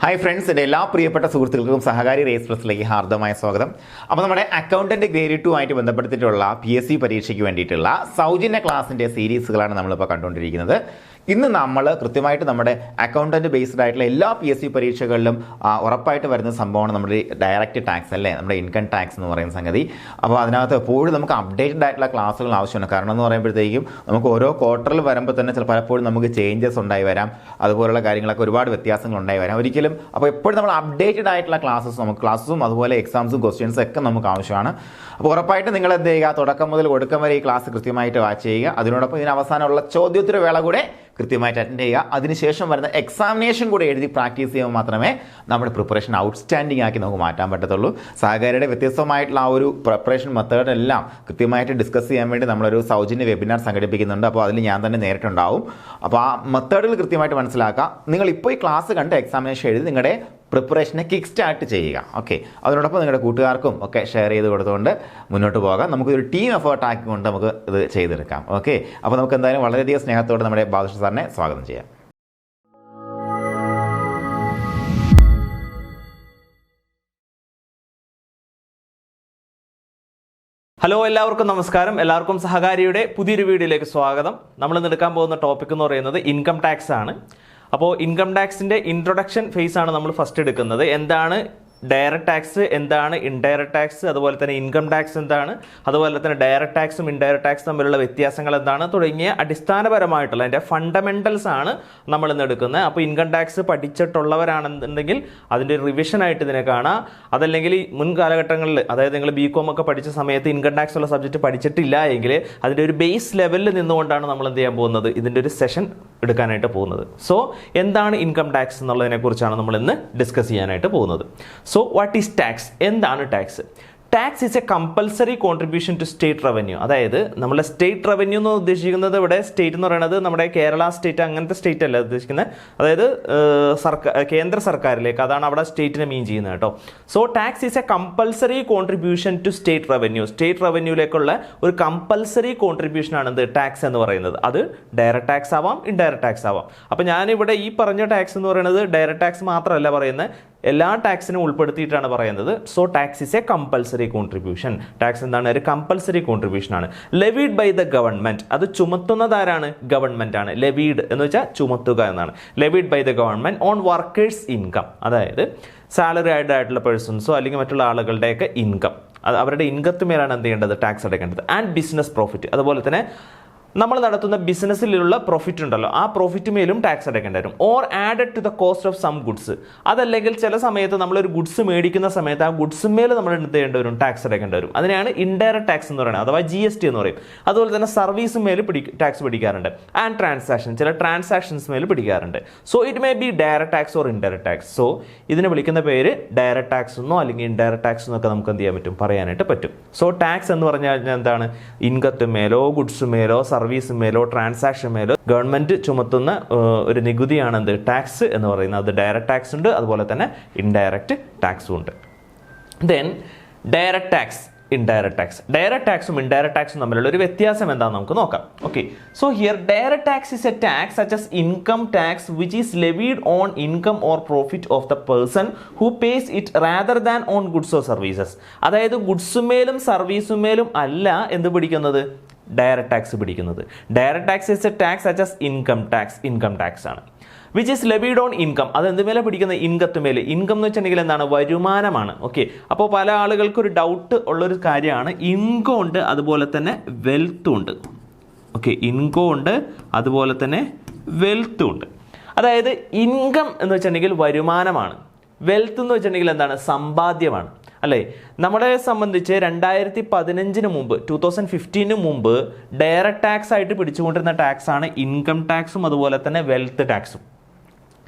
Hi friends, എൻ്റെ എല്ലാ പ്രിയപ്പെട്ട സുഹൃത്തുക്കൾക്കും സഹകാരി റേസ് പ്ലസിലേക്ക് ഹാർദമായ സ്വാഗതം. അപ്പോൾ നമ്മുടെ അക്കൗണ്ടൻറ്റ് ഗ്രേഡ് 2 ആയിട്ട് ബന്ധപ്പെടുത്തിയിട്ടുള്ള PSC പരീക്ഷയ്ക്ക് വേണ്ടിയിട്ടുള്ള സൗജന്യ ക്ലാസിൻ്റെ സീരീസുകളാണ് നമ്മളിപ്പോൾ കണ്ടുകൊണ്ടിരിക്കുന്നത്. ഇന്ന് നമ്മൾ കൃത്യമായിട്ട് നമ്മുടെ അക്കൗണ്ടൻറ്റ് ബേസ്ഡ് ആയിട്ടുള്ള എല്ലാ PSC പരീക്ഷകളിലും ഉറപ്പായിട്ട് വരുന്ന സംഭവമാണ് നമ്മുടെ ഡയറക്റ്റ് ടാക്സ് അല്ലേ, നമ്മുടെ ഇൻകം ടാക്സ് എന്ന് പറയുന്ന സംഗതി. അപ്പോൾ അതിനകത്ത് എപ്പോഴും നമുക്ക് അപ്ഡേറ്റഡ് ആയിട്ടുള്ള ക്ലാസ്സുകൾ ആവശ്യമാണ്. കാരണം എന്ന് പറയുമ്പോഴത്തേക്കും നമുക്ക് ഓരോ ക്വാർട്ടറിൽ വരുമ്പോൾ തന്നെ പലപ്പോഴും നമുക്ക് ചേഞ്ചസ് ഉണ്ടായി വരാം, അതുപോലുള്ള കാര്യങ്ങളൊക്കെ ഒരുപാട് വ്യത്യാസങ്ങൾ ഉണ്ടായി വരാം ഒരിക്കലും. അപ്പോൾ എപ്പോഴും നമ്മൾ അപ്ഡേറ്റഡ് ആയിട്ടുള്ള ക്ലാസ്സും അതുപോലെ എക്സാംസും ക്വസ്റ്റ്യൻസും ഒക്കെ നമുക്ക് ആവശ്യമാണ്. അപ്പോൾ ഉറപ്പായിട്ട് നിങ്ങൾ എന്ത് ചെയ്യുക, തുടക്കം മുതൽ ഒടുക്കം വരെ ഈ ക്ലാസ് കൃത്യമായിട്ട് വാച്ച് ചെയ്യുക. അതിനോടൊപ്പം ഇതിന് അവസാനമുള്ള ചോദ്യോത്തര വേള കൂടെ കൃത്യമായിട്ട് അറ്റൻഡ് ചെയ്യുക. അതിനുശേഷം വരുന്ന എക്സാമിനേഷൻ കൂടെ എഴുതി പ്രാക്ടീസ് ചെയ്യുമ്പോൾ മാത്രമേ നമ്മുടെ പ്രിപ്പറേഷൻ ഔട്ട്സ്റ്റാൻഡിംഗ് ആക്കി നമുക്ക് മാറ്റാൻ പറ്റത്തുള്ളൂ. സഹകാരിയുടെ വ്യത്യസ്തമായിട്ടുള്ള ആ ഒരു പ്രിപ്പറേഷൻ മെത്തേഡെല്ലാം കൃത്യമായിട്ട് ഡിസ്കസ് ചെയ്യാൻ വേണ്ടി നമ്മളൊരു സൗജന്യ വെബിനാർ സംഘടിപ്പിക്കുന്നുണ്ട്. അപ്പോൾ അതിൽ ഞാൻ തന്നെ നേരിട്ടുണ്ടാവും. അപ്പോൾ ആ മെത്തേഡുകൾ കൃത്യമായിട്ട് മനസ്സിലാക്കുക. നിങ്ങൾ ഇപ്പോൾ ഈ ക്ലാസ് കണ്ട് എക്സാമിനേഷൻ എഴുതി നിങ്ങളുടെ പ്രിപ്പറേഷനെ കിക്ക് സ്റ്റാർട്ട് ചെയ്യുക. ഓക്കെ, അതിനോടൊപ്പം നിങ്ങളുടെ കൂട്ടുകാർക്കും ഒക്കെ ഷെയർ ചെയ്ത് കൊടുത്തുകൊണ്ട് മുന്നോട്ട് പോകാം. നമുക്കൊരു ടീം എഫേർട്ട് ആക്കിക്കൊണ്ട് നമുക്ക് ഇത് ചെയ്തെടുക്കാം. ഓക്കെ, അപ്പോൾ നമുക്ക് എന്തായാലും വളരെയധികം സ്നേഹത്തോടെ നമ്മുടെ ബാദുഷ സാറിനെ സ്വാഗതം ചെയ്യാം. ഹലോ, എല്ലാവർക്കും നമസ്കാരം. എല്ലാവർക്കും സഹകാരിയുടെ പുതിയൊരു വീഡിയോയിലേക്ക് സ്വാഗതം. നമ്മൾ ഇന്ന് എടുക്കാൻ പോകുന്ന ടോപ്പിക് എന്ന് പറയുന്നത് ഇൻകം ടാക്സ് ആണ്. അപ്പോൾ ഇൻകം ടാക്സിൻ്റെ ഇൻട്രൊഡക്ഷൻ ഫേസ് ആണ് നമ്മൾ ഫസ്റ്റ് എടുക്കുന്നത്. എന്താണ് ഡയറക്റ്റ് ടാക്സ്, എന്താണ് ഇൻഡയറക്റ്റ് ടാക്സ്, അതുപോലെ തന്നെ ഇൻകം ടാക്സ് എന്താണ്, അതുപോലെ തന്നെ ഡയറക്റ്റ് ടാക്സും ഇൻഡയറക്റ്റ് ടാക്സും തമ്മിലുള്ള വ്യത്യാസങ്ങൾ എന്താണ് തുടങ്ങിയ അടിസ്ഥാനപരമായിട്ടുള്ള അതിൻ്റെ ഫണ്ടമെൻ്റൽസ് ആണ് നമ്മൾ ഇന്ന് എടുക്കുന്നത്. അപ്പോൾ ഇൻകം ടാക്സ് പഠിച്ചിട്ടുള്ളവരാണെന്നുണ്ടെങ്കിൽ അതിൻ്റെ റിവിഷൻ ആയിട്ട് ഇതിനെ കാണാം. അതല്ലെങ്കിൽ മുൻ കാലഘട്ടങ്ങളിൽ, അതായത് നിങ്ങൾ BCom ഒക്കെ പഠിച്ച സമയത്ത് ഇൻകം ടാക്സ് ഉള്ള സബ്ജക്റ്റ് പഠിച്ചിട്ടില്ല എങ്കിൽ അതിൻ്റെ ഒരു ബേസ് ലെവലിൽ നിന്നുകൊണ്ടാണ് നമ്മൾ എന്ത് ചെയ്യാൻ പോകുന്നത്, ഇതിൻ്റെ ഒരു സെഷൻ എടുക്കാനായിട്ട് പോകുന്നത്. സോ എന്താണ് ഇൻകം ടാക്സ് എന്നുള്ളതിനെ കുറിച്ചാണ് നമ്മൾ ഇന്ന് ഡിസ്കസ് ചെയ്യാനായിട്ട് പോകുന്നത്. So what is tax? എന്താണ് tax? Tax is a compulsory contribution to state revenue. അതായത് നമ്മളെ സ്റ്റേറ്റ് റവന്യൂ എന്ന് ഉദ്ദേശിക്കുന്നത് ഇവിടെ സ്റ്റേറ്റ് എന്ന് പറയുന്നത് നമ്മുടെ കേരള സ്റ്റേറ്റ് അങ്ങനത്തെ സ്റ്റേറ്റ് അല്ല ഉദ്ദേശിക്കുന്നത്, അതായത് കേന്ദ്ര സർക്കാരിലേക്ക്, അതാണ് അവിടെ സ്റ്റേറ്റിനെ മീൻ ചെയ്യുന്നത് കേട്ടോ. So tax is a compulsory contribution to state revenue. State റവന്യൂയിലേക്കുള്ള ഒരു കമ്പൽസറി കോൺട്രിബ്യൂഷൻ ആണ് എന്ത് ടാക്സ് എന്ന് പറയുന്നത്. അത് ഡയറക്റ്റ് ടാക്സ് ആവാം, ഇൻഡയറക്റ്റ് ടാക്സ് ആവാം. അപ്പോൾ ഞാനിവിടെ ഈ പറഞ്ഞ ടാക്സ് എന്ന് പറയുന്നത് ഡയറക്റ്റ് ടാക്സ് മാത്രമല്ല പറയുന്നത്, എല്ലാ ടാക്സിനും ഉൾപ്പെടുത്തിയിട്ടാണ് പറയുന്നത്. So tax is a compulsory contribution. Tax എന്താണ്? ഒരു കമ്പൽസറി കോൺട്രിബ്യൂഷൻ ആണ്. Levied by the government. അത് ചുമത്തുന്നതാരാണ്? ഗവൺമെന്റ് ആണ്. ലെവീഡ് എന്ന് വെച്ചാൽ ചുമത്തുക എന്നാണ്. Levied by the government on workers income. അതായത് സാലറി ആയിട്ടുള്ള പേഴ്സൺസോ അല്ലെങ്കിൽ മറ്റുള്ള ആളുകളുടെയൊക്കെ ഇൻകം, അവരുടെ ഇൻകത്തിന്മേലാണ് എന്ത് ചെയ്യേണ്ടത്? ടാക്സ് അടയ്ക്കേണ്ടത്. And business profit. അതുപോലെ തന്നെ നമ്മൾ നടത്തുന്ന ബിസിനസ്സിലുള്ള പ്രോഫിറ്റ് ഉണ്ടല്ലോ, ആ പ്രോഫിറ്റ് മേലും ടാക്സ് അടയ്ക്കേണ്ടി വരും. Or added to the cost of some goods. അതല്ലെങ്കിൽ ചില സമയത്ത് നമ്മളൊരു ഗുഡ്സ് മേടിക്കുന്ന സമയത്ത് ആ ഗുഡ്സ് മേൽ നമ്മൾ എന്ത് ചെയ്യേണ്ടി വരും? ടാക്സ് അടയ്ക്കേണ്ടി വരും. അതിനെയാണ് ഇൻഡയറക്റ്റ് ടാക്സ് എന്ന് പറയുന്നത്, അഥവാ GST എന്ന് പറയും. അതുപോലെ തന്നെ സർവീസ് മേൽ ടാക്സ് പിടിക്കാറുണ്ട്. ആൻഡ് ട്രാൻസാക്ഷൻ, ചില ട്രാൻസാക്ഷൻസ് മേൽ പിടിക്കാറുണ്ട്. So it may be direct tax or indirect tax. So ഇതിനെ വിളിക്കുന്ന പേര് ഡയറക്റ്റ് ടാക്സ് എന്നോ അല്ലെങ്കിൽ ഇൻഡയറക്റ്റ് ടാക്സ് എന്നൊക്കെ നമുക്ക് എന്ത് ചെയ്യാൻ പറ്റും? പറയാനായിട്ട് പറ്റും. സോ ടാക്സ് എന്ന് പറഞ്ഞാൽ എന്താണ്? ഇൻകത്തുമേലോ ഗുഡ്സുമേലോ സർവീസ് മേലോ ട്രാൻസാക്ഷൻ മേലോ ഗവൺമെന്റ് ചുമത്തുന്ന ഒരു നികുതിയാണ് എന്ത്? ടാക്സ് എന്ന് പറയുന്നത്. അത് ഡയറക്റ്റ് ടാക്സ് ഉണ്ട്, അതുപോലെ തന്നെ ഇൻഡയറക്റ്റ് ടാക്സും ഉണ്ട്. Then direct tax, indirect tax. Direct ടാക്സും ഇൻഡയറക്റ്റ് ടാക്സും തമ്മിലുള്ള ഒരു വ്യത്യാസം എന്താണെന്ന് നമുക്ക് നോക്കാം. Okay, so here direct tax is A tax such as income tax which is levied on income or profit of the person who pace it rather than on goods or services. അതായത് ഗുഡ്സുമേലും സർവീസുമേലും അല്ല എന്ത് പിടിക്കുന്നത്? Direct tax പിടിക്കുന്നത്. Direct tax is A tax such as income tax. Income tax ആണ്. Which is levied on income. അത് എന്തുമേലെ പിടിക്കുന്നത്? ഇൻകത്തുമേൽ. Income എന്ന് വെച്ചിട്ടുണ്ടെങ്കിൽ എന്താണ്? വരുമാനമാണ്. ഓക്കെ, അപ്പോൾ പല ആളുകൾക്ക് ഒരു ഡൗട്ട് ഉള്ളൊരു കാര്യമാണ്, ഇൻകം ഉണ്ട് അതുപോലെ തന്നെ വെൽത്തും ഉണ്ട്. ഓക്കെ, ഇൻകം ഉണ്ട് അതുപോലെ തന്നെ വെൽത്തും ഉണ്ട്. അതായത് ഇൻകം എന്ന് വെച്ചിട്ടുണ്ടെങ്കിൽ വരുമാനമാണ്, വെൽത്ത് എന്ന് വെച്ചിട്ടുണ്ടെങ്കിൽ എന്താണ്? സമ്പാദ്യമാണ് അല്ലേ. നമ്മളെ സംബന്ധിച്ച് 2015 മുമ്പ് 2015 മുമ്പ് ഡയറക്റ്റ് ടാക്സ് ആയിട്ട് പിടിച്ചുകൊണ്ടിരുന്ന ടാക്സ് ആണ് ഇൻകം ടാക്സും അതുപോലെ തന്നെ വെൽത്ത് ടാക്സും.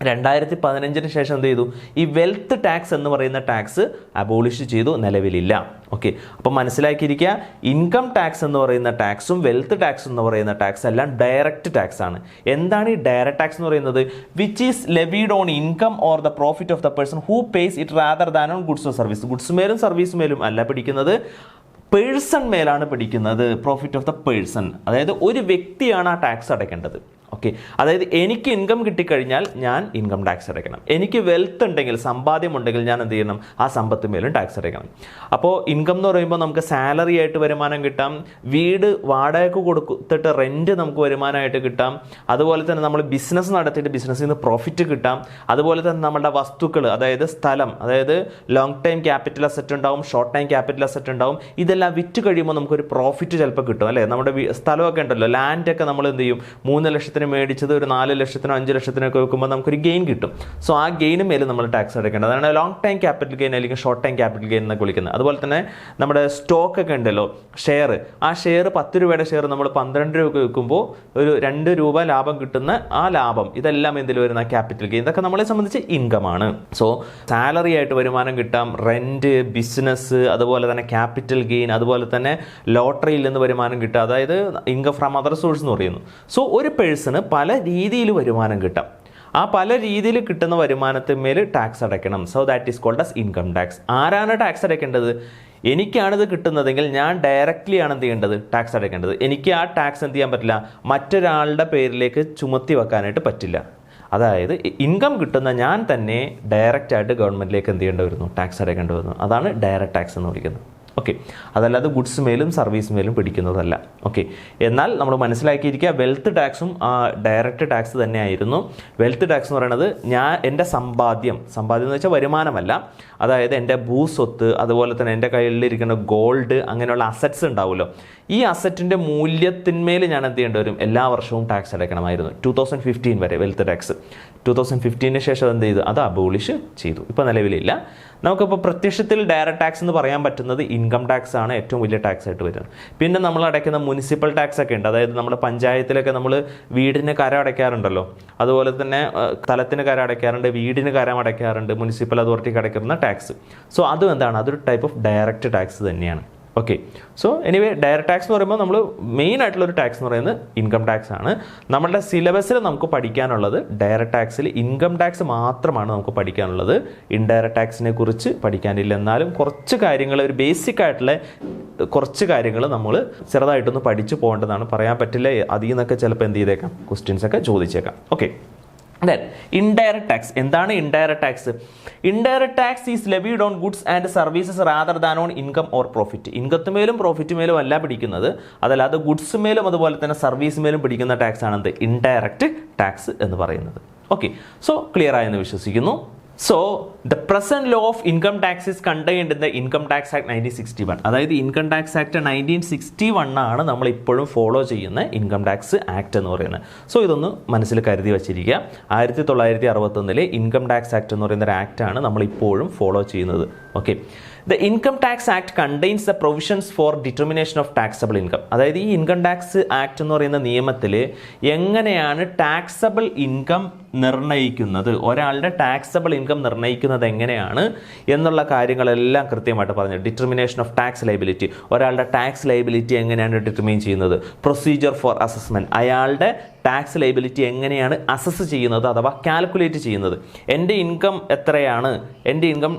2015 ശേഷം എന്ത് ചെയ്തു? ഈ വെൽത്ത് ടാക്സ് എന്ന് പറയുന്ന ടാക്സ് അബോളിഷ് ചെയ്തു, നിലവിലില്ല. ഓക്കെ, അപ്പോൾ മനസ്സിലാക്കിയിരിക്കുക, ഇൻകം ടാക്സ് എന്ന് പറയുന്ന ടാക്സും വെൽത്ത് ടാക്സ് എന്ന് പറയുന്ന ടാക്സ് എല്ലാം ഡയറക്റ്റ് ടാക്സ് ആണ്. എന്താണ് ഈ ഡയറക്റ്റ് ടാക്സ് എന്ന് പറയുന്നത്? Which is levied on income or the profit of the person who pace it rather than on goods or service. Goods മേലും സർവീസ് മേലും അല്ല പിടിക്കുന്നത്, പേഴ്സൺ മേലാണ് പിടിക്കുന്നത്. പ്രോഫിറ്റ് ഓഫ് ദ പേഴ്സൺ, അതായത് ഒരു വ്യക്തിയാണ് ആ ടാക്സ് അടയ്ക്കേണ്ടത്. ഓക്കെ, അതായത് എനിക്ക് ഇൻകം കിട്ടിക്കഴിഞ്ഞാൽ ഞാൻ ഇൻകം ടാക്സ് അടയ്ക്കണം. എനിക്ക് വെൽത്ത് ഉണ്ടെങ്കിൽ, സമ്പാദ്യം ഉണ്ടെങ്കിൽ ഞാൻ എന്ത് ചെയ്യണം? ആ സമ്പത്ത് മേലും ടാക്സ് അടയ്ക്കണം. അപ്പോൾ ഇൻകം എന്ന് പറയുമ്പോൾ നമുക്ക് സാലറി ആയിട്ട് വരുമാനം കിട്ടാം, വീട് വാടകയ്ക്ക് കൊടുത്തിട്ട് റെൻറ്റ് നമുക്ക് വരുമാനമായിട്ട് കിട്ടാം, അതുപോലെ തന്നെ നമ്മൾ ബിസിനസ് നടത്തിയിട്ട് ബിസിനസ്സിൽ നിന്ന് പ്രോഫിറ്റ് കിട്ടാം, അതുപോലെ തന്നെ നമ്മുടെ വസ്തുക്കൾ, അതായത് സ്ഥലം, അതായത് ലോങ് ടൈം ക്യാപിറ്റൽ അസറ്റ് ഉണ്ടാവും, ഷോർട്ട് ടൈം ക്യാപിറ്റൽ അസറ്റ് ഉണ്ടാവും. ഇതെല്ലാം വിറ്റ് കഴിയുമ്പോൾ നമുക്കൊരു പ്രോഫിറ്റ് ചിലപ്പോൾ കിട്ടും അല്ലേ? നമ്മുടെ സ്ഥലമൊക്കെ ഉണ്ടല്ലോ, ലാൻഡൊക്കെ നമ്മൾ എന്ത് ചെയ്യും? 3 ലക്ഷത്തിന് മേടിച്ചത് ഒരു 4 ലക്ഷത്തിനോ 5 ലക്ഷത്തിനൊക്കെ വെക്കുമ്പോൾ നമുക്കൊരു ഗെയിൻ കിട്ടും. സോ ആ ഗെയിനും മേലും നമ്മൾ ടാക്സ് അടയ്ക്കേണ്ടത്. അതാണ് ലോങ് ടൈം ക്യാപിറ്റൽ ഗെയിൻ അല്ലെങ്കിൽ ഷോർട്ട് ടൈം ക്യാപിറ്റൽ ഗെയിൻ എന്നൊക്കെ വിളിക്കുന്നത്. അതുപോലെ തന്നെ നമ്മുടെ സ്റ്റോക്ക് ഒക്കെ ഉണ്ടല്ലോ, ഷെയർ, ആ ഷെയർ 10 രൂപയുടെ ഷെയർ നമ്മൾ 12 രൂപ വെക്കുമ്പോൾ ഒരു 2 രൂപ ലാഭം കിട്ടുന്ന ആ ലാഭം, ഇതെല്ലാം എന്തിൽ വരുന്ന ക്യാപിറ്റൽ ഗെയിൻ. ഇതൊക്കെ നമ്മളെ സംബന്ധിച്ച് ഇൻകം ആണ്. സോ സാലറി ആയിട്ട് വരുമാനം കിട്ടാം, റെന്റ്, ബിസിനസ്, അതുപോലെ തന്നെ ക്യാപിറ്റൽ ഗെയിൻ, അതുപോലെ തന്നെ ലോട്ടറിയിൽ നിന്ന് വരുമാനം കിട്ടുക, അതായത് ഇൻകം ഫ്രം അതർ സോഴ്സ് എന്ന് പറയുന്നു. സോ ഒരു പേഴ്സണ് പല രീതിയിൽ വരുമാനം കിട്ടാം. ആ പല രീതിയിൽ കിട്ടുന്ന വരുമാനത്തിന്മേൽ ടാക്സ് അടയ്ക്കണം. So that is called as income tax. ആരാണ് ടാക്സ് അടയ്ക്കേണ്ടത്? എനിക്കാണിത് കിട്ടുന്നതെങ്കിൽ ഞാൻ ഡയറക്റ്റ്ലി ആണ് എന്ത് ചെയ്യേണ്ടത്? ടാക്സ് അടയ്ക്കേണ്ടത്. എനിക്ക് ആ ടാക്സ് എന്ത് ചെയ്യാൻ പറ്റില്ല? മറ്റൊരാളുടെ പേരിലേക്ക് ചുമത്തി വെക്കാനായിട്ട് പറ്റില്ല. അതായത് ഇൻകം കിട്ടുന്ന ഞാൻ തന്നെ ഡയറക്റ്റ് ആയിട്ട് ഗവൺമെൻറ്റിലേക്ക് എന്ത് ചെയ്യേണ്ടി വരുന്നു? ടാക്സ് അടയ്ക്കേണ്ടി വരുന്നു. അതാണ് ഡയറക്റ്റ് ടാക്സ് എന്ന് വിളിക്കുന്നത്. ഓക്കെ, അതല്ലാതെ ഗുഡ്സ് മേലും സർവീസ് മേലും പിടിക്കുന്നതല്ല. ഓക്കെ, എന്നാൽ നമ്മൾ മനസ്സിലാക്കിയിരിക്കുക, വെൽത്ത് ടാക്സും ഡയറക്റ്റ് ടാക്സ് തന്നെയായിരുന്നു. വെൽത്ത് ടാക്സ് എന്ന് പറയുന്നത് എൻ്റെ സമ്പാദ്യം എന്ന് വെച്ചാൽ വരുമാനമല്ല, അതായത് എൻ്റെ ഭൂസ്വത്ത്, അതുപോലെ തന്നെ എൻ്റെ കയ്യിലിരിക്കുന്ന ഗോൾഡ്, അങ്ങനെയുള്ള അസറ്റ്സ് ഉണ്ടാവുമല്ലോ, ഈ അസറ്റിൻ്റെ മൂല്യത്തിന്മേൽ ഞാൻ എന്ത് ചെയ്യേണ്ടി വരും? എല്ലാ വർഷവും ടാക്സ് അടയ്ക്കണമായിരുന്നു. 2015 വരെ വെൽത്ത് ടാക്സ്. 2015 ശേഷം എന്ത് ചെയ്തു? അത് അബോളിഷ് ചെയ്തു. ഇപ്പോൾ നിലവിലില്ല. നമുക്കിപ്പോൾ പ്രത്യക്ഷത്തിൽ ഡയറക്റ്റ് ടാക്സ് എന്ന് പറയാൻ പറ്റുന്നത് ഇൻകം ടാക്സ് ആണ് ഏറ്റവും വലിയ ടാക്സ് ആയിട്ട് വരുന്നത്. പിന്നെ നമ്മൾ അടയ്ക്കുന്ന മുനിസിപ്പൽ ടാക്സ് ഒക്കെ ഉണ്ട്. അതായത് നമ്മുടെ പഞ്ചായത്തിലൊക്കെ നമ്മൾ വീടിന് കരം അടയ്ക്കാറുണ്ടല്ലോ, അതുപോലെ തന്നെ സ്ഥലത്തിന് കരം അടയ്ക്കാറുണ്ട്, വീടിന് കരം അടയ്ക്കാറുണ്ട്, മുനിസിപ്പൽ അതോറിറ്റിക്ക് അടയ്ക്കുന്ന ടാക്സ്. സോ അതും എന്താണ്? അതൊരു ടൈപ്പ് ഓഫ് ഡയറക്റ്റ് ടാക്സ് തന്നെയാണ്. Okay, so anyway direct tax എന്ന് പറയുമ്പോൾ നമ്മൾ മെയിൻ ആയിട്ടുള്ളൊരു ടാക്സ് എന്ന് പറയുന്നത് ഇൻകം ടാക്സ് ആണ്. നമ്മളുടെ സിലബസിൽ നമുക്ക് പഠിക്കാനുള്ളത് ഡയറക്റ്റ് ടാക്സിൽ ഇൻകം ടാക്സ് മാത്രമാണ് നമുക്ക് പഠിക്കാനുള്ളത്. ഇൻഡയറക്റ്റ് ടാക്സിനെ കുറിച്ച് പഠിക്കാനില്ല. എന്നാലും കുറച്ച് കാര്യങ്ങൾ, ഒരു ബേസിക് ആയിട്ടുള്ള കുറച്ച് കാര്യങ്ങൾ നമ്മൾ ചെറുതായിട്ടൊന്ന് പഠിച്ചു പോകേണ്ടതാണ്. പറയാൻ പറ്റില്ല, അതിൽ നിന്നൊക്കെ ചിലപ്പോൾ എന്ത് ചെയ്തേക്കാം? ക്വസ്റ്റ്യൻസ് ഒക്കെ ചോദിച്ചേക്കാം. Okay, then indirect tax. എന്താണ് indirect tax? Indirect tax is levied on goods and services rather than on income or profit. ഇൻകത്ത് മേലും പ്രോഫിറ്റ് മേലും അല്ല പിടിക്കുന്നത്, അതല്ലാതെ ഗുഡ്സ് മേലും അതുപോലെ തന്നെ സർവീസ് മേലും പിടിക്കുന്ന ടാക്സ് ആണ് എന്ത്? ഇൻഡയറക്റ്റ് ടാക്സ് എന്ന് പറയുന്നത്. ഓക്കെ, സോ ക്ലിയർ ആയെന്ന് വിശ്വസിക്കുന്നു. So, the present law of income tax is contained in the Income Tax Act 1961. അതായത് ഇൻകം ടാക്സ് ആക്ട് 1961 ആണ് നമ്മൾ ഇപ്പോഴും ഫോളോ ചെയ്യുന്ന ഇൻകം ടാക്സ് ആക്ട് എന്ന് പറയുന്നത്. സോ ഇതൊന്ന് മനസ്സിൽ കരുതി വച്ചിരിക്കുക. 1961 ഇൻകം ടാക്സ് ആക്ട് എന്ന് പറയുന്ന ഒരു ആക്ട് ആണ് നമ്മൾ ഇപ്പോഴും ഫോളോ ചെയ്യുന്നത്. Okay, The Income Tax Act contains the provisions for determination of taxable income. അതായത് ഈ ഇൻകം ടാക്സ് ആക്ട് എന്ന് പറയുന്ന നിയമത്തിൽ എങ്ങനെയാണ് ടാക്സബിൾ ഇൻകം നിർണ്ണയിക്കുന്നത്, ഒരാളുടെ ടാക്സബിൾ ഇൻകം നിർണ്ണയിക്കുന്നത് എങ്ങനെയാണ് എന്നുള്ള കാര്യങ്ങളെല്ലാം കൃത്യമായിട്ട് പറഞ്ഞു. ഡിറ്റർമിനേഷൻ ഓഫ് ടാക്സ് ലയബിലിറ്റി, ഒരാളുടെ ടാക്സ് ലയബിലിറ്റി എങ്ങനെയാണ് ഡിറ്റർമിൻ ചെയ്യുന്നത്. പ്രൊസീജിയർ ഫോർ അസസ്മെൻറ്റ്, അയാളുടെ ടാക്സ് ലയബിലിറ്റി എങ്ങനെയാണ് അസസ് ചെയ്യുന്നത് അഥവാ കാൽക്കുലേറ്റ് ചെയ്യുന്നത്. എൻ്റെ ഇൻകം എത്രയാണ്, എൻ്റെ ഇൻകം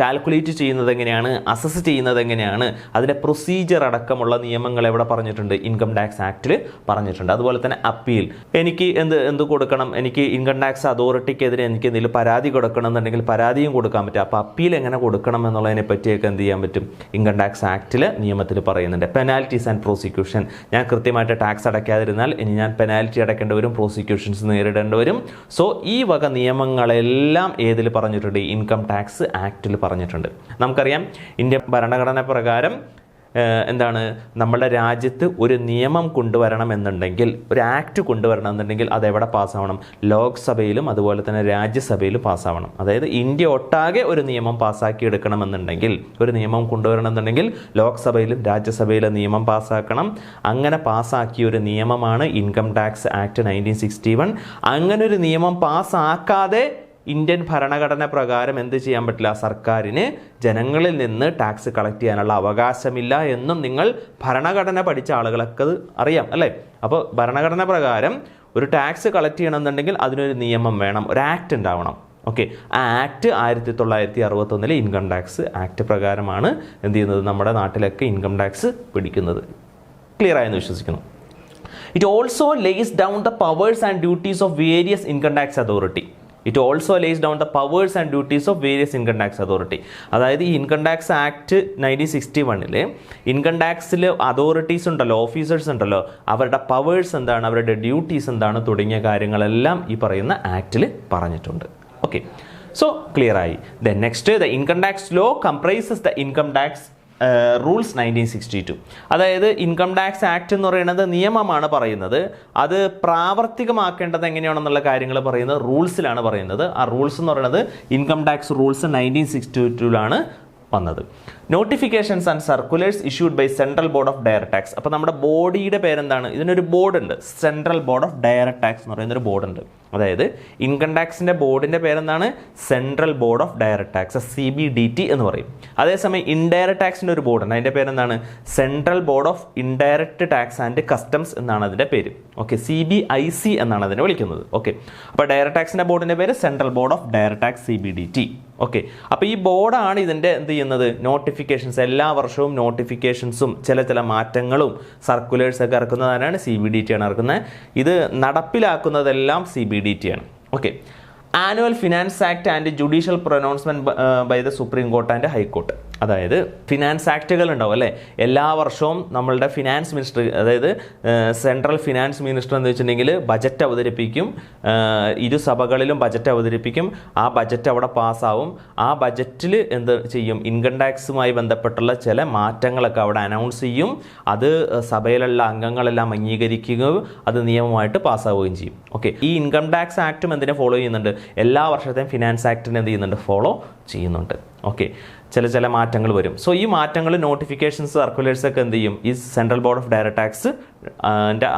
കാൽക്കുലേറ്റ് ചെയ്യുന്നത് എങ്ങനെയാണ്, അസസ് ചെയ്യുന്നത് എങ്ങനെയാണ്, അതിൻ്റെ പ്രൊസീജിയർ അടക്കമുള്ള നിയമങ്ങൾ എവിടെ പറഞ്ഞിട്ടുണ്ട്? ഇൻകം ടാക്സ് ആക്ടിൽ പറഞ്ഞിട്ടുണ്ട്. അതുപോലെ തന്നെ അപ്പീൽ, എനിക്ക് എന്ത് കൊടുക്കണം, എനിക്ക് ഇൻകം ടാക്സ് അതോറിറ്റിക്കെതിരെ എനിക്ക് എന്തെങ്കിലും പരാതി കൊടുക്കണം എന്നുണ്ടെങ്കിൽ പരാതിയും കൊടുക്കാൻ പറ്റും. അപ്പോൾ അപ്പീൽ എങ്ങനെ കൊടുക്കണം എന്നുള്ളതിനെ പറ്റിയൊക്കെ എന്ത് ചെയ്യാൻ പറ്റും? ഇൻകം ടാക്സ് ആക്ടിൽ നിയമത്തിൽ പറയുന്നുണ്ട്. പെനാൽറ്റീസ് ആൻഡ് പ്രോസിക്യൂഷൻ, ഞാൻ കൃത്യമായിട്ട് ടാക്സ് അടയ്ക്കാതിരുന്നാൽ ഇനി ഞാൻ പെനാൽറ്റി അടയ്ക്കേണ്ടി വരും, പ്രോസിക്യൂഷൻസ് നേരിടേണ്ടി വരും. സോ ഈ വക നിയമങ്ങളെല്ലാം ഏതിൽ പറഞ്ഞിട്ടുണ്ട്? ഇൻകം ടാക്സ് ആക്ടിൽ പറഞ്ഞിട്ടുണ്ട്. നമുക്കറിയാം ഇന്ത്യൻ ഭരണഘടന പ്രകാരം എന്താണ്, നമ്മുടെ രാജ്യത്ത് ഒരു നിയമം കൊണ്ടുവരണമെന്നുണ്ടെങ്കിൽ, ഒരു ആക്ട് കൊണ്ടുവരണമെന്നുണ്ടെങ്കിൽ അതെവിടെ പാസ്സാവണം? ലോക്സഭയിലും അതുപോലെ തന്നെ രാജ്യസഭയിലും പാസ്സാവണം. അതായത് ഇന്ത്യ ഒട്ടാകെ ഒരു നിയമം പാസ്സാക്കി എടുക്കണമെന്നുണ്ടെങ്കിൽ, ഒരു നിയമം കൊണ്ടുവരണമെന്നുണ്ടെങ്കിൽ ലോക്സഭയിലും രാജ്യസഭയിലും നിയമം പാസ്സാക്കണം. അങ്ങനെ പാസ്സാക്കിയ ഒരു നിയമമാണ് ഇൻകം ടാക്സ് ആക്ട് 1961. അങ്ങനെ ഒരു നിയമം പാസ്സാക്കാതെ ഇന്ത്യൻ ഭരണഘടന പ്രകാരം എന്ത് ചെയ്യാൻ പറ്റില്ല? സർക്കാരിന് ജനങ്ങളിൽ നിന്ന് ടാക്സ് കളക്ട് ചെയ്യാനുള്ള അവകാശമില്ല എന്നും നിങ്ങൾ ഭരണഘടന പഠിച്ച ആളുകളൊക്കെ അത് അറിയാം അല്ലേ? അപ്പോൾ ഭരണഘടന പ്രകാരം ഒരു ടാക്സ് കളക്ട് ചെയ്യണമെന്നുണ്ടെങ്കിൽ അതിനൊരു നിയമം വേണം, ഒരു ആക്ട് ഉണ്ടാവണം. ഓക്കെ, ആ ആക്ട് 1961 ഇൻകം ടാക്സ് ആക്ട് പ്രകാരമാണ് എന്ത് ചെയ്യുന്നത്? നമ്മുടെ നാട്ടിലൊക്കെ ഇൻകം ടാക്സ് പിടിക്കുന്നത്. ക്ലിയർ ആയെന്ന് വിശ്വസിക്കുന്നു. It also lays down the powers and duties of various income tax authority. It also lays down the powers and duties of various income tax authority. അതായത് ഈ ഇൻകം ടാക്സ് ആക്ട് 1961 ഇൻകം ടാക്സിൽ authorities ഉണ്ടല്ലോ, officers ഉണ്ടല്ലോ, അവരുടെ powers എന്താണ്, അവരുടെ duties എന്താണ് തുടങ്ങിയ കാര്യങ്ങളെല്ലാം ഈ പറയുന്ന ആക്ടിൽ പറഞ്ഞിട്ടുണ്ട്. ഓക്കെ, സോ ക്ലിയർ ആയി. Then next, the income tax law comprises the income tax rules 1962. അതായത് ഇൻകം ടാക്സ് ആക്ട് എന്ന് പറയുന്നത് നിയമമാണ് പറയുന്നത്, അത് പ്രാവർത്തികമാക്കേണ്ടത് എങ്ങനെയാണെന്നുള്ള കാര്യങ്ങൾ പറയുന്നത് റൂൾസിലാണ് പറയുന്നത്. ആ റൂൾസ് എന്ന് പറയുന്നത് ഇൻകം ടാക്സ് റൂൾസ് 1962 വന്നത്. Notifications and circulars issued by central board of direct tax. അപ്പോൾ നമ്മുടെ ബോഡിയുടെ പേരെന്താണ്? ഇതിനൊരു ബോർഡ് ഉണ്ട്, central board of direct tax എന്ന് പറയുന്നൊരു ബോർഡ് ഉണ്ട്. അതായത് ഇൻകം ടാക്സിൻ്റെ ബോർഡിൻ്റെ പേരെന്താണ്? Central board of direct tax, CBDT എന്ന് പറയും. അതേസമയം ഇൻഡയറക്ട് ടാക്സിൻ്റെ ഒരു ബോർഡ് ഉണ്ട്, അതിൻ്റെ പേരെന്താണ്? Central board of indirect tax and customs എന്നാണ് അതിൻ്റെ പേര്. ഓക്കെ, CBIC എന്നാണ് അതിനെ വിളിക്കുന്നത്. ഓക്കെ, അപ്പോൾ ഡയറക്ട് ടാക്സിൻ്റെ ബോർഡിൻ്റെ പേര് central board of direct tax, CBDT. Okay, അപ്പോൾ ഈ ബോർഡാണ് ഇതിൻ്റെ എന്ത് ചെയ്യുന്നത്? നോട്ടിഫിക്കേഷൻസ്, എല്ലാ വർഷവും നോട്ടിഫിക്കേഷൻസും ചില മാറ്റങ്ങളും സർക്കുലേഴ്സൊക്കെ ഇറക്കുന്നതാണ് CBDT ആണ് ഇറക്കുന്നത്. ഇത് നടപ്പിലാക്കുന്നതെല്ലാം CBDT ആണ്. Okay, annual finance act and judicial pronouncement by the supreme court and high court. അതായത് ഫിനാൻസ് ആക്റ്റുകൾ ഉണ്ടാവും അല്ലേ, എല്ലാ വർഷവും നമ്മളുടെ ഫിനാൻസ് മിനിസ്റ്റർ, അതായത് സെൻട്രൽ ഫിനാൻസ് മിനിസ്റ്റർ എന്ന് വെച്ചിട്ടുണ്ടെങ്കിൽ ബജറ്റ് അവതരിപ്പിക്കും, ഇരു സഭകളിലും ബജറ്റ് അവതരിപ്പിക്കും, ആ ബജറ്റ് അവിടെ പാസ്സാവും, ആ ബജറ്റിൽ എന്ത് ചെയ്യും? ഇൻകം ടാക്സുമായി ബന്ധപ്പെട്ടുള്ള ചില മാറ്റങ്ങളൊക്കെ അവിടെ അനൗൺസ് ചെയ്യും, അത് സഭയിലുള്ള അംഗങ്ങളെല്ലാം അംഗീകരിക്കുകയും അത് നിയമമായിട്ട് പാസ്സാവുകയും ചെയ്യും. ഓക്കെ, ഈ ഇൻകം ടാക്സ് ആക്റ്റും എന്തിനെ ഫോളോ ചെയ്യുന്നുണ്ട്? എല്ലാ വർഷത്തെയും ഫിനാൻസ് ആക്ടിനെ എന്ത് ചെയ്യുന്നുണ്ട്? ഫോളോ ചെയ്യുന്നുണ്ട്. ഓക്കെ, ചില മാറ്റങ്ങൾ വരും. സോ ഈ മാറ്റങ്ങൾ, നോട്ടിഫിക്കേഷൻസ്, സർക്കുലേഴ്സ് ഒക്കെ എന്ത് ചെയ്യും? ഈ central board of direct tax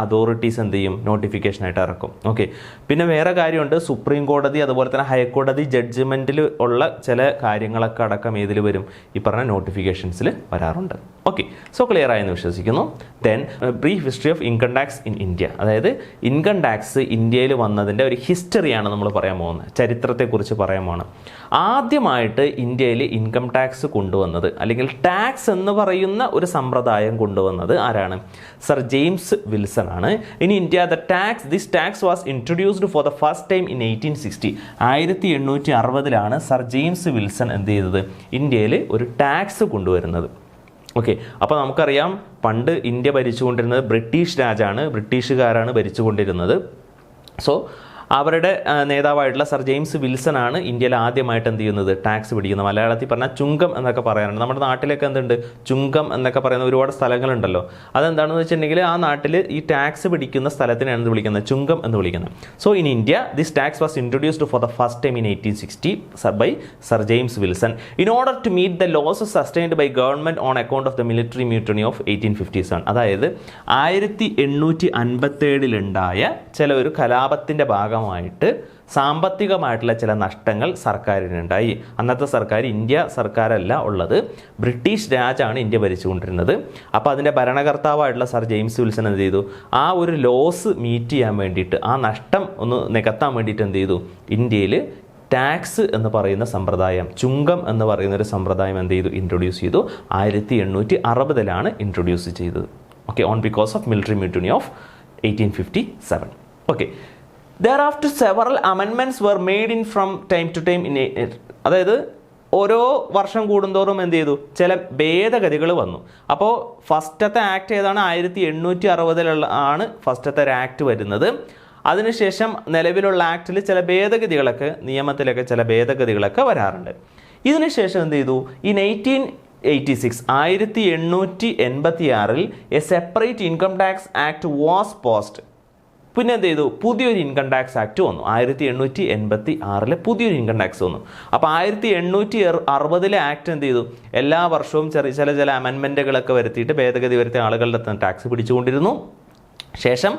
authorities എന്ത് ചെയ്യും? നോട്ടിഫിക്കേഷനായിട്ട് ഇറക്കും. ഓക്കെ, പിന്നെ വേറെ കാര്യമുണ്ട്, സുപ്രീം കോടതി അതുപോലെ തന്നെ ഹൈക്കോടതി ജഡ്ജ്മെൻറ്റിൽ ഉള്ള ചില കാര്യങ്ങളൊക്കെ അടക്കം ഏതിൽ വരും? ഈ പറഞ്ഞ നോട്ടിഫിക്കേഷൻസിൽ വരാറുണ്ട്. ഓക്കെ, സോ ക്ലിയർ ആയെന്ന് വിശ്വസിക്കുന്നു. Then brief history of income tax in India. അതായത് ഇൻകം ടാക്സ് ഇന്ത്യയിൽ വന്നതിൻ്റെ ഒരു ഹിസ്റ്ററിയാണ് നമ്മൾ പറയാൻ പോകുന്നത്, ചരിത്രത്തെക്കുറിച്ച് പറയാൻ പോകണം. ആദ്യമായിട്ട് ഇന്ത്യയിൽ ഇൻകം ടാക്സ് കൊണ്ടുവന്നത്, അല്ലെങ്കിൽ ടാക്സ് എന്ന് പറയുന്ന ഒരു സമ്പ്രദായം കൊണ്ടുവന്നത് ആരാണ്? സർ ജെയിംസ് വിൽസൺ ആണ്. In India this tax was introduced for the first time in 1860. 1860 sir James Wilson എന്ത് ചെയ്തത്? ഇന്ത്യയിൽ ഒരു ടാക്സ് കൊണ്ടുവരുന്നത്. ഓക്കെ, അപ്പോൾ നമുക്കറിയാം പണ്ട് ഇന്ത്യ ഭരിച്ചുകൊണ്ടിരുന്നത് ബ്രിട്ടീഷ് ബ്രിട്ടീഷുകാരാണ് ഭരിച്ചുകൊണ്ടിരുന്നത്. സോ അവരുടെ നേതാവായിട്ടുള്ള സർ ജെയിംസ് വിൽസൺ ആണ് ഇന്ത്യയിൽ ആദ്യമായിട്ട് എന്ത് ചെയ്യുന്നത്? ടാക്സ് പിടിക്കുന്നത്. മലയാളത്തിൽ പറഞ്ഞാൽ ചുങ്കം എന്നൊക്കെ പറയാറുണ്ട്. നമ്മുടെ നാട്ടിലൊക്കെ എന്തുണ്ട്? ചുങ്കം എന്നൊക്കെ പറയുന്ന ഒരുപാട് സ്ഥലങ്ങളുണ്ടല്ലോ. അതെന്താണെന്ന് വെച്ചിട്ടുണ്ടെങ്കിൽ ആ നാട്ടിൽ ഈ ടാക്സ് പിടിക്കുന്ന സ്ഥലത്തിനാണ് എന്ത് വിളിക്കുന്നത്? ചുങ്കം എന്ന് വിളിക്കുന്നത്. So in India this tax was introduced for the first time in 1860 by sir James Wilson in order to meet the losses sustained by government on account of the military mutiny of 1857. അതായത് 1857 ഉണ്ടായ ചില ഒരു കലാപത്തിൻ്റെ ഭാഗമായിട്ട് സാമ്പത്തികമായിട്ടുള്ള ചില നഷ്ടങ്ങൾ സർക്കാരിനുണ്ടായി. അന്നത്തെ സർക്കാർ ഇന്ത്യ സർക്കാരല്ല ഉള്ളത്, ബ്രിട്ടീഷ് രാജാണ് ഇന്ത്യ ഭരിച്ചുകൊണ്ടിരുന്നത്. അപ്പോൾ അതിൻ്റെ ഭരണകർത്താവായിട്ടുള്ള സർ ജെയിംസ് വിൽസൺ എന്ത് ചെയ്തു? ആ ഒരു ലോസ് മീറ്റ് ചെയ്യാൻ വേണ്ടിയിട്ട്, ആ നഷ്ടം ഒന്ന് നികത്താൻ വേണ്ടിയിട്ട് എന്ത് ചെയ്തു? ഇന്ത്യയിൽ ടാക്സ് എന്ന് പറയുന്ന സമ്പ്രദായം, ചുങ്കം എന്ന് പറയുന്ന ഒരു സമ്പ്രദായം എന്ത് ചെയ്തു? ഇൻട്രൊഡ്യൂസ് ചെയ്തു. 1860 ഇൻട്രൊഡ്യൂസ് ചെയ്തത്. Okay, on because of military mutiny of 1857. Okay, thereafter several amendments were made in from time to time in അതായത് ഓരോ വർഷം കൂടുന്തോറും എന്ത് ചെയ്തു? ചില ഭേദഗതികൾ വന്നു. അപ്പോൾ ഫസ്റ്റത്തെ ആക്ട് ഏതാണ്? 1860 ആണ് ഫസ്റ്റത്തെ ഒരു ആക്ട് വരുന്നത്. അതിനുശേഷം നിലവിലുള്ള ആക്ടിൽ ചില ഭേദഗതികളൊക്കെ, നിയമത്തിലൊക്കെ ചില ഭേദഗതികളൊക്കെ വരാറുണ്ട്. ഇതിനുശേഷം എന്ത് ചെയ്തു? In 1886 A separate income tax act was post. പിന്നെ എന്ത് ചെയ്തു? പുതിയൊരു ഇൻകം ടാക്സ് ആക്ട് വന്നു. 1886 പുതിയൊരു ഇൻകം ടാക്സ് വന്നു. അപ്പോൾ 1860 ആക്ട് എന്ത് ചെയ്തു? എല്ലാ വർഷവും ചില അമെൻമെൻറ്റുകളൊക്കെ വരുത്തിയിട്ട്, ഭേദഗതി വരുത്തിയ ആളുകളുടെ ടാക്സ് പിടിച്ചുകൊണ്ടിരുന്നു. ശേഷം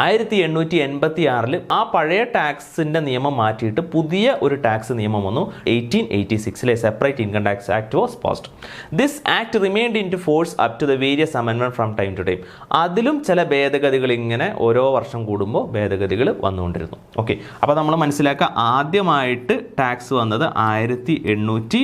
1886 ആ പഴയ ടാക്സിൻ്റെ നിയമം മാറ്റിയിട്ട് പുതിയ ഒരു ടാക്സ് നിയമം വന്നു. 1886 separate income tax act was passed. This act remained into force up to the various അമെൻമെന്റ് ഫ്രം ടൈം ടു ടൈം. അതിലും ചില ഭേദഗതികൾ ഇങ്ങനെ ഓരോ വർഷം കൂടുമ്പോൾ ഭേദഗതികൾ വന്നുകൊണ്ടിരുന്നു. ഓക്കെ, അപ്പോൾ നമ്മൾ മനസ്സിലാക്കുക, ആദ്യമായിട്ട് ടാക്സ് വന്നത് 1860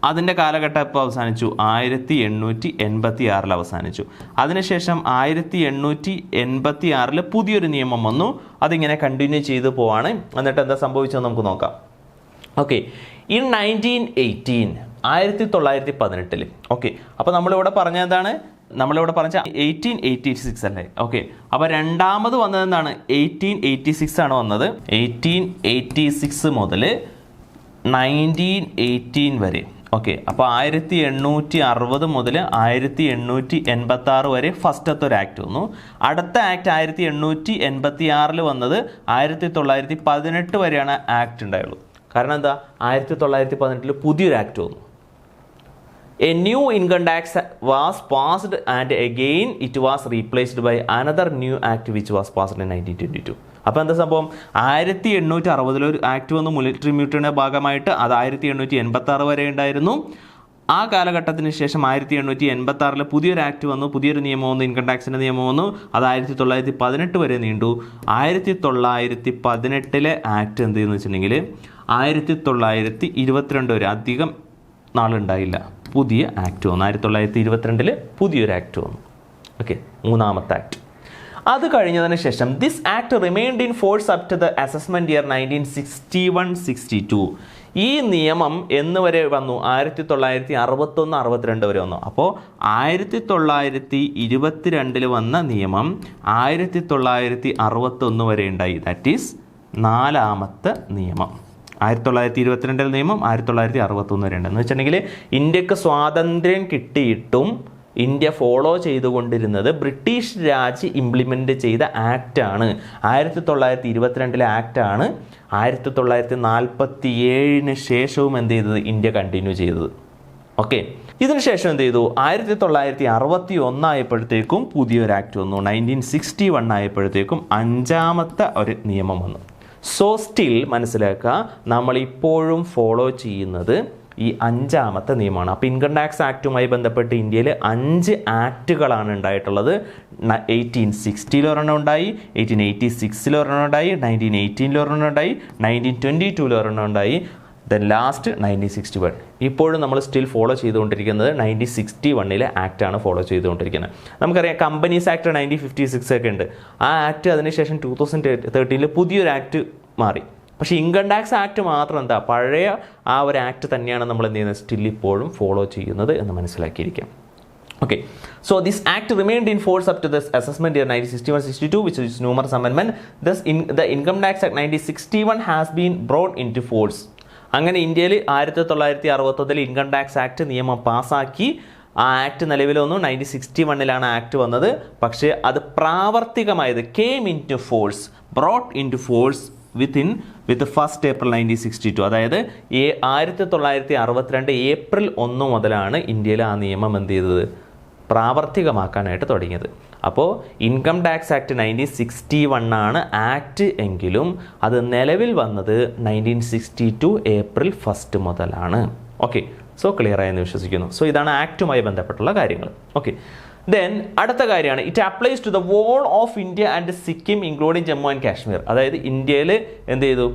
അതിൻ്റെ കാലഘട്ടം ഇപ്പോൾ അവസാനിച്ചു, 1886 അവസാനിച്ചു. അതിനുശേഷം 1886 പുതിയൊരു നിയമം വന്നു. അതിങ്ങനെ കണ്ടിന്യൂ ചെയ്തു പോവാണ്. എന്നിട്ട് എന്താ സംഭവിച്ചതെന്ന് നമുക്ക് നോക്കാം. Okay, in 1918 okay. അപ്പോൾ നമ്മളിവിടെ പറഞ്ഞ എന്താണ്, നമ്മളിവിടെ പറഞ്ഞ 1886 അല്ലേ? ഓക്കെ, അപ്പോൾ രണ്ടാമത് വന്നത് എന്താണ്, 1886 ആണ് വന്നത്. 1886 മുതൽ 1918 വരെ. ഓക്കെ, അപ്പോൾ 1860 മുതൽ 1886 വരെ ഫസ്റ്റത്തെ ഒരു ആക്ട് വന്നു. അടുത്ത ആക്ട് 1886 വന്നത് 1918 വരെയാണ് ആക്ട് ഉണ്ടായുള്ളൂ. കാരണം എന്താ, 1918 പുതിയൊരു ആക്ട് വന്നു. A new income tax was passed and again it was replaced by another new act which was passed in 1922. അപ്പോൾ എന്താ സംഭവം, 1860 ഒരു ആക്ട് വന്നു മിലിറ്ററി മ്യൂട്ടിയുടെ ഭാഗമായിട്ട്. അത് 1886 വരെ ഉണ്ടായിരുന്നു. ആ കാലഘട്ടത്തിന് ശേഷം 1886 പുതിയൊരു ആക്ട് വന്നു, പുതിയൊരു നിയമം വന്നു, ഇൻകം ടാക്സിൻ്റെ നിയമം വന്നു. അത് 1918 വരെ നീണ്ടു. 1918 ആക്ട് എന്ത് ചെയ്യുന്നു വെച്ചിട്ടുണ്ടെങ്കിൽ 1922 വരെ, അധികം നാളുണ്ടായില്ല, പുതിയ ആക്ട് വന്നു. 1922 പുതിയൊരു ആക്ട് വന്നു. ഓക്കെ, മൂന്നാമത്തെ ആക്ട്. അത് കഴിഞ്ഞതിന് ശേഷം this act remained in force up to the assessment year 1961-62. ഈ നിയമം എന്ന് വരെ വന്നു, 1961-62 വരെ വന്നു. അപ്പോൾ 1922 വന്ന നിയമം 1961 വരെ ഉണ്ടായി. ദാറ്റ് ഈസ് നാലാമത്തെ നിയമം. 1922 നിയമം 1961 വരെ ഉണ്ട്. എന്ന് വെച്ചിട്ടുണ്ടെങ്കിൽ ഇന്ത്യക്ക് സ്വാതന്ത്ര്യം കിട്ടിയിട്ടും ഇന്ത്യ ഫോളോ ചെയ്തുകൊണ്ടിരുന്നത് ബ്രിട്ടീഷ് രാജ് ഇംപ്ലിമെൻ്റ് ചെയ്ത ആക്റ്റാണ്. 1922 ആക്റ്റാണ് 1947 ശേഷവും എന്ത് ചെയ്തത്, ഇന്ത്യ കണ്ടിന്യൂ ചെയ്തത്. ഓക്കെ, ഇതിനു ശേഷം എന്ത് ചെയ്തു, 1961 ആയപ്പോഴത്തേക്കും പുതിയൊരു ആക്ട് വന്നു. 1961 ആയപ്പോഴത്തേക്കും അഞ്ചാമത്തെ ഒരു നിയമം വന്നു. സോ സ്റ്റിൽ മനസ്സിലാക്കുക, നമ്മളിപ്പോഴും ഫോളോ ചെയ്യുന്നത് ഈ അഞ്ചാമത്തെ നിയമമാണ്. അപ്പോൾ ഇൻകം ടാക്സ് ആക്റ്റുമായി ബന്ധപ്പെട്ട് ഇന്ത്യയിൽ 5 ആക്റ്റുകളാണ് ഉണ്ടായിട്ടുള്ളത്. 1860 ഒരെണ്ണം ഉണ്ടായി, 1886 ഒരെണ്ണം ഉണ്ടായി, 1918 ഒരെണ്ണം ഉണ്ടായി, 1922 ഒരെണ്ണം ഉണ്ടായി, ദെൻ ലാസ്റ്റ് 1961. ഇപ്പോഴും നമ്മൾ സ്റ്റിൽ ഫോളോ ചെയ്തുകൊണ്ടിരിക്കുന്നത് 1961 ആക്റ്റാണ് ഫോളോ ചെയ്തുകൊണ്ടിരിക്കുന്നത്. നമുക്കറിയാം കമ്പനീസ് ആക്ട് 1956 ഒക്കെ ഉണ്ട്. ആ ആക്ട് അതിനുശേഷം 2013 പുതിയൊരു ആക്ട് മാറി. പക്ഷേ ഇൻകം ടാക്സ് ആക്ട് മാത്രം എന്താ, പഴയ ആ ഒരു ആക്ട് തന്നെയാണ് നമ്മൾ എന്ത് ചെയ്യുന്നത്, സ്റ്റിൽ ഇപ്പോഴും ഫോളോ ചെയ്യുന്നത് എന്ന് മനസ്സിലാക്കിയിരിക്കാം. Okay, so this act remained in force up to this assessment year 1961-62, which is numerous amendment. Thus, the Income Tax Act 1961 has been brought into force. അങ്ങനെ ഇന്ത്യയിൽ 1961 ഇൻകം ടാക്സ് ആക്ട് നിയമം പാസ്സാക്കി. ആ act നിലവിൽ വന്നു. 1961 act വന്നത്. പക്ഷേ അത് പ്രാവർത്തികമായത് came into force, brought into force with the 1st April 1962. അതായത് 1962 ഏപ്രിൽ 1 മുതലാണ് ഇന്ത്യയിൽ ആ നിയമം എന്ത് ചെയ്തത്, പ്രാവർത്തികമാക്കാനായിട്ട് തുടങ്ങിയത്. അപ്പോൾ ഇൻകം ടാക്സ് ആക്ട് 1961 ആണ് ആക്ട് എങ്കിലും അത് നിലവിൽ വന്നത് 1962 ഏപ്രിൽ 1 മുതലാണ്. ഓക്കെ, സോ ക്ലിയർ ആയെന്ന് വിശ്വസിക്കുന്നു. സോ ഇതാണ് ആക്റ്റുമായി ബന്ധപ്പെട്ടുള്ള കാര്യങ്ങൾ. ഓക്കെ, ദെൻ അടുത്ത കാര്യമാണ് it applies to the whole of India and Sikkim including Jammu and Kashmir. അതായത് ഇന്ത്യയിൽ എന്ത് ചെയ്തു,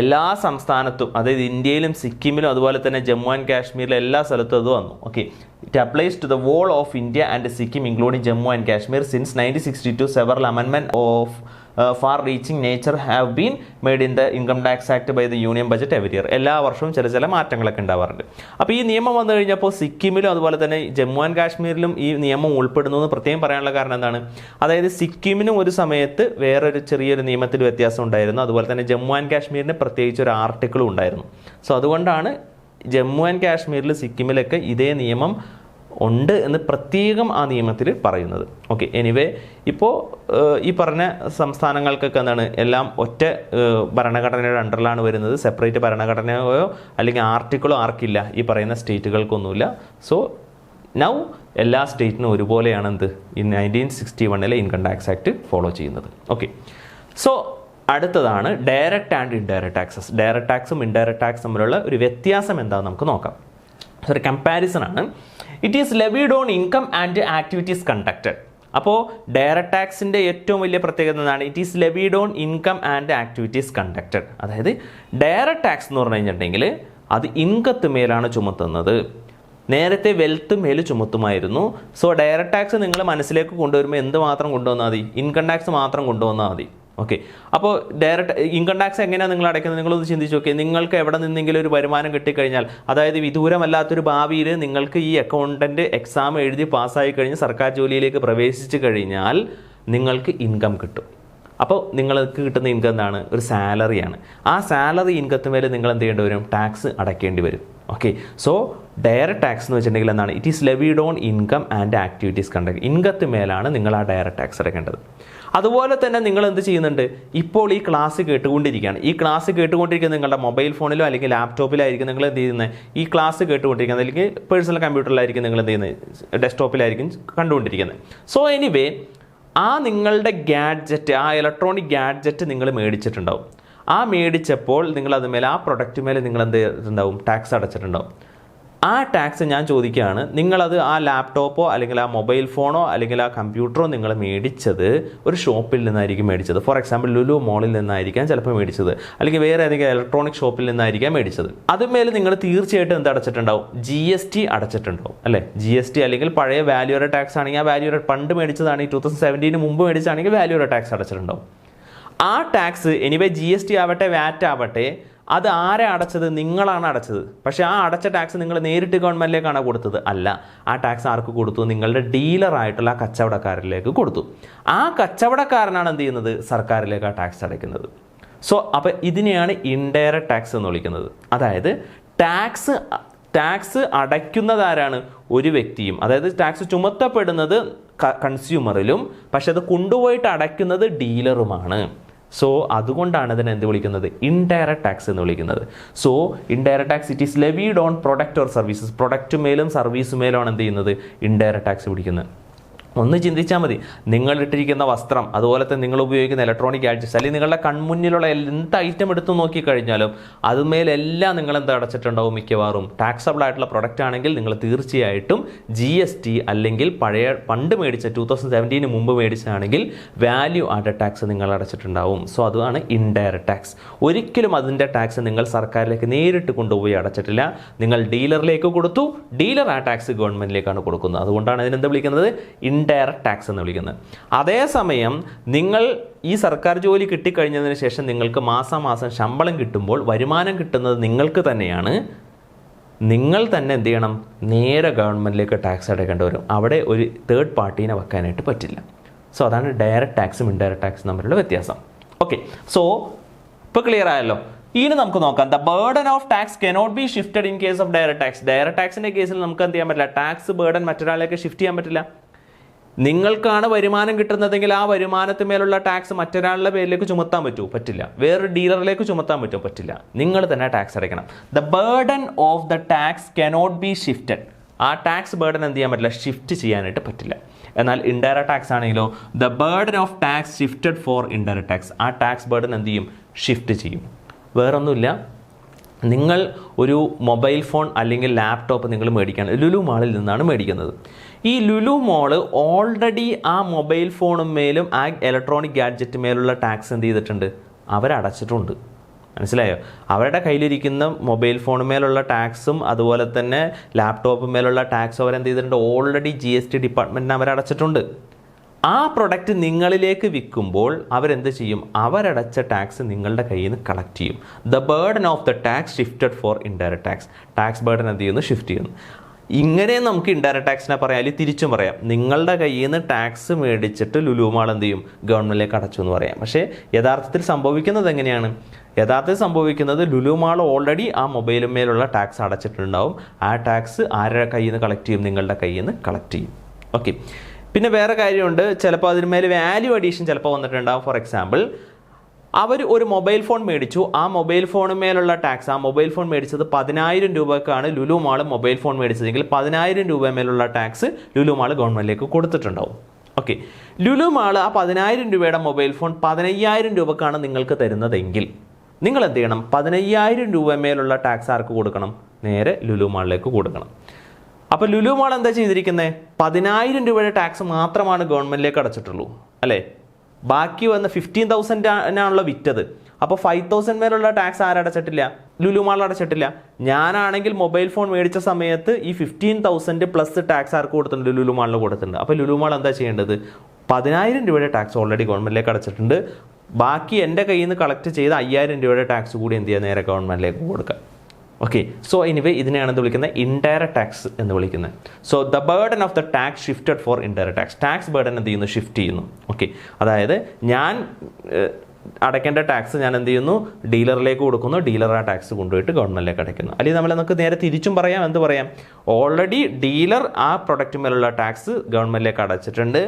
എല്ലാ സംസ്ഥാനത്തും, അതായത് ഇന്ത്യയിലും സിക്കിമിലും അതുപോലെ തന്നെ ജമ്മു ആൻഡ് കാശ്മീരിലും എല്ലാ സ്ഥലത്തും അത് വന്നു. Okay, it applies to the whole of India and Sikkim including Jammu and Kashmir since 1962 several അമെൻമെന്റ് of far reaching nature have been made in the income tax act by the union budget every year. എല്ലാ വർഷവും ചില മാറ്റങ്ങളൊക്കെ ഉണ്ടാവാറുണ്ട്. അപ്പോൾ ഈ നിയമം വന്നു കഴിഞ്ഞപ്പോൾ സിക്കിമിലും അതുപോലെ തന്നെ ജമ്മു ആൻഡ് കാശ്മീരിലും ഈ നിയമം ഉൾപ്പെടുന്നു എന്ന് പ്രത്യേകം പറയാനുള്ള കാരണം എന്താണ്, അതായത് സിക്കിമിനും ഒരു സമയത്ത് വേറൊരു ചെറിയൊരു നിയമത്തിൽ വ്യത്യാസം ഉണ്ടായിരുന്നു. അതുപോലെ തന്നെ ജമ്മു ആൻഡ് കാശ്മീരിന് പ്രത്യേകിച്ച് ഒരു ആർട്ടിക്കിളും ഉണ്ടായിരുന്നു. സോ അതുകൊണ്ടാണ് ജമ്മു ആൻഡ് കാശ്മീരിൽ സിക്കിമിലൊക്കെ ഇതേ നിയമം ഉണ്ട് എന്ന് പ്രത്യേകം ആ നിയമത്തിൽ പറയുന്നത്. ഓക്കെ, എനിവേ ഇപ്പോൾ ഈ പറഞ്ഞ സംസ്ഥാനങ്ങൾക്കൊക്കെ എന്താണ്, എല്ലാം ഒറ്റ ഭരണഘടനയുടെ അണ്ടറിലാണ് വരുന്നത്. സെപ്പറേറ്റ് ഭരണഘടനയോ അല്ലെങ്കിൽ ആർട്ടിക്കിളോ ആർക്കില്ല, ഈ പറയുന്ന സ്റ്റേറ്റുകൾക്കൊന്നുമില്ല. സോ നൗ എല്ലാ സ്റ്റേറ്റിനും ഒരുപോലെയാണ് എന്ത്, ഈ 1961 ഇൻകം ടാക്സ് ആക്ട് ഫോളോ ചെയ്യുന്നത്. ഓക്കെ, സോ അടുത്തതാണ് direct and indirect taxes. Direct ടാക്സും ഇൻഡയറക്റ്റ് ടാക്സും തമ്മിലുള്ള ഒരു വ്യത്യാസം എന്താണെന്ന് നമുക്ക് നോക്കാം. ഒരു കമ്പാരിസൺ ആണ്. It is levied on income and activities conducted. അപ്പോൾ ഡയറക്റ്റ് ടാക്സിൻ്റെ ഏറ്റവും വലിയ പ്രത്യേകത എന്താണ്, it is levied on income and activities conducted. അതായത് ഡയറക്റ്റ് ടാക്സ് എന്ന് പറഞ്ഞു കഴിഞ്ഞിട്ടുണ്ടെങ്കിൽ അത് ഇൻകത്ത് മേലാണ് ചുമത്തുന്നത്. നേരത്തെ വെൽത്ത് മേൽ ചുമത്തുമായിരുന്നു. സോ ഡയറക്റ്റ് ടാക്സ് നിങ്ങൾ മനസ്സിലേക്ക് കൊണ്ടുവരുമ്പോൾ എന്ത് മാത്രം കൊണ്ടുവന്നാൽ മതി? ഇൻകം ടാക്സ് മാത്രം കൊണ്ടുവന്നാൽ മതി. ഓക്കെ, അപ്പോൾ ഡയറക്റ്റ് ഇൻകം ടാക്സ് എങ്ങനെയാണ് നിങ്ങൾ അടയ്ക്കുന്നത്? നിങ്ങളൊന്ന് ചിന്തിച്ച് നോക്കിയാൽ, നിങ്ങൾക്ക് എവിടെ നിന്നെങ്കിലും ഒരു വരുമാനം കിട്ടിക്കഴിഞ്ഞാൽ, അതായത് വിദൂരമല്ലാത്തൊരു ഭാവിയിൽ നിങ്ങൾക്ക് ഈ അക്കൗണ്ടൻറ്റ് എക്സാം എഴുതി പാസ്സായി കഴിഞ്ഞ് സർക്കാർ ജോലിയിലേക്ക് പ്രവേശിച്ചു കഴിഞ്ഞാൽ നിങ്ങൾക്ക് ഇൻകം കിട്ടും. അപ്പോൾ നിങ്ങൾക്ക് കിട്ടുന്ന ഇൻകം എന്താണ്? ഒരു സാലറിയാണ്. ആ സാലറി ഇൻകത്തിന് മേലെ നിങ്ങൾ എന്ത് ചെയ്യേണ്ടി വരും? ടാക്സ് അടയ്ക്കേണ്ടി വരും. ഓക്കെ, സോ ഡയറക്റ്റ് ടാക്സ് എന്ന് വെച്ചിട്ടുണ്ടെങ്കിൽ എന്താണ്? It is levied on income and activities conduct. ഇൻകത്തിന് മേലാണ് നിങ്ങൾ ആ ഡയറക്റ്റ് ടാക്സ് അടയ്ക്കേണ്ടത്. അതുപോലെ തന്നെ നിങ്ങൾ എന്ത് ചെയ്യുന്നുണ്ട്? ഇപ്പോൾ ഈ ക്ലാസ് കേട്ടുകൊണ്ടിരിക്കുകയാണ്. ഈ ക്ലാസ് കേട്ടുകൊണ്ടിരിക്കുന്നത് നിങ്ങളുടെ മൊബൈൽ ഫോണിലോ അല്ലെങ്കിൽ ലാപ്ടോപ്പിലായിരിക്കും നിങ്ങൾ എന്ത് ചെയ്യുന്നത്? ഈ ക്ലാസ് കേട്ടുകൊണ്ടിരിക്കുന്നത്, അല്ലെങ്കിൽ പേഴ്സണൽ കമ്പ്യൂട്ടറിലായിരിക്കും നിങ്ങൾ എന്ത് ചെയ്യുന്നത്? ഡെസ്ക്ടോപ്പിലായിരിക്കും കണ്ടുകൊണ്ടിരിക്കുന്നത്. സോ എനിവേ, ആ നിങ്ങളുടെ ഗാഡ്ജറ്റ്, ആ ഇലക്ട്രോണിക് ഗാഡ്ജറ്റ് നിങ്ങൾ മേടിച്ചിട്ടുണ്ടാവും. ആ മേടിച്ചപ്പോൾ നിങ്ങൾ അതുമേലെ, ആ പ്രൊഡക്റ്റ് മേലെ നിങ്ങൾ എന്ത് ചെയ്തിട്ടുണ്ടാവും? ടാക്സ് അടച്ചിട്ടുണ്ടാവും. ആ ടാക്സ് ഞാൻ ചോദിക്കുകയാണ്, നിങ്ങളത് ആ ലാപ്ടോപ്പോ അല്ലെങ്കിൽ ആ മൊബൈൽ ഫോണോ അല്ലെങ്കിൽ ആ കമ്പ്യൂട്ടറോ നിങ്ങൾ മേടിച്ചത് ഒരു ഷോപ്പിൽ നിന്നായിരിക്കും മേടിച്ചത്. ഫോർ എക്സാമ്പിൾ ലുലു മോളിൽ നിന്നായിരിക്കാം ചിലപ്പോൾ മേടിച്ചത്, അല്ലെങ്കിൽ വേറെ ഏതെങ്കിലും ഇലക്ട്രോണിക് ഷോപ്പിൽ നിന്നായിരിക്കാം മേടിച്ചത്. അതുമേലെ നിങ്ങൾ തീർച്ചയായിട്ടും എന്ത് അടച്ചിട്ടുണ്ടാവും? GST അടച്ചിട്ടുണ്ടാവും അല്ലേ? GST അല്ലെങ്കിൽ പഴയ വാല്യൂ ടാക്സ് ആണെങ്കിൽ ആ വാല്യൂ പണ്ട് മേടിച്ചതാണ്, ഈ 2017 മുമ്പ് മേടിച്ചാണെങ്കിൽ വാല്യൂ ടാക്സ് അടച്ചിട്ടുണ്ടാവും. ആ ടാക്സ് എനിവേ GST ആവട്ടെ VAT ആവട്ടെ, അത് ആരെ അടച്ചത്? നിങ്ങളാണ് അടച്ചത്. പക്ഷേ ആ അടച്ച ടാക്സ് നിങ്ങൾ നേരിട്ട് ഗവൺമെൻറ്റിലേക്കാണ് കൊടുത്തത്? അല്ല. ആ ടാക്സ് ആർക്ക് കൊടുത്തു? നിങ്ങളുടെ ഡീലറായിട്ടുള്ള കച്ചവടക്കാരിലേക്ക് കൊടുത്തു. ആ കച്ചവടക്കാരനാണ് എന്ത് ചെയ്യുന്നത്? സർക്കാരിലേക്ക് ആ ടാക്സ് അടയ്ക്കുന്നത്. സോ അപ്പോൾ ഇതിനെയാണ് ഇൻഡയറക്റ്റ് ടാക്സ് എന്ന് വിളിക്കുന്നത്. അതായത് ടാക്സ് അടയ്ക്കുന്നതാരാണ്? ഒരു വ്യക്തിയും. അതായത് ടാക്സ് ചുമത്തപ്പെടുന്നത് കൺസ്യൂമറിലും, പക്ഷെ അത് കൊണ്ടുപോയിട്ട് അടയ്ക്കുന്നത് ഡീലറുമാണ്. സോ അതുകൊണ്ടാണ് ഇതിനെ എന്ത് വിളിക്കുന്നത്? ഇൻഡയറക്റ്റ് ടാക്സ് എന്ന് വിളിക്കുന്നത്. So indirect tax it is levied own product or services. Product മേലും സർവീസ് മേലുമാണ് എന്ത് ചെയ്യുന്നത്? ഇൻഡയറക്റ്റ് ടാക്സ് പിടിക്കുന്നത്. ഒന്ന് ചിന്തിച്ചാൽ മതി, നിങ്ങളിട്ടിരിക്കുന്ന വസ്ത്രം, അതുപോലെ തന്നെ നിങ്ങൾ ഉപയോഗിക്കുന്ന ഇലക്ട്രോണിക് ഗാഡ്ജറ്റ്സ്, അല്ലെങ്കിൽ നിങ്ങളുടെ കൺമുന്നിലുള്ള എന്ത് ഐറ്റം എടുത്ത് നോക്കിക്കഴിഞ്ഞാലും അതുമേലെല്ലാം നിങ്ങൾ എന്താ അടച്ചിട്ടുണ്ടാവും? മിക്കവാറും ടാക്സബിൾ ആയിട്ടുള്ള പ്രൊഡക്റ്റ് ആണെങ്കിൽ നിങ്ങൾ തീർച്ചയായിട്ടും GST അല്ലെങ്കിൽ പണ്ട് മേടിച്ച 2017 മുമ്പ് മേടിച്ചാണെങ്കിൽ വാല്യൂ ആഡഡ് ടാക്സ് നിങ്ങൾ അടച്ചിട്ടുണ്ടാവും. സോ അതാണ് ഇൻഡയറക്റ്റ് ടാക്സ്. ഒരിക്കലും അതിൻ്റെ ടാക്സ് നിങ്ങൾ സർക്കാരിലേക്ക് നേരിട്ട് കൊണ്ടുപോയി അടച്ചിട്ടില്ല. നിങ്ങൾ ഡീലറിലേക്ക് കൊടുത്തു, ഡീലർ ആ ടാക്സ് ഗവൺമെൻറ്റിലേക്കാണ് കൊടുക്കുന്നത്. അതുകൊണ്ടാണ് ഇതിനെന്ത് വിളിക്കുന്നത്? ഇൻഡയറക്റ്റ് ടാക്സ് എന്ന് വിളിക്കുന്നത്. അതേസമയം നിങ്ങൾ ഈ സർക്കാർ ജോലി കിട്ടിക്കഴിഞ്ഞതിന് ശേഷം നിങ്ങൾക്ക് മാസം ശമ്പളം കിട്ടുമ്പോൾ വരുമാനം കിട്ടുന്നത് നിങ്ങൾക്ക് തന്നെയാണ്. നിങ്ങൾ തന്നെ എന്ത് ചെയ്യണം? നേരെ ഗവൺമെൻറ്റിലേക്ക് ടാക്സ് അടയ്ക്കേണ്ടി വരും. അവിടെ ഒരു തേർഡ് പാർട്ടീനെ വെക്കാനായിട്ട് പറ്റില്ല. സോ അതാണ് ഡയറക്റ്റ് ടാക്സും ഇൻഡയറക്റ്റ് ടാക്സും തമ്മിലുള്ള വ്യത്യാസം. ഓക്കെ, സോ ഇപ്പോൾ ക്ലിയർ ആയല്ലോ. ഇനി നമുക്ക് നോക്കാം. The burden of tax cannot be shifted in case of direct tax. Direct ടാക്സിൻ്റെ കേസിൽ നമുക്ക് എന്ത് ചെയ്യാൻ പറ്റില്ല? ടാക്സ് ബേർഡൻ മറ്റൊരാളിലേക്ക് ഷിഫ്റ്റ് ചെയ്യാൻ പറ്റില്ല. നിങ്ങൾക്കാണ് വരുമാനം കിട്ടുന്നതെങ്കിൽ ആ വരുമാനത്തിന് മേലുള്ള ടാക്സ് മറ്റൊരാളുടെ പേരിലേക്ക് ചുമത്താൻ പറ്റുമോ? പറ്റില്ല. വേറൊരു ഡീലറിലേക്ക് ചുമത്താൻ പറ്റുമോ? പറ്റില്ല. നിങ്ങൾ തന്നെ ടാക്സ് അടയ്ക്കണം. The burden of the tax cannot be shifted. ആ ടാക്സ് ബേർഡൻ എന്ത് ചെയ്യാൻ പറ്റില്ല? ഷിഫ്റ്റ് ചെയ്യാനായിട്ട് പറ്റില്ല. എന്നാൽ ഇൻഡയറക്റ്റ് ടാക്സ് ആണെങ്കിലോ, the burden of tax shifted for indirect tax. ആ ടാക്സ് ബേർഡൻ എന്ത് ചെയ്യും? ഷിഫ്റ്റ് ചെയ്യും. വേറൊന്നുമില്ല, നിങ്ങൾ ഒരു മൊബൈൽ ഫോൺ അല്ലെങ്കിൽ ലാപ്ടോപ്പ് നിങ്ങൾ മേടിക്കുകയാണ്, ലുലു മാളിൽ നിന്നാണ് മേടിക്കുന്നത്. ഈ ലുലു മോള് ഓൾറെഡി ആ മൊബൈൽ ഫോണും മേലും ആ ഇലക്ട്രോണിക് ഗാഡ്ജറ്റ് മേലുള്ള ടാക്സ് എന്ത് ചെയ്തിട്ടുണ്ട്? അവരടച്ചിട്ടുണ്ട്. മനസ്സിലായോ? അവരുടെ കയ്യിലിരിക്കുന്ന മൊബൈൽ ഫോണുമേലുള്ള ടാക്സും അതുപോലെ തന്നെ ലാപ്ടോപ്പ് മേലുള്ള ടാക്സും അവരെന്ത് ചെയ്തിട്ടുണ്ട്? Already GST ഡിപ്പാർട്ട്മെൻറ്റിന് അവരടച്ചിട്ടുണ്ട്. ആ പ്രൊഡക്റ്റ് നിങ്ങളിലേക്ക് വിൽക്കുമ്പോൾ അവരെന്ത് ചെയ്യും? അവരടച്ച ടാക്സ് നിങ്ങളുടെ കയ്യിൽ നിന്ന് കളക്ട് ചെയ്യും. The burden of the tax shifted for indirect tax. Tax burden എന്ത് ചെയ്യുന്നു? ഷിഫ്റ്റ് ചെയ്യുന്നു. ഇങ്ങനെ നമുക്ക് ഇൻഡയറക്റ്റ് ടാക്സിനെ പറയാം, അല്ലെങ്കിൽ തിരിച്ചും പറയാം. നിങ്ങളുടെ കയ്യിൽ നിന്ന് ടാക്സ് മേടിച്ചിട്ട് ലുലു മാൾ എന്ത് ചെയ്യും? ഗവൺമെൻറ്റിലേക്ക് അടച്ചു എന്ന് പറയാം. പക്ഷേ യഥാർത്ഥത്തിൽ സംഭവിക്കുന്നത് എങ്ങനെയാണ്? യഥാർത്ഥത്തിൽ സംഭവിക്കുന്നത് ലുലു മാൾ ഓൾറെഡി ആ മൊബൈലും മേലുള്ള ടാക്സ് അടച്ചിട്ടുണ്ടാവും. ആ ടാക്സ് ആരുടെ കയ്യിൽ നിന്ന് കളക്ട് ചെയ്യും? നിങ്ങളുടെ കയ്യിൽ നിന്ന് കളക്ട് ചെയ്യും. ഓക്കെ, പിന്നെ വേറെ കാര്യമുണ്ട്. ചിലപ്പോൾ അതിന്മേൽ വാല്യൂ അഡീഷൻ ചിലപ്പോൾ വന്നിട്ടുണ്ടാവും. ഫോർ എക്സാമ്പിൾ, അവർ ഒരു മൊബൈൽ ഫോൺ മേടിച്ചു. ആ മൊബൈൽ ഫോണുമേലുള്ള ടാക്സ്, ആ മൊബൈൽ ഫോൺ മേടിച്ചത് 10,000 രൂപക്കാണ് ലുലു മാൾ മൊബൈൽ ഫോൺ മേടിച്ചതെങ്കിൽ 10,000 രൂപ മേലുള്ള ടാക്സ് ലുലു മാൾ ഗവൺമെൻറ്റിലേക്ക് കൊടുത്തിട്ടുണ്ടാവും. ഓക്കെ, ലുലു മാൾ ആ 10,000 രൂപയുടെ മൊബൈൽ ഫോൺ 15,000 രൂപക്കാണ് നിങ്ങൾക്ക് തരുന്നതെങ്കിൽ നിങ്ങൾ എന്ത് ചെയ്യണം? 15,000 രൂപ മേലുള്ള ടാക്സ് ആർക്ക് കൊടുക്കണം? നേരെ ലുലു മാളിലേക്ക് കൊടുക്കണം. അപ്പോൾ ലുലു മാൾ എന്താ ചെയ്തിരിക്കുന്നത്? 10,000 രൂപയുടെ ടാക്സ് മാത്രമാണ് ഗവൺമെൻറ്റിലേക്ക് അടച്ചിട്ടുള്ളൂ, അല്ലേ? ബാക്കി വന്ന 15,000 ആണല്ലോ വിറ്റത്. അപ്പോൾ 5,000 മേലുള്ള ടാക്സ് ആരടച്ചിട്ടില്ല? ലുലു മാൾ അടച്ചിട്ടില്ല. ഞാനാണെങ്കിൽ മൊബൈൽ ഫോൺ മേടിച്ച സമയത്ത് ഈ 15,000 പ്ലസ് ടാക്സ് ആർക്ക് കൊടുത്തിട്ടുണ്ട്? ലുലു മാളിന് കൊടുത്തിട്ടുണ്ട്. അപ്പോൾ ലുലു മാൾ എന്താ ചെയ്യേണ്ടത്? 10,000 രൂപയുടെ ടാക്സ് ഓൾറെഡി ഗവൺമെൻറ്റിലേക്ക് അടച്ചിട്ടുണ്ട്. ബാക്കി എൻ്റെ കയ്യിൽ നിന്ന് കളക്ട് ചെയ്ത 5,000 രൂപയുടെ ടാക്സ് കൂടി എന്ത് ചെയ്യുക? നേരെ ഗവൺമെൻറ്റിലേക്ക് കൊടുക്കുക. ഓക്കെ, സോ എനിവേ ഇതിനെയാണ് എന്ത് വിളിക്കുന്നത്? ഇൻഡയറക്റ്റ് ടാക്സ് എന്ന് വിളിക്കുന്നത്. So the burden of the tax shifted for indirect tax. Tax burden എന്ത് ചെയ്യുന്നു? ഷിഫ്റ്റ് ചെയ്യുന്നു. ഓക്കെ, അതായത് ഞാൻ അടയ്ക്കേണ്ട ടാക്സ് ഞാൻ എന്ത് ചെയ്യുന്നു? ഡീലറിലേക്ക് കൊടുക്കുന്നു. ഡീലർ ആ ടാക്സ് കൊണ്ടുപോയിട്ട് ഗവൺമെൻറ്റിലേക്ക് അടയ്ക്കുന്നു. അല്ലെങ്കിൽ നമ്മൾ നമുക്ക് നേരെ തിരിച്ചും പറയാം. എന്ത് പറയാം? ഓൾറെഡി ഡീലർ ആ പ്രൊഡക്റ്റ് മേലുള്ള ടാക്സ് ഗവൺമെൻറ്റിലേക്ക് അടച്ചിട്ടുണ്ട്.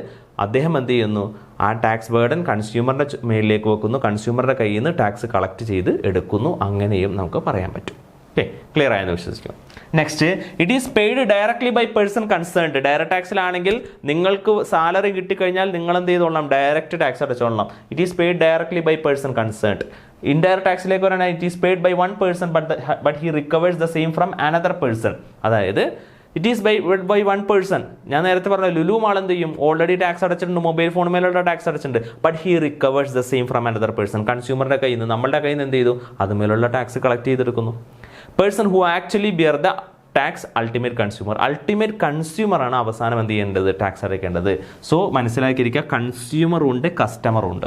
അദ്ദേഹം എന്ത് ചെയ്യുന്നു? ആ ടാക്സ് ബേർഡൻ കൺസ്യൂമറിൻ്റെ മേലിലേക്ക് വെക്കുന്നു. കൺസ്യൂമറുടെ കയ്യിൽ നിന്ന് ടാക്സ് കളക്ട് ചെയ്ത് എടുക്കുന്നു. അങ്ങനെയും നമുക്ക് പറയാൻ പറ്റും. ഓക്കെ, ക്ലിയർ ആയെന്ന് വിശ്വസിക്കും. Next, it is paid directly by person concerned. Direct ടാക്സിലാണെങ്കിൽ നിങ്ങൾക്ക് സാലറി കിട്ടിക്കഴിഞ്ഞാൽ നിങ്ങൾ എന്ത് ചെയ്തോളണം? ഡയറക്റ്റ് ടാക്സ് അടച്ചോളണം. It is paid directly by person concerned. Indirect ടാക്സിലേക്ക് പറഞ്ഞാൽ it is paid by one person but he recovers the same from another person. അതായത് it is by one person. ഞാൻ നേരത്തെ പറഞ്ഞ ലുലു മാൾ എന്ത് ചെയ്യും? ഓൾറെഡി ടാക്സ് അടച്ചിട്ടുണ്ട്, മൊബൈൽ ഫോൺ മേലുള്ള ടാക്സ് അടച്ചിട്ടുണ്ട്. But he recovers the same from another person. കൺസ്യൂമറുടെ കയ്യിൽ നിന്ന്, നമ്മളുടെ കയ്യിൽ നിന്ന് എന്ത് ചെയ്തു? അതുമേലുള്ള ടാക്സ് കളക്ട് ചെയ്തെടുക്കുന്നു. Person who actually bear the tax ultimate consumer. Ultimate consumer ആണ് അവസാനം എന്ത് ചെയ്യേണ്ടത്? ടാക്സ് അടയ്ക്കേണ്ടത്. സോ മനസ്സിലാക്കിയിരിക്കുക, കൺസ്യൂമറുണ്ട്, കസ്റ്റമറുണ്ട്.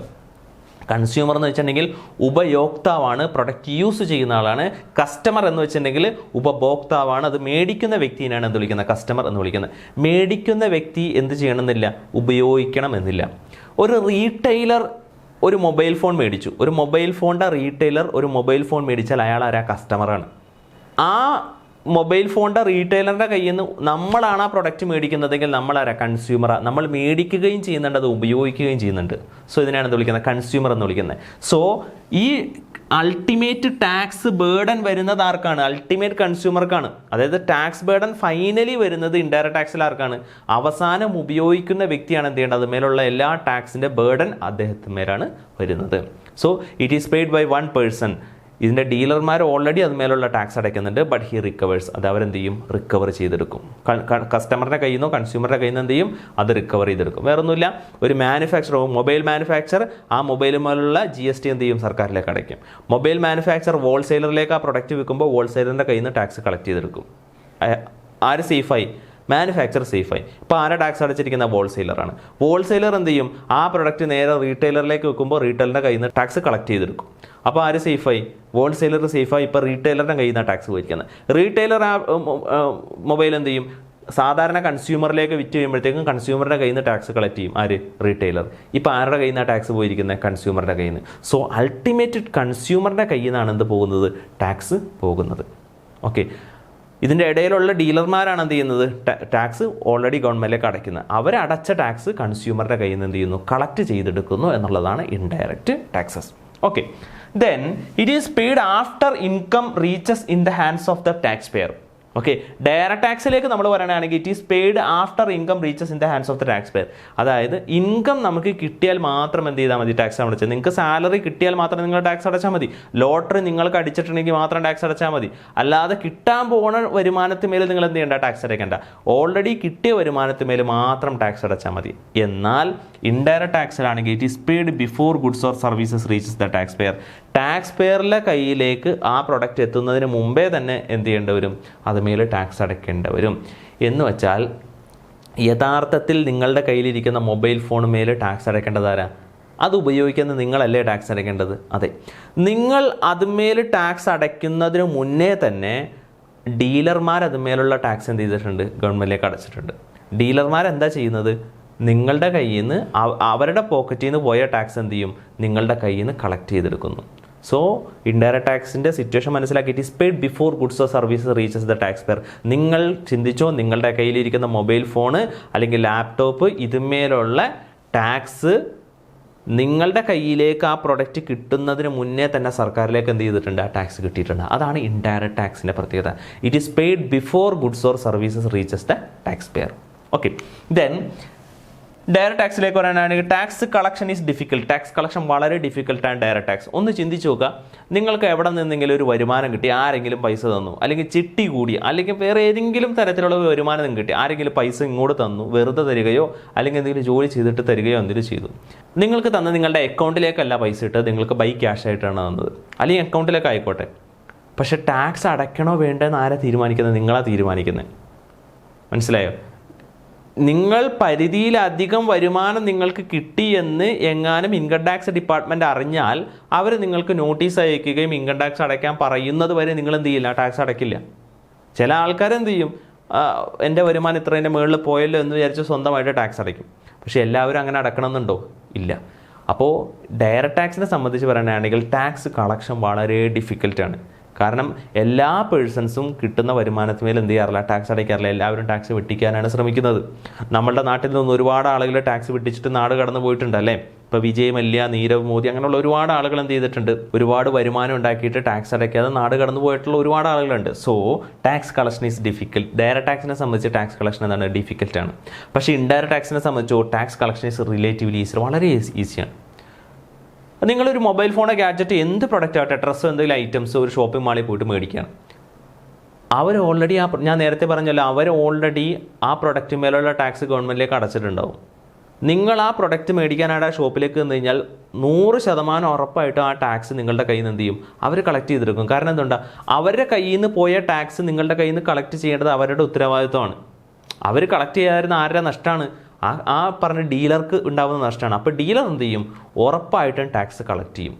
കൺസ്യൂമർ എന്ന് വെച്ചിട്ടുണ്ടെങ്കിൽ ഉപയോക്താവാണ്, പ്രൊഡക്റ്റ് യൂസ് ചെയ്യുന്ന ആളാണ്. കസ്റ്റമർ എന്ന് വെച്ചിട്ടുണ്ടെങ്കിൽ ഉപഭോക്താവാണ്. അത് മേടിക്കുന്ന വ്യക്തിയാണ് എന്ത് വിളിക്കുന്നത്? കസ്റ്റമർ എന്ന് വിളിക്കുന്നത്. മേടിക്കുന്ന വ്യക്തി എന്ത് ചെയ്യണമെന്നില്ല? ഉപയോഗിക്കണം എന്നില്ല. ഒരു റീറ്റെയിലർ ഒരു മൊബൈൽ ഫോൺ മേടിച്ചു. ഒരു മൊബൈൽ ഫോണിൻ്റെ റീറ്റെയിലർ ഒരു മൊബൈൽ ഫോൺ മേടിച്ചാൽ അയാൾ ആരാ? കസ്റ്റമറാണ്. ആ മൊബൈൽ ഫോണിൻ്റെ റീറ്റെയിലറിൻ്റെ കയ്യിൽ നിന്ന് നമ്മളാണ് ആ പ്രൊഡക്റ്റ് മേടിക്കുന്നതെങ്കിൽ നമ്മളാരാ? കൺസ്യൂമറാണ്. നമ്മൾ മേടിക്കുകയും ചെയ്യുന്നുണ്ട്, അത് ഉപയോഗിക്കുകയും ചെയ്യുന്നുണ്ട്. സോ ഇതിനാണ് എന്ത് വിളിക്കുന്നത്? കൺസ്യൂമർ എന്ന് വിളിക്കുന്നത്. സോ ഈ അൾട്ടിമേറ്റ് ടാക്സ് ബേർഡൻ വരുന്നത് ആർക്കാണ്? അൾട്ടിമേറ്റ് കൺസ്യൂമർക്കാണ്. അതായത് ടാക്സ് ബേർഡൻ ഫൈനലി വരുന്നത് ഇൻഡയറക്റ്റ് ടാക്സിൽ ആർക്കാണ്? അവസാനം ഉപയോഗിക്കുന്ന വ്യക്തിയാണ് എന്ത് ചെയ്യേണ്ടത്? അതുമേലുള്ള എല്ലാ ടാക്സിൻ്റെ ബേർഡൻ അദ്ദേഹത്തിന്മേലാണ് വരുന്നത്. So it is paid by one person. ഇതിൻ്റെ ഡീലർമാർ ഓൾറെഡി അതുമേലുള്ള ടാക്സ് അടയ്ക്കുന്നുണ്ട്. But he recovers. അത് അവരെന്ത് ചെയ്യും? റിക്കവർ ചെയ്തെടുക്കും. കസ്റ്റമറിൻ്റെ കയ്യിൽ നിന്നോ കൺസ്യൂമറുടെ കയ്യിൽ നിന്ന് എന്ത് ചെയ്യും? അത് റിക്കവർ ചെയ്തെടുക്കും. വേറെ ഒന്നുമില്ല, ഒരു മാനുഫാക്ചർ, മൊബൈൽ മാനുഫാക്ചർ ആ മൊബൈൽ മേലുള്ള GST എന്ത് ചെയ്യും? സർക്കാരിലേക്ക് അടയ്ക്കും. മൊബൈൽ മാനുഫാക്ചർ ഹോൾസെയിലറിലേക്ക് ആ പ്രൊഡക്റ്റ് വിൽക്കുമ്പോൾ ഹോൾസെയിലറിൻ്റെ കയ്യിൽ നിന്ന് ടാക്സ് കളക്ട് ചെയ്തെടുക്കും. ആര് സേഫായി? മാനുഫാക്ചർ സേഫായി. ഇപ്പോൾ ആരെ ടാക്സ് അടച്ചിരിക്കുന്ന? ഹോൾസെയിലറാണ്. ഹോൾസെയിലർ എന്ത് ചെയ്യും? ആ പ്രൊഡക്റ്റ് നേരെ റീറ്റെയിലറിലേക്ക് വെക്കുമ്പോൾ റീറ്റെയിലറിൻ്റെ കയ്യിൽ നിന്ന് ടാക്സ് കളക്ട് ചെയ്തെടുക്കും. അപ്പോൾ ആര് സേഫായി? ഹോൾസെയിലർ സേഫായി. ഇപ്പോൾ റീറ്റെയിലറിൻ്റെ കയ്യിൽ നിന്നാണ് ടാക്സ് പോയിരിക്കുന്നത്. റീറ്റെയിലർ ആ മൊബൈൽ എന്ത് ചെയ്യും? സാധാരണ കൺസ്യൂമറിലേക്ക് വിറ്റ് ചെയ്യുമ്പോഴത്തേക്കും കൺസ്യൂമറുടെ കയ്യിൽ നിന്ന് ടാക്സ് കളക്ട് ചെയ്യും. ആര്? റീറ്റെയിലർ. ഇപ്പോൾ ആരുടെ കയ്യിൽ നിന്നാണ് ടാക്സ് പോയിരിക്കുന്നത്? കൺസ്യൂമറുടെ കയ്യിൽ നിന്ന്. സോ അൾട്ടിമേറ്റ് കൺസ്യൂമറുടെ കയ്യിൽ നിന്നാണ് എന്ത് പോകുന്നത്? ടാക്സ് പോകുന്നത്. ഓക്കെ, ഇതിൻ്റെ ഇടയിലുള്ള ഡീലർമാരാണ് എന്ത് ചെയ്യുന്നത്? ടാക്സ് ഓൾറെഡി ഗവൺമെൻറ്റിലേക്ക് അടയ്ക്കുന്നത്. അവരടച്ച ടാക്സ് കൺസ്യൂമറുടെ കയ്യിൽ നിന്ന് എന്ത് ചെയ്യുന്നു? കളക്ട് ചെയ്തെടുക്കുന്നു എന്നുള്ളതാണ് indirect taxes. Okay, then it is paid after income reaches in the hands of the taxpayer. Okay, direct ടാക്സിലേക്ക് നമ്മൾ പറയുകയാണെങ്കിൽ it is paid after income reaches in the hands of the taxpayer. അതായത് income നമുക്ക് കിട്ടിയാൽ മാത്രം എന്ത് ചെയ്താൽ മതി? ടാക്സ് അടച്ചാൽ. നിങ്ങൾക്ക് സാലറി കിട്ടിയാൽ മാത്രം നിങ്ങൾ ടാക്സ് അടച്ചാൽ മതി. ലോട്ടറി നിങ്ങൾക്ക് അടിച്ചിട്ടുണ്ടെങ്കിൽ മാത്രം ടാക്സ് അടച്ചാൽ മതി. അല്ലാതെ കിട്ടാൻ പോകുന്ന വരുമാനത്തിന് മേൽ നിങ്ങൾ എന്ത് ചെയ്യേണ്ട? ടാക്സ് അടയ്ക്കേണ്ട. ഓൾറെഡി കിട്ടിയ വരുമാനത്തിന് മേൽ മാത്രം ടാക്സ് അടച്ചാൽ മതി. എന്നാൽ ഇൻഡയറക്റ്റ് ടാക്സിലാണെങ്കിൽ it is paid before goods or services reaches the taxpayer. Tax പെയറിലെ കയ്യിലേക്ക് ആ പ്രൊഡക്റ്റ് എത്തുന്നതിന് മുമ്പേ തന്നെ എന്ത് ചെയ്യേണ്ടി വരും? അതുമേൽ ടാക്സ് അടയ്ക്കേണ്ടി വരും. എന്ന് വെച്ചാൽ യഥാർത്ഥത്തിൽ നിങ്ങളുടെ കയ്യിലിരിക്കുന്ന മൊബൈൽ ഫോൺ മേൽ ടാക്സ് അടയ്ക്കേണ്ടതാരാ? അത് ഉപയോഗിക്കുന്ന നിങ്ങളല്ലേ ടാക്സ് അടയ്ക്കേണ്ടത്? അതെ, നിങ്ങൾ അതുമേൽ ടാക്സ് അടയ്ക്കുന്നതിന് മുന്നേ തന്നെ ഡീലർമാർ അതുമേലുള്ള ടാക്സ് എന്ത് ചെയ്തിട്ടുണ്ട്? ഗവൺമെൻറ്റിലേക്ക് അടച്ചിട്ടുണ്ട്. ഡീലർമാർ എന്താ ചെയ്യുന്നത്? നിങ്ങളുടെ കയ്യിൽ നിന്ന് അവരുടെ പോക്കറ്റിൽ നിന്ന് പോയ ടാക്സ് എന്ത് ചെയ്യും? നിങ്ങളുടെ കയ്യിൽ നിന്ന് കളക്ട് ചെയ്തെടുക്കുന്നു. സോ ഇൻഡയറക്റ്റ് ടാക്സിൻ്റെ സിറ്റുവേഷൻ മനസ്സിലാക്കി. It is paid before goods or services reaches the tax pair. നിങ്ങൾ ചിന്തിച്ചോ, നിങ്ങളുടെ കയ്യിലിരിക്കുന്ന മൊബൈൽ ഫോണ് അല്ലെങ്കിൽ ലാപ്ടോപ്പ് ഇതിന്മേലുള്ള ടാക്സ് നിങ്ങളുടെ കയ്യിലേക്ക് ആ പ്രൊഡക്റ്റ് കിട്ടുന്നതിന് മുന്നേ തന്നെ സർക്കാരിലേക്ക് എന്ത് ചെയ്തിട്ടുണ്ട്? ആ ടാക്സ് കിട്ടിയിട്ടുണ്ട്. അതാണ് ഇൻഡയറക്റ്റ് ടാക്സിൻ്റെ പ്രത്യേകത. It is paid before goods or services reaches the taxpayer. Okay, then direct ടാക്സിലേക്ക് പറയാനാണെങ്കിൽ tax collection is difficult. Tax collection വളരെ ഡിഫിക്കൽട്ടാണ് ഡയറക്റ്റ് ടാക്സ്. ഒന്ന് ചിന്തിച്ച് നോക്കുക, നിങ്ങൾക്ക് എവിടെ നിന്നെങ്കിലും ഒരു വരുമാനം കിട്ടി, ആരെങ്കിലും പൈസ തന്നു, അല്ലെങ്കിൽ ചിട്ടി കൂടി, അല്ലെങ്കിൽ വേറെ ഏതെങ്കിലും തരത്തിലുള്ള വരുമാനം നിങ്ങൾക്ക് കിട്ടി, ആരെങ്കിലും പൈസ ഇങ്ങോട്ട് തന്നു, വെറുതെ തരികയോ അല്ലെങ്കിൽ എന്തെങ്കിലും ജോലി ചെയ്തിട്ട് തരികയോ എന്തെങ്കിലും ചെയ്തു. നിങ്ങൾക്ക് തന്ന നിങ്ങളുടെ അക്കൗണ്ടിലേക്കല്ല പൈസ ഇട്ടത്, നിങ്ങൾക്ക് ബൈ ക്യാഷ് ആയിട്ടാണ് തന്നത്, അല്ലെങ്കിൽ അക്കൗണ്ടിലേക്ക് ആയിക്കോട്ടെ. പക്ഷേ ടാക്സ് അടയ്ക്കണോ വേണ്ടെന്ന് ആരാ തീരുമാനിക്കുന്നത്? നിങ്ങളാ തീരുമാനിക്കുന്നത്. മനസ്സിലായോ? നിങ്ങൾ പരിധിയിലധികം വരുമാനം നിങ്ങൾക്ക് കിട്ടിയെന്ന് എങ്ങാനും ഇൻകം ടാക്സ് ഡിപ്പാർട്ട്മെൻറ്റ് അറിഞ്ഞാൽ അവർ നിങ്ങൾക്ക് നോട്ടീസ് അയക്കുകയും ഇൻകം ടാക്സ് അടയ്ക്കാൻ പറയുന്നത് വരെ നിങ്ങൾ എന്ത് ചെയ്യില്ല, ടാക്സ് അടയ്ക്കില്ല. ചില ആൾക്കാർ എന്ത് ചെയ്യും, എൻ്റെ വരുമാനം ഇത്രേൻ്റെ മുകളിൽ പോയല്ലോ എന്ന് വിചാരിച്ച് സ്വന്തമായിട്ട് ടാക്സ് അടയ്ക്കും. പക്ഷേ എല്ലാവരും അങ്ങനെ അടക്കണമെന്നുണ്ടോ? ഇല്ല. അപ്പോൾ ഡയറക്റ്റ് ടാക്സിനെ സംബന്ധിച്ച് പറയുകയാണെങ്കിൽ ടാക്സ് കളക്ഷൻ വളരെ ഡിഫിക്കൽട്ടാണ്. കാരണം എല്ലാ പേഴ്സൺസും കിട്ടുന്ന വരുമാനത്തിന്മേൽ എന്ത് ചെയ്യാറില്ല, ടാക്സ് അടയ്ക്കാറില്ല. എല്ലാവരും ടാക്സ് വെട്ടിക്കാനാണ് ശ്രമിക്കുന്നത്. നമ്മളുടെ നാട്ടിൽ നിന്ന് ഒരുപാട് ആളുകൾ ടാക്സ് വെട്ടിച്ചിട്ട് നാട് കടന്നു പോയിട്ടുണ്ട് അല്ലേ. ഇപ്പോൾ വിജയ് മല്യ, നീരവ് മോദി, അങ്ങനെയുള്ള ഒരുപാട് ആളുകൾ എന്ത് ചെയ്തിട്ടുണ്ട്, ഒരുപാട് വരുമാനം ഉണ്ടാക്കിയിട്ട് ടാക്സ് അടയ്ക്കാതെ നാട് കടന്നു പോയിട്ടുള്ള ഒരുപാട് ആളുകളുണ്ട്. So tax collection is difficult. Direct ടാക്സിനെ സംബന്ധിച്ച് ടാക്സ് കളക്ഷൻ എന്താണ്, ഡിഫിക്കൽട്ടാണ്. പക്ഷേ ഇൻഡയറക്റ്റ് ടാക്സിനെ സംബന്ധിച്ചോ tax collection is relatively easy, വളരെ ഈസിയാണ്. നിങ്ങളൊരു മൊബൈൽ ഫോണോ ഗാഡ്ജറ്റ് എന്ത് പ്രൊഡക്റ്റ് ആവട്ടെ, ഡ്രസ്സോ എന്തെങ്കിലും ഐറ്റംസ് ഒരു ഷോപ്പിംഗ് മാളിൽ പോയിട്ട് മേടിക്കുകയാണ്. അവർ ഓൾറെഡി ഞാൻ നേരത്തെ പറഞ്ഞല്ലോ, അവർ ഓൾറെഡി ആ പ്രൊഡക്റ്റ് മേലുള്ള ടാക്സ് ഗവൺമെൻറ്റിലേക്ക് അടച്ചിട്ടുണ്ടാവും. നിങ്ങൾ ആ പ്രൊഡക്റ്റ് മേടിക്കാനായിട്ട് ആ ഷോപ്പിലേക്ക് നിന്ന് കഴിഞ്ഞാൽ 100% ഉറപ്പായിട്ടും ആ ടാക്സ് നിങ്ങളുടെ കയ്യിൽ നിന്ന് എന്ത് ചെയ്യും, അവർ കളക്ട് ചെയ്തെടുക്കും. കാരണം എന്തുകൊണ്ടാണ്, അവരുടെ കയ്യിൽ നിന്ന് പോയ ടാക്സ് നിങ്ങളുടെ കയ്യിൽ നിന്ന് കളക്ട് ചെയ്യേണ്ടത് അവരുടെ ഉത്തരവാദിത്വമാണ്. അവർ കളക്ട് ചെയ്യാതിരുന്ന ആരുടെ നഷ്ടമാണ്, ആ പറഞ്ഞ ഡീലർക്ക് ഉണ്ടാകുന്ന നഷ്ടമാണ്. അപ്പോൾ ഡീലർ എന്ത് ചെയ്യും, ഉറപ്പായിട്ടും ടാക്സ് കളക്ട് ചെയ്യും.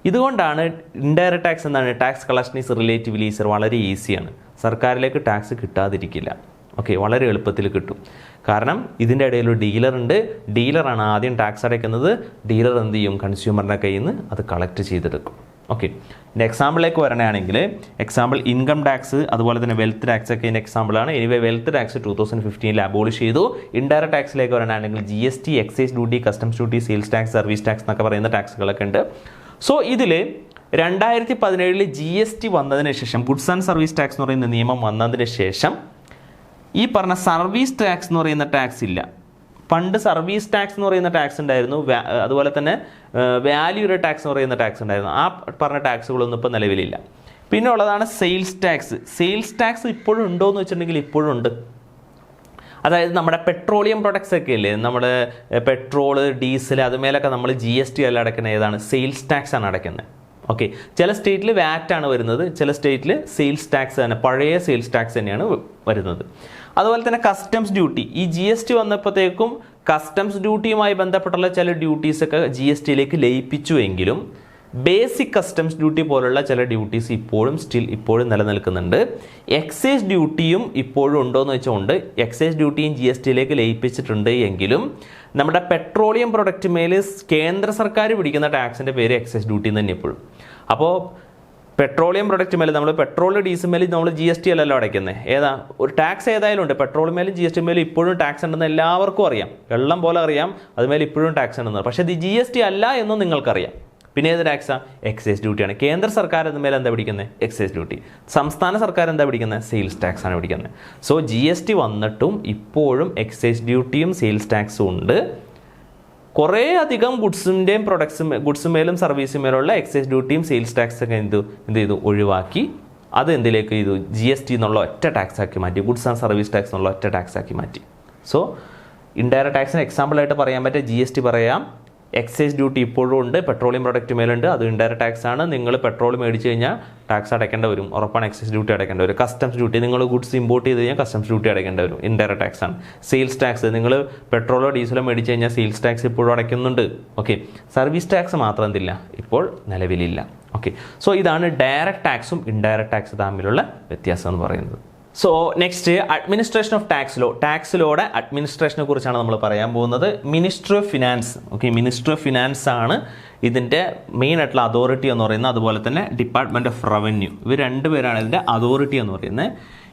ഇതുകൊണ്ടാണ് ഇൻഡയറക്റ്റ് ടാക്സ് എന്താണ്, tax collection is relatively easy, വളരെ ഈസിയാണ്. സർക്കാരിലേക്ക് ടാക്സ് കിട്ടാതിരിക്കില്ല. ഓക്കെ, വളരെ എളുപ്പത്തിൽ കിട്ടും. കാരണം ഇതിൻ്റെ ഇടയിൽ ഒരു ഡീലറുണ്ട്, ഡീലറാണ് ആദ്യം ടാക്സ് അടയ്ക്കുന്നത്. ഡീലർ എന്ത് ചെയ്യും, കൺസ്യൂമറിൻ്റെ കയ്യിൽ നിന്ന് അത് കളക്ട് ചെയ്തെടുക്കും. ഓക്കെ, ഇതിൻ്റെ എക്സാമ്പിളിലേക്ക് വരണയാണെങ്കിൽ എക്സാമ്പിൾ ഇൻകം ടാക്സ്, അതുപോലെ തന്നെ വെൽത്ത് ടാക്സ് ഒക്കെ ഇതിൻ്റെ എക്സാമ്പിളാണ്. എനിവേ വെൽത്ത് ടാക്സ് 2015 അബോളിഷ് ചെയ്തു. ഇൻഡയറക്റ്റ് ടാക്സിലേക്ക് വരണയാണെങ്കിൽ GST, excise duty, customs duty, sales tax, service tax എന്നൊക്കെ പറയുന്ന ടാക്സുകളൊക്കെ ഉണ്ട്. സോ ഇതിൽ 2017 GST വന്നതിന് ശേഷം, ഗുഡ്സ് ആൻഡ് സർവീസ് ടാക്സ് എന്ന് പറയുന്ന നിയമം വന്നതിന് ശേഷം ഈ പറഞ്ഞ സർവീസ് ടാക്സ് എന്ന് പറയുന്ന ടാക്സ് ഇല്ല. പണ്ട് സർവീസ് ടാക്സ് എന്ന് പറയുന്ന ടാക്സ് ഉണ്ടായിരുന്നു, അതുപോലെ തന്നെ വാല്യൂഡ് ടാക്സ് എന്ന് പറയുന്ന ടാക്സ് ഉണ്ടായിരുന്നു. ആ പറഞ്ഞ ടാക്സുകളൊന്നും ഇപ്പോൾ നിലവിലില്ല. പിന്നെ ഉള്ളതാണ് സെയിൽസ് ടാക്സ്. സെയിൽസ് ടാക്സ് ഇപ്പോഴും ഉണ്ടോ എന്ന് വെച്ചിട്ടുണ്ടെങ്കിൽ ഇപ്പോഴും ഉണ്ട്. അതായത് നമ്മുടെ പെട്രോളിയം പ്രൊഡക്ട്സ് ഒക്കെ ഇല്ലേ, നമ്മുടെ പെട്രോള്, ഡീസൽ, അതുമേലൊക്കെ നമ്മൾ GST അല്ല അടയ്ക്കുന്നത്, ഏതാണ്, സെയിൽസ് ടാക്സ് ആണ് അടയ്ക്കുന്നത്. ഓക്കെ, ചില സ്റ്റേറ്റിൽ വാറ്റ് ആണ് വരുന്നത്, ചില സ്റ്റേറ്റിൽ സെയിൽസ് ടാക്സ് തന്നെ, പഴയ സെയിൽസ് ടാക്സ് തന്നെയാണ് വരുന്നത്. അതുപോലെ തന്നെ കസ്റ്റംസ് ഡ്യൂട്ടി, ഈ GST വന്നപ്പോഴത്തേക്കും കസ്റ്റംസ് ഡ്യൂട്ടിയുമായി ബന്ധപ്പെട്ടുള്ള ചില ഡ്യൂട്ടീസൊക്കെ GSTയിലേക്ക് ലയിപ്പിച്ചു എങ്കിലും ബേസിക് കസ്റ്റംസ് ഡ്യൂട്ടി പോലുള്ള ചില ഡ്യൂട്ടീസ് ഇപ്പോഴും നിലനിൽക്കുന്നുണ്ട്. എക്സൈസ് ഡ്യൂട്ടിയും ഇപ്പോഴും ഉണ്ടോയെന്ന് വെച്ചാൽ ഉണ്ട്. എക്സൈസ് ഡ്യൂട്ടിയും GSTയിലേക്ക് ലയിപ്പിച്ചിട്ടുണ്ട് എങ്കിലും നമ്മുടെ പെട്രോളിയം പ്രൊഡക്റ്റ് മേൽ കേന്ദ്ര സർക്കാർ പിടിക്കുന്ന ടാക്സിൻ്റെ പേര് എക്സൈസ് ഡ്യൂട്ടി തന്നെ ഇപ്പോഴും. അപ്പോൾ പെട്രോളിയം പ്രൊഡക്റ്റ് മേലെ നമ്മൾ പെട്രോൾ, ഡീസൽ മേലെ നമ്മൾ GST അല്ലല്ലോ അടയ്ക്കുന്നത്. ഏതാ ഒരു ടാക്സ് ഏതായാലും ഉണ്ട്. പെട്രോൾ മേലും GST മേലും ഇപ്പോഴും ടാക്സ് ഉണ്ടെന്ന് എല്ലാവർക്കും അറിയാം, വെള്ളം പോലെ അറിയാം, അതുമേലെ ഇപ്പോഴും ടാക്സ് ഉണ്ടെന്ന്. പക്ഷേ ഇത് GST അല്ല എന്നും നിങ്ങൾക്കറിയാം. പിന്നെ ഏത് ടാക്സാണ്, എക്സൈസ് ഡ്യൂട്ടിയാണ്. കേന്ദ്ര സർക്കാർ എന്നതിന്മേൽ എന്താ പിടിക്കുന്നത്, എക്സൈസ് ഡ്യൂട്ടി. സംസ്ഥാന സർക്കാർ എന്താ പിടിക്കുന്നത്, സെയിൽസ് ടാക്സ് ആണ് പിടിക്കുന്നത്. സോ GST വന്നിട്ടും ഇപ്പോഴും എക്സൈസ് ഡ്യൂട്ടിയും സെയിൽസ് ടാക്സും ഉണ്ട്. കുറേ അധികം ഗുഡ്സിൻ്റെയും ഗുഡ്സുമേലും സർവീസുമേലുള്ള എക്സൈസ് ഡ്യൂട്ടിയും സെയിൽസ് ടാക്സൊക്കെ എന്ത് ചെയ്തു, ഒഴിവാക്കി. അത് എന്തിലേക്ക് ചെയ്തു, GST എന്നുള്ള ഒറ്റ ടാക്സ് ആക്കി മാറ്റി, ഗുഡ്സ് ആൻഡ് സർവീസ് ടാക്സ് എന്നുള്ള ഒറ്റ ടാക്സ് ആക്കി മാറ്റി. സോ ഇൻഡയറക്റ്റ് ടാക്സിന് എക്സാമ്പിളായിട്ട് പറയാൻ പറ്റുക GST പറയാം. എക്സൈസ് ഡ്യൂട്ടി ഇപ്പോഴും ഉണ്ട്, പെട്രോളിയം പ്രൊഡക്റ്റ് മേലുണ്ട്, അത് ഇൻഡയറക്റ്റ് ടാക്സ് ആണ്. നിങ്ങൾ പെട്രോൾ മേടിച്ച് കഴിഞ്ഞാൽ ടാക്സ് അടയ്ക്കേണ്ടി വരും, ഉറപ്പാണ് എക്സൈസ് ഡ്യൂട്ടി അടയ്ക്കേണ്ടി വരും. കസ്റ്റംസ് ഡ്യൂട്ടി, നിങ്ങൾ ഗുഡ്സ് ഇമ്പോർട്ട് ചെയ്ത് കഴിഞ്ഞാൽ കസ്റ്റംസ് ഡ്യൂട്ടി അടയ്ക്കേണ്ടി വരും, ഇൻഡയറക്റ്റ് ടാക്സ് ആണ്. സെയിൽസ് ടാക്സ്, നിങ്ങൾ പെട്രോളോ ഡീസലോ മേടിച്ച് കഴിഞ്ഞാൽ സെയിൽസ് ടാക്സ് ഇപ്പോഴും അടയ്ക്കുന്നുണ്ട്. ഓക്കെ, സർവീസ് ടാക്സ് മാത്രം എന്തില്ല, ഇപ്പോൾ നിലവിലില്ല. ഓക്കെ, സോ ഇതാണ് ഡയറക്റ്റ് ടാക്സും ഇൻഡയറക്റ്റ് ടാക്സ് തമ്മിലുള്ള വ്യത്യാസം എന്ന് പറയുന്നത്. So next, administration of tax law. Tax ലോയുടെ അഡ്മിനിസ്ട്രേഷനെ കുറിച്ചാണ് നമ്മൾ പറയാൻ പോകുന്നത്. Ministry of finance. Okay, ministry of finance ആണ് ഇതിൻ്റെ മെയിൻ ആയിട്ടുള്ള അതോറിറ്റി എന്ന് പറയുന്നത്. അതുപോലെ തന്നെ ഡിപ്പാർട്ട്മെൻറ്റ് ഓഫ് റവന്യൂ, ഇവർ രണ്ടുപേരാണ് ഇതിൻ്റെ അതോറിറ്റി എന്ന് പറയുന്നത്.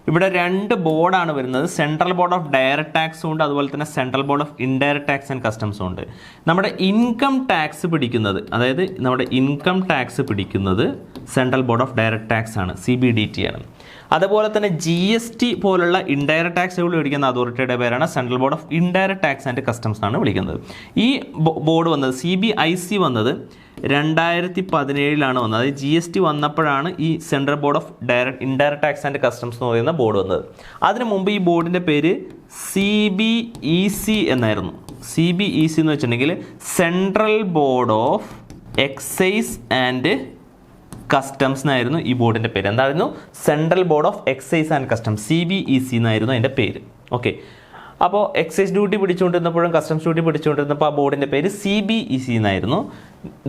ഇവിടെ രണ്ട് ബോർഡാണ് വരുന്നത്. സെൻട്രൽ ബോർഡ് ഓഫ് ഡയറക്ട് ടാക്സും ഉണ്ട്, അതുപോലെ തന്നെ central board of indirect tax and കസ്റ്റംസും ഉണ്ട്. നമ്മുടെ ഇൻകം ടാക്സ് പിടിക്കുന്നത്, അതായത് നമ്മുടെ ഇൻകം ടാക്സ് പിടിക്കുന്നത് central board of direct tax ആണ്, CBDT ആണ്. അതുപോലെ തന്നെ GST പോലുള്ള ഇൻഡയറക്ട് ടാക്സുകൾ പിടിക്കുന്ന അതോറിറ്റിയുടെ പേരാണ് central board of indirect tax and customs എന്നാണ് വിളിക്കുന്നത്. ഈ ബോർഡ് വന്നത് CBIC വന്നത് 2017 വന്നത്. അതായത് GST വന്നപ്പോഴാണ് ഈ central board of indirect tax and customs എന്ന് പറയുന്ന ബോർഡ് വന്നത്. അതിനു മുമ്പ് ഈ ബോർഡിൻ്റെ പേര് CBEC എന്നായിരുന്നു. CBEC എന്ന് വെച്ചിട്ടുണ്ടെങ്കിൽ central board of excise and customs എന്നായിരുന്നു ഈ ബോർഡിൻ്റെ പേര്. എന്തായിരുന്നു? Central board of excise and customs, CBEC എന്നായിരുന്നു അതിൻ്റെ പേര്. ഓക്കെ, അപ്പോൾ എക്സൈസ് ഡ്യൂട്ടി പിടിച്ചുകൊണ്ടിരുന്നപ്പോഴും കസ്റ്റംസ് ഡ്യൂട്ടി പിടിച്ചുകൊണ്ടിരുന്നപ്പോൾ ആ ബോർഡിൻ്റെ പേര് CBEC എന്നായിരുന്നു.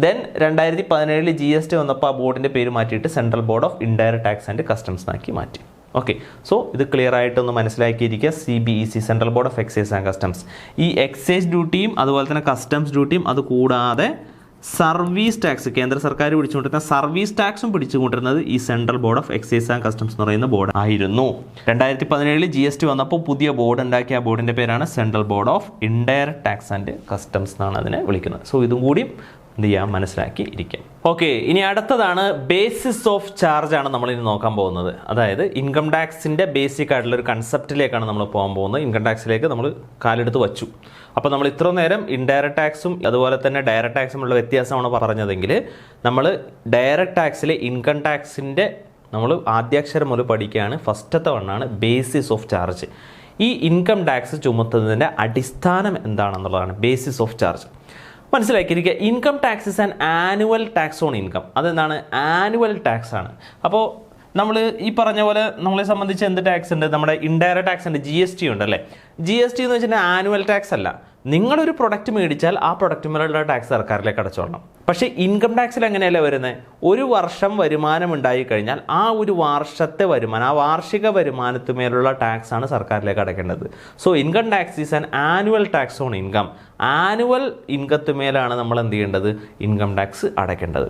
ദെൻ 2017 GST വന്നപ്പോൾ ആ ബോർഡിൻ്റെ പേര് മാറ്റിയിട്ട് central board of indirect tax and customs എന്നാക്കി മാറ്റി. ഓക്കെ, സോ ഇത് ക്ലിയർ ആയിട്ടൊന്ന് മനസ്സിലാക്കിയിരിക്കുക. CBEC central board of excise and customs. ഈ എക്സൈസ് ഡ്യൂട്ടിയും അതുപോലെ തന്നെ കസ്റ്റംസ് ഡ്യൂട്ടിയും അത് കൂടാതെ സർവീസ് ടാക്സ്, കേന്ദ്ര സർക്കാർ പിടിച്ചുകൊണ്ടിരുന്ന സർവീസ് ടാക്സും പിടിച്ചുകൊണ്ടിരുന്നത് ഈ central board of excise and customs എന്ന് പറയുന്ന ബോർഡ് ആയിരുന്നു. 2017 GST വന്നപ്പോൾ പുതിയ ബോർഡ് ഉണ്ടാക്കിയ ആ ബോർഡിൻ്റെ പേരാണ് central board of indirect tax and customs എന്നാണ് അതിനെ വിളിക്കുന്നത്. സോ ഇതും കൂടി എന്ത് ചെയ്യാം, മനസ്സിലാക്കി ഇരിക്കാം. ഓക്കെ, ഇനി അടുത്തതാണ് ബേസിസ് ഓഫ് ചാർജ് ആണ് നമ്മൾ ഇനി നോക്കാൻ പോകുന്നത്. അതായത് ഇൻകം ടാക്സിൻ്റെ ബേസിക് ആയിട്ടുള്ള ഒരു കൺസെപ്റ്റിലേക്കാണ് നമ്മൾ പോകാൻ പോകുന്നത്. ഇൻകം ടാക്സിലേക്ക് നമ്മൾ കാലെടുത്ത് വച്ചു. അപ്പോൾ നമ്മൾ ഇത്ര നേരം ഇൻഡയറക്ട് ടാക്സും അതുപോലെ തന്നെ ഡയറക്ട് ടാക്സുമുള്ള വ്യത്യാസമാണ് പറഞ്ഞതെങ്കിൽ, നമ്മൾ ഡയറക്ട് ടാക്സിലെ ഇൻകം ടാക്സിൻ്റെ നമ്മൾ ആദ്യാക്ഷരം മുതൽ പഠിക്കുകയാണ്. ഫസ്റ്റത്തെ വണ്ണാണ് ബേസിസ് ഓഫ് ചാർജ്. ഈ ഇൻകം ടാക്സ് ചുമത്തുന്നതിൻ്റെ അടിസ്ഥാനം എന്താണെന്നുള്ളതാണ് ബേസിസ് ഓഫ് ചാർജ്. മനസ്സിലാക്കിയിരിക്കുക. Income tax is an annual tax on income. അതെന്താണ്? ആനുവൽ ടാക്സ് ആണ്. അപ്പോൾ നമ്മൾ ഈ പറഞ്ഞ പോലെ നമ്മളെ സംബന്ധിച്ച് എന്ത് ടാക്സ് ഉണ്ട്? നമ്മുടെ ഇൻഡയറക്ട് ടാക്സ് ഉണ്ട്, GST ഉണ്ടല്ലേ. GST എന്ന് വെച്ചിട്ടുണ്ടെങ്കിൽ ആനുവൽ ടാക്സ് അല്ല. നിങ്ങളൊരു പ്രൊഡക്റ്റ് മേടിച്ചാൽ ആ പ്രൊഡക്റ്റ് മേലുള്ള ടാക്സ് സർക്കാരിലേക്ക് അടച്ചോളണം. പക്ഷേ ഇൻകം ടാക്സിൽ എങ്ങനെയല്ല വരുന്നത്? ഒരു വർഷം വരുമാനം ഉണ്ടായി കഴിഞ്ഞാൽ ആ ഒരു വർഷത്തെ വരുമാനം, ആ വാർഷിക വരുമാനത്തുമേലുള്ള ടാക്സ് ആണ് സർക്കാരിലേക്ക് അടയ്ക്കേണ്ടത്. So income tax is an annual tax on income. Annual ഇൻകത്തുമേലാണ് നമ്മൾ എന്ത് ചെയ്യേണ്ടത്? ഇൻകം ടാക്സ് അടയ്ക്കേണ്ടത്.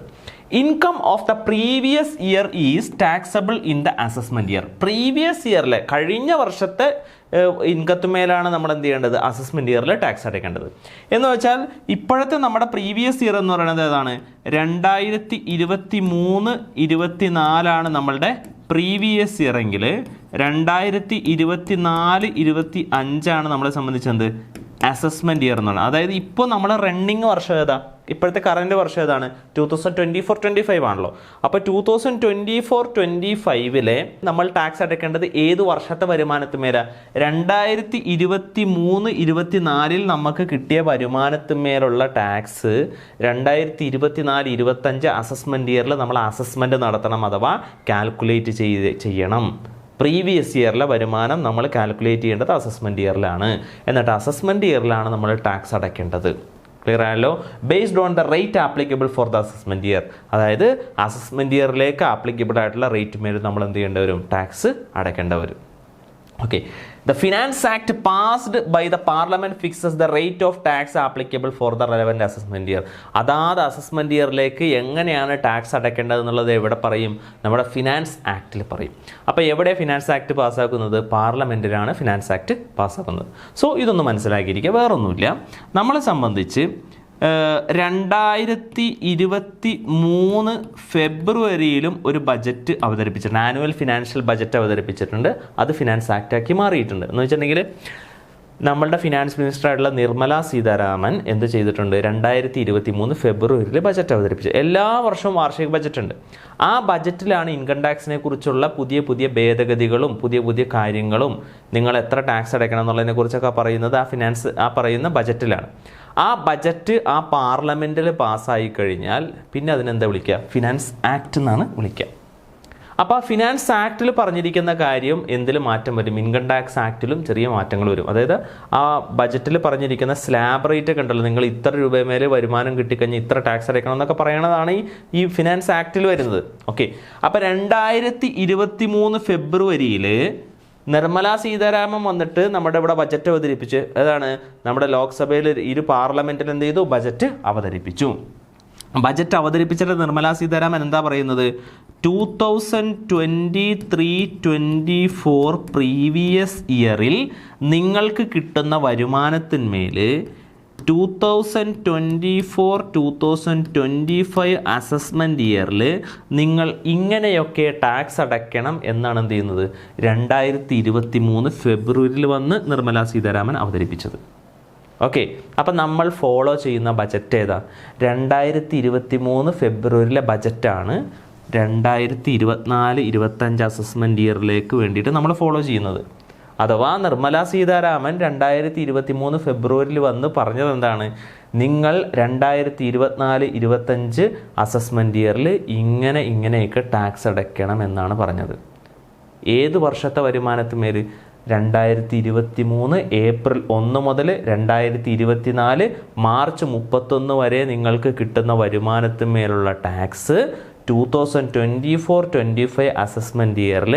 Income of the previous year is taxable in the assessment year. Previous ഇയറിലെ കഴിഞ്ഞ വർഷത്തെ ഇൻകത്തുമേലാണ് നമ്മൾ എന്ത് ചെയ്യേണ്ടത്? അസസ്മെൻറ്റ് ഇയറിൽ ടാക്സ് അടയ്ക്കേണ്ടത്. എന്ന് വെച്ചാൽ ഇപ്പോഴത്തെ നമ്മുടെ പ്രീവിയസ് ഇയർ എന്ന് പറയുന്നത് ഏതാണ്? 2023-24 നമ്മളുടെ പ്രീവിയസ് ഇയർ എങ്കിൽ 2024-25 നമ്മളെ സംബന്ധിച്ചെന്ത്? അസസ്മെൻറ്റ് ഇയർ എന്നാണ്. അതായത് ഇപ്പോൾ നമ്മൾ റണ്ണിങ് വർഷം ഏതാ? ഇപ്പോഴത്തെ കറൻറ്റ് വർഷം ഏതാണ്? 2024-25 ആണല്ലോ. അപ്പോൾ 2024-25 നമ്മൾ ടാക്സ് അടയ്ക്കേണ്ടത് ഏത് വർഷത്തെ വരുമാനത്തുമേല? 2023-24 നമുക്ക് കിട്ടിയ വരുമാനത്തുമേലുള്ള ടാക്സ് 2024-25 അസസ്മെൻറ്റ് ഇയറിൽ നമ്മൾ അസസ്മെൻറ്റ് നടത്തണം, അഥവാ കാൽക്കുലേറ്റ് ചെയ്യണം. പ്രീവിയസ് ഇയറിലെ വരുമാനം നമ്മൾ കാൽക്കുലേറ്റ് ചെയ്യേണ്ടത് അസസ്മെൻറ്റ് ഇയറിലാണ്. എന്നിട്ട് അസസ്മെൻറ്റ് ഇയറിലാണ് നമ്മൾ ടാക്സ് അടയ്ക്കേണ്ടത്. ക്ലിയർ ആയല്ലോ? Based on the rate applicable for the assessment year. അതായത് അസസ്മെൻറ്റ് ഇയറിലേക്ക് ആപ്ലിക്കബിൾ ആയിട്ടുള്ള റേറ്റ് മേൽ നമ്മൾ എന്ത് ചെയ്യേണ്ടി വരും? ടാക്സ് അടയ്ക്കേണ്ടി വരും. Okay, the Finance Act passed by the Parliament fixes the rate of tax applicable for the relevant assessment year. അതാത് അസസ്മെൻറ്റ് ഇയറിലേക്ക് എങ്ങനെയാണ് ടാക്സ് അടയ്ക്കേണ്ടത് എന്നുള്ളത് എവിടെ പറയും? നമ്മുടെ ഫിനാൻസ് ആക്റ്റിൽ പറയും. അപ്പോൾ എവിടെ ഫിനാൻസ് ആക്ട് പാസ്സാക്കുന്നത്? പാർലമെൻറ്റിലാണ് ഫിനാൻസ് ആക്ട് പാസ്സാക്കുന്നത്. സോ ഇതൊന്ന് മനസ്സിലാക്കിയിരിക്കുക. വേറൊന്നുമില്ല, നമ്മളെ സംബന്ധിച്ച് 2023 ഫെബ്രുവരിയിലും ഒരു ബജറ്റ് അവതരിപ്പിച്ചിട്ടുണ്ട്. ആനുവൽ ഫിനാൻഷ്യൽ ബജറ്റ് അവതരിപ്പിച്ചിട്ടുണ്ട്. അത് ഫിനാൻസ് ആക്റ്റാക്കി മാറിയിട്ടുണ്ട്. എന്ന് വെച്ചിട്ടുണ്ടെങ്കിൽ നമ്മളുടെ ഫിനാൻസ് മിനിസ്റ്ററായിട്ടുള്ള നിർമ്മല സീതാരാമൻ എന്ത് ചെയ്തിട്ടുണ്ട്? 2023 ഫെബ്രുവരിയിൽ ബജറ്റ് അവതരിപ്പിച്ചു. എല്ലാ വർഷവും വാർഷിക ബജറ്റ് ഉണ്ട്. ആ ബജറ്റിലാണ് ഇൻകം ടാക്സിനെ കുറിച്ചുള്ള പുതിയ പുതിയ ഭേദഗതികളും പുതിയ പുതിയ കാര്യങ്ങളും നിങ്ങൾ എത്ര ടാക്സ് അടയ്ക്കണം എന്നുള്ളതിനെ കുറിച്ചൊക്കെ പറയുന്നത് ആ പറയുന്ന ബജറ്റിലാണ്. ആ ബജറ്റ് ആ പാർലമെൻറ്റിൽ പാസ്സായി കഴിഞ്ഞാൽ പിന്നെ അതിനെന്താ വിളിക്കുക? ഫിനാൻസ് ആക്ട് എന്നാണ് വിളിക്കുക. അപ്പോൾ ആ ഫിനാൻസ് ആക്റ്റിൽ പറഞ്ഞിരിക്കുന്ന കാര്യം എന്തിൽ മാറ്റം വരും? ഇൻകം ടാക്സ് ആക്റ്റിലും ചെറിയ മാറ്റങ്ങൾ വരും. അതായത് ആ ബജറ്റിൽ പറഞ്ഞിരിക്കുന്ന സ്ലാബ് റേറ്റ് ഒക്കെ ഉണ്ടല്ലോ, നിങ്ങൾ ഇത്ര രൂപ മേലെ വരുമാനം കിട്ടിക്കഴിഞ്ഞാൽ ഇത്ര ടാക്സ് അടയ്ക്കണം എന്നൊക്കെ പറയണതാണ് ഈ ഫിനാൻസ് ആക്റ്റിൽ വരുന്നത്. ഓക്കെ, അപ്പോൾ 2023 ഫെബ്രുവരിയിൽ നിർമ്മല സീതാരാമൻ വന്നിട്ട് നമ്മുടെ ഇവിടെ ബജറ്റ് അവതരിപ്പിച്ച്, അതാണ് നമ്മുടെ ലോക്സഭയിൽ പാർലമെൻറ്റിൽ എന്ത് ചെയ്തു? ബജറ്റ് അവതരിപ്പിച്ചു. ബജറ്റ് അവതരിപ്പിച്ചിട്ട് നിർമ്മലാ സീതാരാമൻ എന്താ പറയുന്നത്? 2023-24 പ്രീവിയസ് ഇയറിൽ നിങ്ങൾക്ക് കിട്ടുന്ന വരുമാനത്തിന്മേൽ 2024-2025 അസസ്മെൻറ്റ് ഇയറിൽ നിങ്ങൾ ഇങ്ങനെയൊക്കെ ടാക്സ് അടയ്ക്കണം എന്നാണ് എന്ത് ചെയ്യുന്നത് 2023 ഫെബ്രുവരിയിൽ വന്ന് നിർമ്മലാ സീതാരാമൻ അവതരിപ്പിച്ചത്. ഓക്കെ, അപ്പം നമ്മൾ ഫോളോ ചെയ്യുന്ന ബജറ്റ് ഏതാ? 2023 ഫെബ്രുവരിയിലെ ബജറ്റാണ് 2024-25 അസസ്മെൻറ്റ് ഇയറിലേക്ക് വേണ്ടിയിട്ട് നമ്മൾ ഫോളോ ചെയ്യുന്നത്. അഥവാ നിർമ്മലാ സീതാരാമൻ 2023 ഫെബ്രുവരിയിൽ വന്ന് പറഞ്ഞത് എന്താണ്? നിങ്ങൾ 2024-25 അസസ്മെൻറ്റ് ഇയറിൽ ഇങ്ങനെയൊക്കെ ടാക്സ് അടയ്ക്കണം എന്നാണ് പറഞ്ഞത്. ഏത് വർഷത്തെ വരുമാനത്തിന്മേൽ? 2023 ഏപ്രിൽ 1 മുതൽ 2024 മാർച്ച് 31 വരെ നിങ്ങൾക്ക് കിട്ടുന്ന വരുമാനത്തിന്മേലുള്ള ടാക്സ് 2024-25 അസസ്മെൻറ്റ് ഇയറിൽ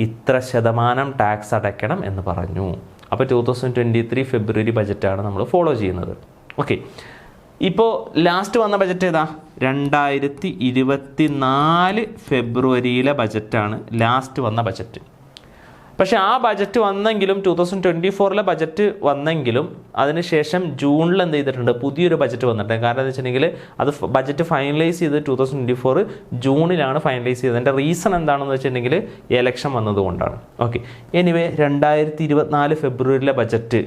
ഇത്ര ശതമാനം ടാക്സ് അടയ്ക്കണം എന്ന് പറഞ്ഞു. അപ്പോൾ 2023 ഫെബ്രുവരി ബജറ്റാണ് നമ്മൾ ഫോളോ ചെയ്യുന്നത്. ഓക്കെ, ഇപ്പോൾ ലാസ്റ്റ് വന്ന ബജറ്റ് ഏതാ? 2024 ഫെബ്രുവരിയിലെ ബജറ്റാണ് ലാസ്റ്റ് വന്ന ബജറ്റ്. പക്ഷേ ആ ബജറ്റ് വന്നെങ്കിലും 2024 ബജറ്റ് വന്നെങ്കിലും അതിനുശേഷം ജൂണിൽ എന്ത് ചെയ്തിട്ടുണ്ട്? പുതിയൊരു ബജറ്റ് വന്നിട്ടുണ്ട്. കാരണം എന്താ വെച്ചിട്ടുണ്ടെങ്കിൽ അത് ബജറ്റ് ഫൈനലൈസ് ചെയ്ത് 2024 ജൂണിലാണ് ഫൈനലൈസ് ചെയ്തത്. അതിൻ്റെ റീസൺ എന്താണെന്ന് വെച്ചിട്ടുണ്ടെങ്കിൽ എലക്ഷൻ വന്നതുകൊണ്ടാണ്. ഓക്കെ, എനിവേ 2024 ഫെബ്രുവരിയിലെ ബജറ്റ്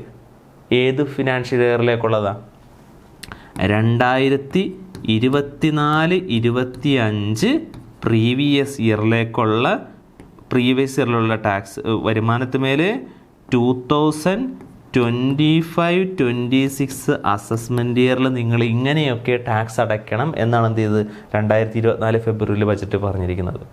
ഏത് ഫിനാൻഷ്യൽ ഇയറിലേക്കുള്ളതാണ്? 2024-25 പ്രീവിയസ് ഇയറിലുള്ള ടാക്സ് വരുമാനത്തിന്മേൽ 2025-26 അസസ്മെൻറ്റ് ഇയറിൽ നിങ്ങൾ ഇങ്ങനെയൊക്കെ ടാക്സ് അടയ്ക്കണം എന്നാണ് എന്ത് ചെയ്തത് 2024 ഫെബ്രുവരിയിൽ ബജറ്റ് പറഞ്ഞിരിക്കുന്നത്.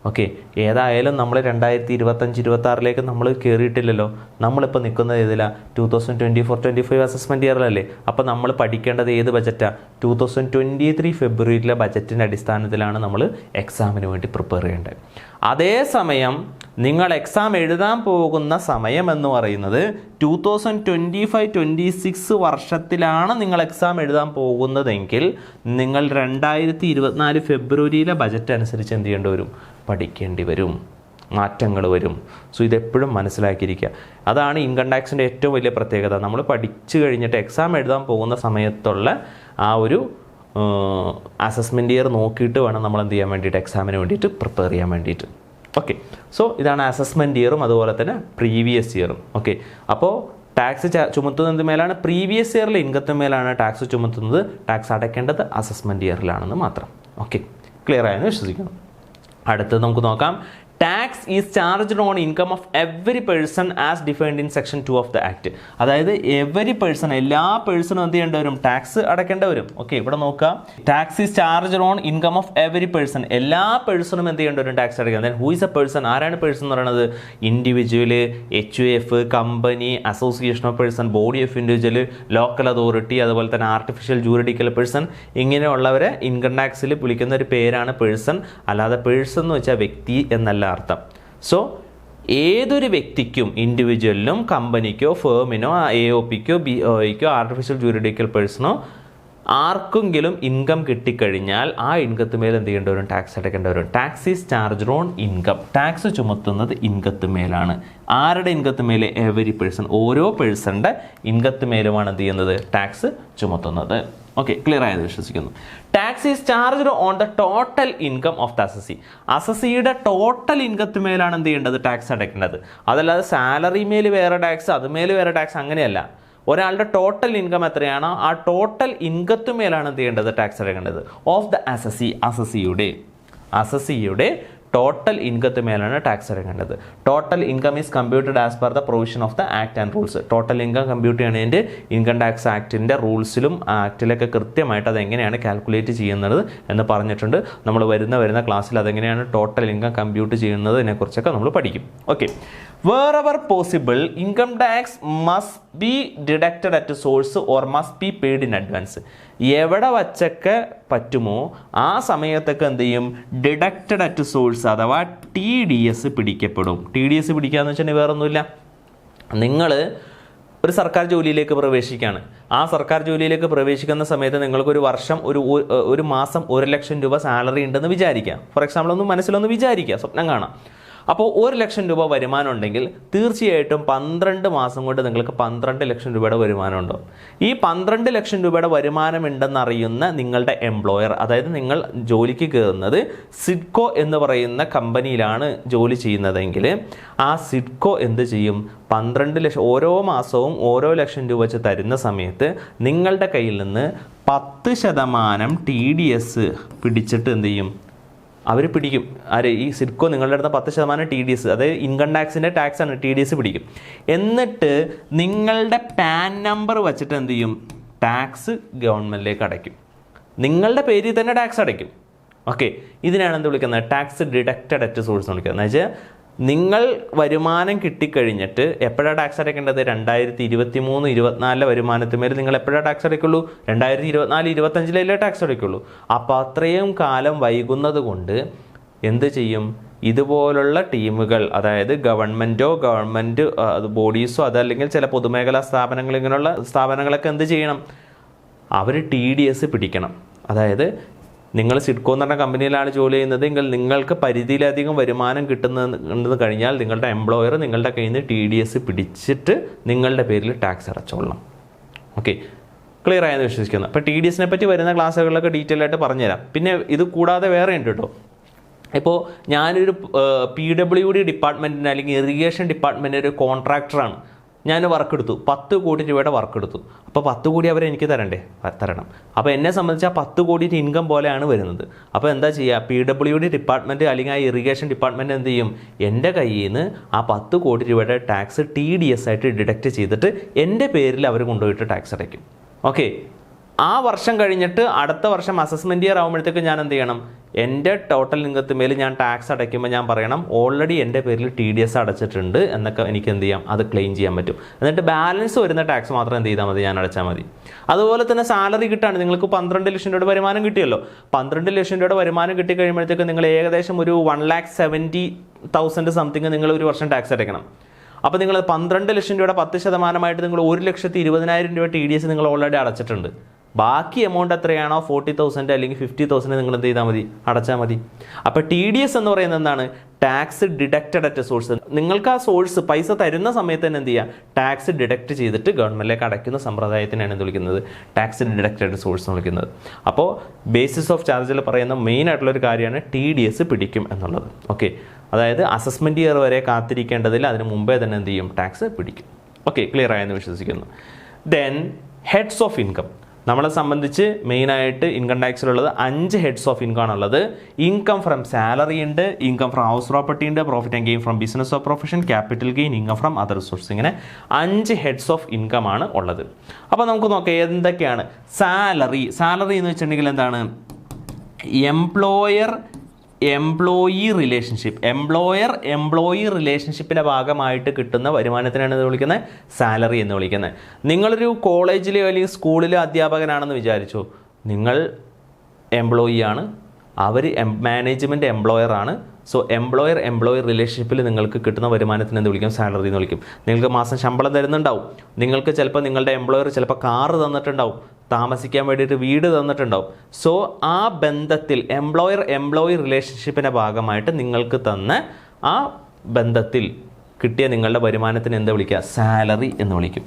ഓക്കെ, ഏതായാലും നമ്മൾ 2025-26 നമ്മൾ കയറിയിട്ടില്ലല്ലോ. നമ്മളിപ്പോൾ നിൽക്കുന്നത് ഏതിലാണ്? 2024-25 അസസ്മെൻറ്റ് ഇയറിലല്ലേ. അപ്പോൾ നമ്മൾ പഠിക്കേണ്ടത് ഏത് ബജറ്റാണ്? 2023 ഫെബ്രുവരിയിലെ ബജറ്റിൻ്റെ അടിസ്ഥാനത്തിലാണ് നമ്മൾ എക്സാമിന് വേണ്ടി പ്രിപ്പയർ ചെയ്യേണ്ടത്. അതേസമയം നിങ്ങൾ എക്സാം എഴുതാൻ പോകുന്ന സമയം എന്ന് പറയുന്നത് 2025-26 വർഷത്തിലാണ് നിങ്ങൾ എക്സാം എഴുതാൻ പോകുന്നതെങ്കിൽ നിങ്ങൾ 2024 ഫെബ്രുവരിയിലെ ബജറ്റ് അനുസരിച്ച് എന്ത് ചെയ്യേണ്ടി വരും? പഠിക്കേണ്ടി വരും, മാറ്റങ്ങൾ വരും. സോ ഇതെപ്പോഴും മനസ്സിലാക്കിയിരിക്കുക. അതാണ് ഇൻകം ടാക്സിൻ്റെ ഏറ്റവും വലിയ പ്രത്യേകത. നമ്മൾ പഠിച്ചു കഴിഞ്ഞിട്ട് എക്സാം എഴുതാൻ പോകുന്ന സമയത്തുള്ള ആ ഒരു അസസ്മെൻറ്റ് ഇയർ നോക്കിയിട്ട് വേണം നമ്മൾ എന്ത് ചെയ്യാൻ വേണ്ടിയിട്ട് എക്സാമിന് വേണ്ടിയിട്ട് പ്രിപ്പയർ ചെയ്യാൻ വേണ്ടിയിട്ട്. ഓക്കെ, സോ ഇതാണ് അസസ്മെൻറ്റ് ഇയറും അതുപോലെ തന്നെ പ്രീവിയസ് ഇയറും. ഓക്കെ, അപ്പോൾ ടാക്സ് ചുമത്തുന്നത് മേലാണ്? പ്രീവിയസ് ഇയറിൽ ഇൻകത്തിന് മേലാണ് ടാക്സ് ചുമത്തുന്നത്. ടാക്സ് അടയ്ക്കേണ്ടത് അസസ്മെൻറ്റ് ഇയറിലാണെന്ന് മാത്രം. ഓക്കെ, ക്ലിയർ ആയെന്ന് വിശ്വസിക്കുന്നു. അടുത്തത് നമുക്ക് നോക്കാം. Tax is charged on income of every person as defined in section 2 of the act. അതായത് എവറി പേഴ്സൺ, എല്ലാ പേഴ്സണും എന്ത് ചെയ്യേണ്ടി വരും? ടാക്സ് അടയ്ക്കേണ്ടി വരും. ഓക്കെ, ഇവിടെ നോക്കാം. Tax is charged on income of every person. എല്ലാ പേഴ്സണും എന്ത് ചെയ്യേണ്ടി വരും? ടാക്സ് അടയ്ക്കണം. Who is A person? ആരാണ് പേഴ്സൺ എന്ന് പറയുന്നത്? Individual, HUF, company, association of person, body of individual, local authority, അതുപോലെ തന്നെ ആർട്ടിഫിഷ്യൽ ജൂറിഡിക്കൽ പേഴ്സൺ, ഇങ്ങനെയുള്ളവരെ ഇൻകം ടാക്സിൽ വിളിക്കുന്ന ഒരു പേരാണ് പേഴ്സൺ. അല്ലാതെ പേഴ്സൺ എന്ന് വെച്ചാൽ വ്യക്തി എന്നല്ല അർത്ഥം. സോ ഏതൊരു വ്യക്തിക്കും, ഇൻഡിവിജ്വലിനും കമ്പനിക്കോ ഫേമിനോ AOPക്കോ BOIക്കോ ആർട്ടിഫിഷ്യൽ ജൂറിഡിക്കൽ പേഴ്സണോ ആർക്കെങ്കിലും ഇൻകം കിട്ടിക്കഴിഞ്ഞാൽ ആ ഇൻകത്ത് മേൽ എന്ത് ചെയ്യേണ്ടി വരും? ടാക്സ് അടയ്ക്കേണ്ടി വരും. Tax is charged on income. Tax ചുമത്തുന്നത് ഇൻകത്ത് മേലാണ്. ആരുടെ ഇൻകത്ത് മേൽ? Every person. ഓരോ പേഴ്സണിൻ്റെ ഇൻകത്ത് മേലുമാണ് എന്ത് ചെയ്യുന്നത്? ടാക്സ് ചുമത്തുന്നത്. ഓക്കെ, ക്ലിയർ ആയത് വിശ്വസിക്കുന്നു. Tax is charged on the total income of the assessee. അസസിയുടെ ടോട്ടൽ ഇൻകത്ത് മേലാണ് എന്ത് ചെയ്യേണ്ടത്? ടാക്സ് അടയ്ക്കേണ്ടത്. അതല്ലാതെ സാലറി മേൽ വേറെ ടാക്സ്, അതുമേൽ വേറെ ടാക്സ്, അങ്ങനെയല്ല. ഒരാളുടെ ടോട്ടൽ ഇൻകം എത്രയാണോ ആ ടോട്ടൽ ഇൻകത്ത് മേലാണ് എന്ത് ചെയ്യേണ്ടത്? ടാക്സ് അടയ്ക്കേണ്ടത്. ഓഫ് ദ അസസി, അസസിയുടെ ടോട്ടൽ ഇൻകത്ത് മേലാണ് ടാക്സ് അടയ്ക്കേണ്ടത്. Total income is computed as per the provision of the act and rules. Total income compute ചെയ്യുന്നതിൻ്റെ ഇൻകം ടാക്സ് ആക്ടിൻ്റെ റൂൾസിലും ആക്ടിലൊക്കെ കൃത്യമായിട്ട് അതെങ്ങനെയാണ് കാൽക്കുലേറ്റ് ചെയ്യുന്നത് എന്ന് പറഞ്ഞിട്ടുണ്ട്. നമ്മൾ വരുന്ന ക്ലാസ്സിൽ അതെങ്ങനെയാണ് ടോട്ടൽ ഇൻകം കമ്പ്യൂട്ട് ചെയ്യുന്നതിനെക്കുറിച്ചൊക്കെ നമ്മൾ പഠിക്കും. Okay, wherever possible income tax must be deducted at source or must be paid in advance. എവിടെ വച്ചൊക്കെ പറ്റുമോ ആ സമയത്തൊക്കെ എന്ത് ചെയ്യും? ഡിഡക്റ്റഡ് അറ്റ് സോഴ്സ് അഥവാ TDS പിടിക്കപ്പെടും. TDS പിടിക്കുക എന്ന് വെച്ചിട്ടുണ്ടെങ്കിൽ വേറെ ഒന്നുമില്ല. നിങ്ങൾ ഒരു സർക്കാർ ജോലിയിലേക്ക് പ്രവേശിക്കുകയാണ്. ആ സർക്കാർ ജോലിയിലേക്ക് പ്രവേശിക്കുന്ന സമയത്ത് നിങ്ങൾക്കൊരു വർഷം ഒരു മാസം 1 ലക്ഷം രൂപ സാലറി ഉണ്ടെന്ന് വിചാരിക്കുക. ഫോർ എക്സാമ്പിൾ ഒന്ന് മനസ്സിലൊന്ന് വിചാരിക്കുക, സ്വപ്നം കാണാം. അപ്പോൾ 1 ലക്ഷം രൂപ വരുമാനം ഉണ്ടെങ്കിൽ തീർച്ചയായിട്ടും 12 മാസം കൊണ്ട് നിങ്ങൾക്ക് 12 ലക്ഷം രൂപയുടെ വരുമാനം ഉണ്ടാവും. ഈ 12 ലക്ഷം രൂപയുടെ വരുമാനം ഉണ്ടെന്നറിയുന്ന നിങ്ങളുടെ എംപ്ലോയർ, അതായത് നിങ്ങൾ ജോലിക്ക് കയറുന്നത് സിഡ്കോ എന്ന് പറയുന്ന കമ്പനിയിലാണ് ജോലി ചെയ്യുന്നതെങ്കിൽ ആ സിഡ്കോ എന്ത് ചെയ്യും? 12 ലക്ഷം ഓരോ മാസവും ഓരോ ലക്ഷം രൂപ വെച്ച് തരുന്ന സമയത്ത് നിങ്ങളുടെ കയ്യിൽ നിന്ന് 10% TDS പിടിച്ചിട്ട് എന്ത് ചെയ്യും? അവർ പിടിക്കും. ആര്? ഈ സിഡ്കോ നിങ്ങളുടെ അടുത്ത് 10% TDS, അതായത് ഇൻകം ടാക്സിൻ്റെ ടാക്സാണ്, TDS പിടിക്കും. എന്നിട്ട് നിങ്ങളുടെ പാൻ നമ്പർ വച്ചിട്ട് എന്ത് ചെയ്യും? ടാക്സ് ഗവൺമെൻറ്റിലേക്ക് അടയ്ക്കും. നിങ്ങളുടെ പേരിൽ തന്നെ ടാക്സ് അടയ്ക്കും. ഓക്കെ, ഇതിനാണ് എന്ത് വിളിക്കുന്നത്? ടാക്സ് ഡിഡക്റ്റഡ് അറ്റ് സോഴ്സ് എന്ന് വിളിക്കുന്നത്. എന്ന് വെച്ചാൽ നിങ്ങൾ വരുമാനം കിട്ടിക്കഴിഞ്ഞിട്ട് എപ്പോഴാണ് ടാക്സ് അടയ്ക്കേണ്ടത്? 2023-24 വരുമാനത്തിന്മേൽ നിങ്ങൾ എപ്പോഴാണ് ടാക്സ് അടയ്ക്കുള്ളൂ? 2024-25 ടാക്സ് അടയ്ക്കുള്ളൂ. അപ്പോൾ അത്രയും കാലം വൈകുന്നത് കൊണ്ട് എന്ത് ചെയ്യും? ഇതുപോലുള്ള ടീമുകൾ, അതായത് ഗവൺമെൻറ് ബോഡീസോ അതല്ലെങ്കിൽ ചില പൊതുമേഖലാ സ്ഥാപനങ്ങൾ, ഇങ്ങനെയുള്ള സ്ഥാപനങ്ങളൊക്കെ എന്ത് ചെയ്യണം? അവർ TDS പിടിക്കണം. അതായത് നിങ്ങൾ സിഡ്കോ എന്ന് പറഞ്ഞ കമ്പനിയിലാണ് ജോലി ചെയ്യുന്നത് എങ്കിൽ നിങ്ങൾക്ക് പരിധിയിലധികം വരുമാനം കിട്ടുന്നത് കഴിഞ്ഞാൽ നിങ്ങളുടെ എംപ്ലോയർ നിങ്ങളുടെ കയ്യിൽ നിന്ന് TDS പിടിച്ചിട്ട് നിങ്ങളുടെ പേരിൽ ടാക്സ് അടച്ചോളണം. ഓക്കെ, ക്ലിയർ ആയെന്ന് വിശ്വസിക്കുന്നു. അപ്പോൾ TDSനെ പറ്റി വരുന്ന ക്ലാസ്സുകളിലൊക്കെ ഡീറ്റെയിൽ ആയിട്ട് പറഞ്ഞുതരാം. പിന്നെ ഇത് കൂടാതെ വേറെ ഉണ്ട് കേട്ടോ. ഇപ്പോൾ ഞാനൊരു PWD ഡിപ്പാർട്ട്മെൻറ്റിന് അല്ലെങ്കിൽ ഇറിഗേഷൻ ഡിപ്പാർട്ട്മെൻറ്റിന് ഒരു കോൺട്രാക്ടറാണ്. ഞാൻ വർക്ക് എടുത്തു, 10 കോടി രൂപയുടെ വർക്ക് എടുത്തു. അപ്പോൾ 10 കോടി അവർ എനിക്ക് തരണം. അപ്പോൾ എന്നെ സംബന്ധിച്ച് ആ 10 കോടി ഇൻകം പോലെയാണ് വരുന്നത്. അപ്പോൾ എന്താ ചെയ്യുക? PWD ഡിപ്പാർട്ട്മെൻറ്റ് അല്ലെങ്കിൽ ആ ഇറിഗേഷൻ ഡിപ്പാർട്ട്മെൻറ്റ് എന്ത് ചെയ്യും? എൻ്റെ കയ്യിൽ നിന്ന് ആ 10 കോടി രൂപയുടെ ടാക്സ് TDS ആയിട്ട് ഡിഡക്റ്റ് ചെയ്തിട്ട് എൻ്റെ പേരിൽ അവർ കൊണ്ടുപോയിട്ട് ടാക്സ് അടയ്ക്കും. ഓക്കെ, ആ വർഷം കഴിഞ്ഞിട്ട് അടുത്ത വർഷം അസസ്മെൻറ്റ് ഇയർ ആകുമ്പോഴത്തേക്ക് ഞാൻ എന്ത് ചെയ്യണം? എൻ്റെ ടോട്ടൽ ഇൻകത്തിന്മേൽ ഞാൻ ടാക്സ് അടയ്ക്കുമ്പോൾ ഞാൻ പറയണം ഓൾറെഡി എൻ്റെ പേരിൽ TDS അടച്ചിട്ടുണ്ട് എന്നൊക്കെ എനിക്ക് എന്ത് ചെയ്യാം? അത് ക്ലെയിം ചെയ്യാൻ പറ്റും. എന്നിട്ട് ബാലൻസ് വരുന്ന ടാക്സ് മാത്രം എന്ത് ചെയ്താൽ മതി? ഞാൻ അടച്ചാൽ മതി. അതുപോലെ തന്നെ സാലറി കിട്ടാണ്. നിങ്ങൾക്ക് 12 ലക്ഷം രൂപയുടെ വരുമാനം കിട്ടിയല്ലോ. 12 ലക്ഷം രൂപയുടെ വരുമാനം കിട്ടി കഴിയുമ്പോഴത്തേക്ക് നിങ്ങൾ ഏകദേശം ഒരു 1,70,000 സംതിങ് നിങ്ങൾ ഒരു വർഷം ടാക്സ് അടയ്ക്കണം. അപ്പോൾ നിങ്ങൾ 12 ലക്ഷം രൂപയുടെ 10% നിങ്ങൾ 1,20,000 രൂപ TDS നിങ്ങൾ ഓൾറെഡി അടച്ചിട്ടുണ്ട്. ബാക്കി എമൗണ്ട് എത്രയാണോ 40,000 അല്ലെങ്കിൽ 50,000 നിങ്ങൾ എന്ത് ചെയ്താൽ മതി? അടച്ചാൽ മതി. അപ്പോൾ TDS എന്ന് പറയുന്നത് എന്താണ്? Tax deducted at source. നിങ്ങൾക്ക് ആ സോഴ്സ് പൈസ തരുന്ന സമയത്ത് തന്നെ എന്ത് ചെയ്യുക? ടാക്സ് ഡിഡക്റ്റ് ചെയ്തിട്ട് ഗവൺമെൻറ്റിലേക്ക് അടയ്ക്കുന്ന സമ്പ്രദായത്തിനാണ് എന്ത് വിളിക്കുന്നത്? ടാക്സ് ഡിഡക്റ്റഡ് സോഴ്സ് എന്ന് വിളിക്കുന്നത്. അപ്പോൾ ബേസിസ് ഓഫ് ചാർജിൽ പറയുന്ന മെയിൻ ആയിട്ടുള്ളൊരു കാര്യമാണ് TDS പിടിക്കും എന്നുള്ളത്. ഓക്കെ, അതായത് അസസ്മെൻറ്റ് ഇയർ വരെ കാത്തിരിക്കേണ്ടതിൽ അതിന് മുമ്പേ തന്നെ എന്ത് ചെയ്യും? ടാക്സ് പിടിക്കും. ഓക്കെ, ക്ലിയർ ആയെന്ന് വിശ്വസിക്കുന്നു. Then heads of income. നമ്മളെ സംബന്ധിച്ച് മെയിനായിട്ട് ഇൻകം ടാക്സിലുള്ളത് 5 ഹെഡ്സ് ഓഫ് ഇൻകം ആണുള്ളത്. ഇൻകം ഫ്രം സാലറി ഉണ്ട്, ഇൻകം ഫ്രം ഹൗസ് പ്രോപ്പർട്ടി ഉണ്ട്, profit and gain from business of profession, capital gain, income from other source. ഇങ്ങനെ 5 ഹെഡ്സ് ഓഫ് ഇൻകം ആണ് ഉള്ളത്. അപ്പോൾ നമുക്ക് നോക്കാം എന്തൊക്കെയാണ്. സാലറി എന്ന് വെച്ചിട്ടുണ്ടെങ്കിൽ എന്താണ്? എംപ്ലോയി റിലേഷൻഷിപ്പിൻ്റെ ഭാഗമായിട്ട് കിട്ടുന്ന വരുമാനത്തിനാണ് ഇത് വിളിക്കുന്നത് സാലറി എന്ന് വിളിക്കുന്നത്. നിങ്ങളൊരു കോളേജിലോ അല്ലെങ്കിൽ സ്കൂളിലോ അധ്യാപകനാണെന്ന് വിചാരിച്ചു. നിങ്ങൾ എംപ്ലോയി ആണ്, അവർ മാനേജ്മെൻറ്റ് എംപ്ലോയറാണ്. സോ എംപ്ലോയർ റിലേഷൻഷിപ്പിൽ നിങ്ങൾക്ക് കിട്ടുന്ന വരുമാനത്തിന് എന്ത് വിളിക്കും? സാലറി എന്ന് വിളിക്കും. നിങ്ങൾക്ക് മാസം ശമ്പളം തരുന്നുണ്ടാവും. നിങ്ങൾക്ക് ചിലപ്പോൾ നിങ്ങളുടെ എംപ്ലോയർ ചിലപ്പോൾ കാറ് തന്നിട്ടുണ്ടാവും, താമസിക്കാൻ വേണ്ടിയിട്ട് വീട് തന്നിട്ടുണ്ടാവും. സോ ആ ബന്ധത്തിൽ എംപ്ലോയി റിലേഷൻഷിപ്പിൻ്റെ ഭാഗമായിട്ട് നിങ്ങൾക്ക് തന്ന ആ ബന്ധത്തിൽ കിട്ടിയ നിങ്ങളുടെ വരുമാനത്തിന് എന്താ വിളിക്കുക? സാലറി എന്ന് വിളിക്കും.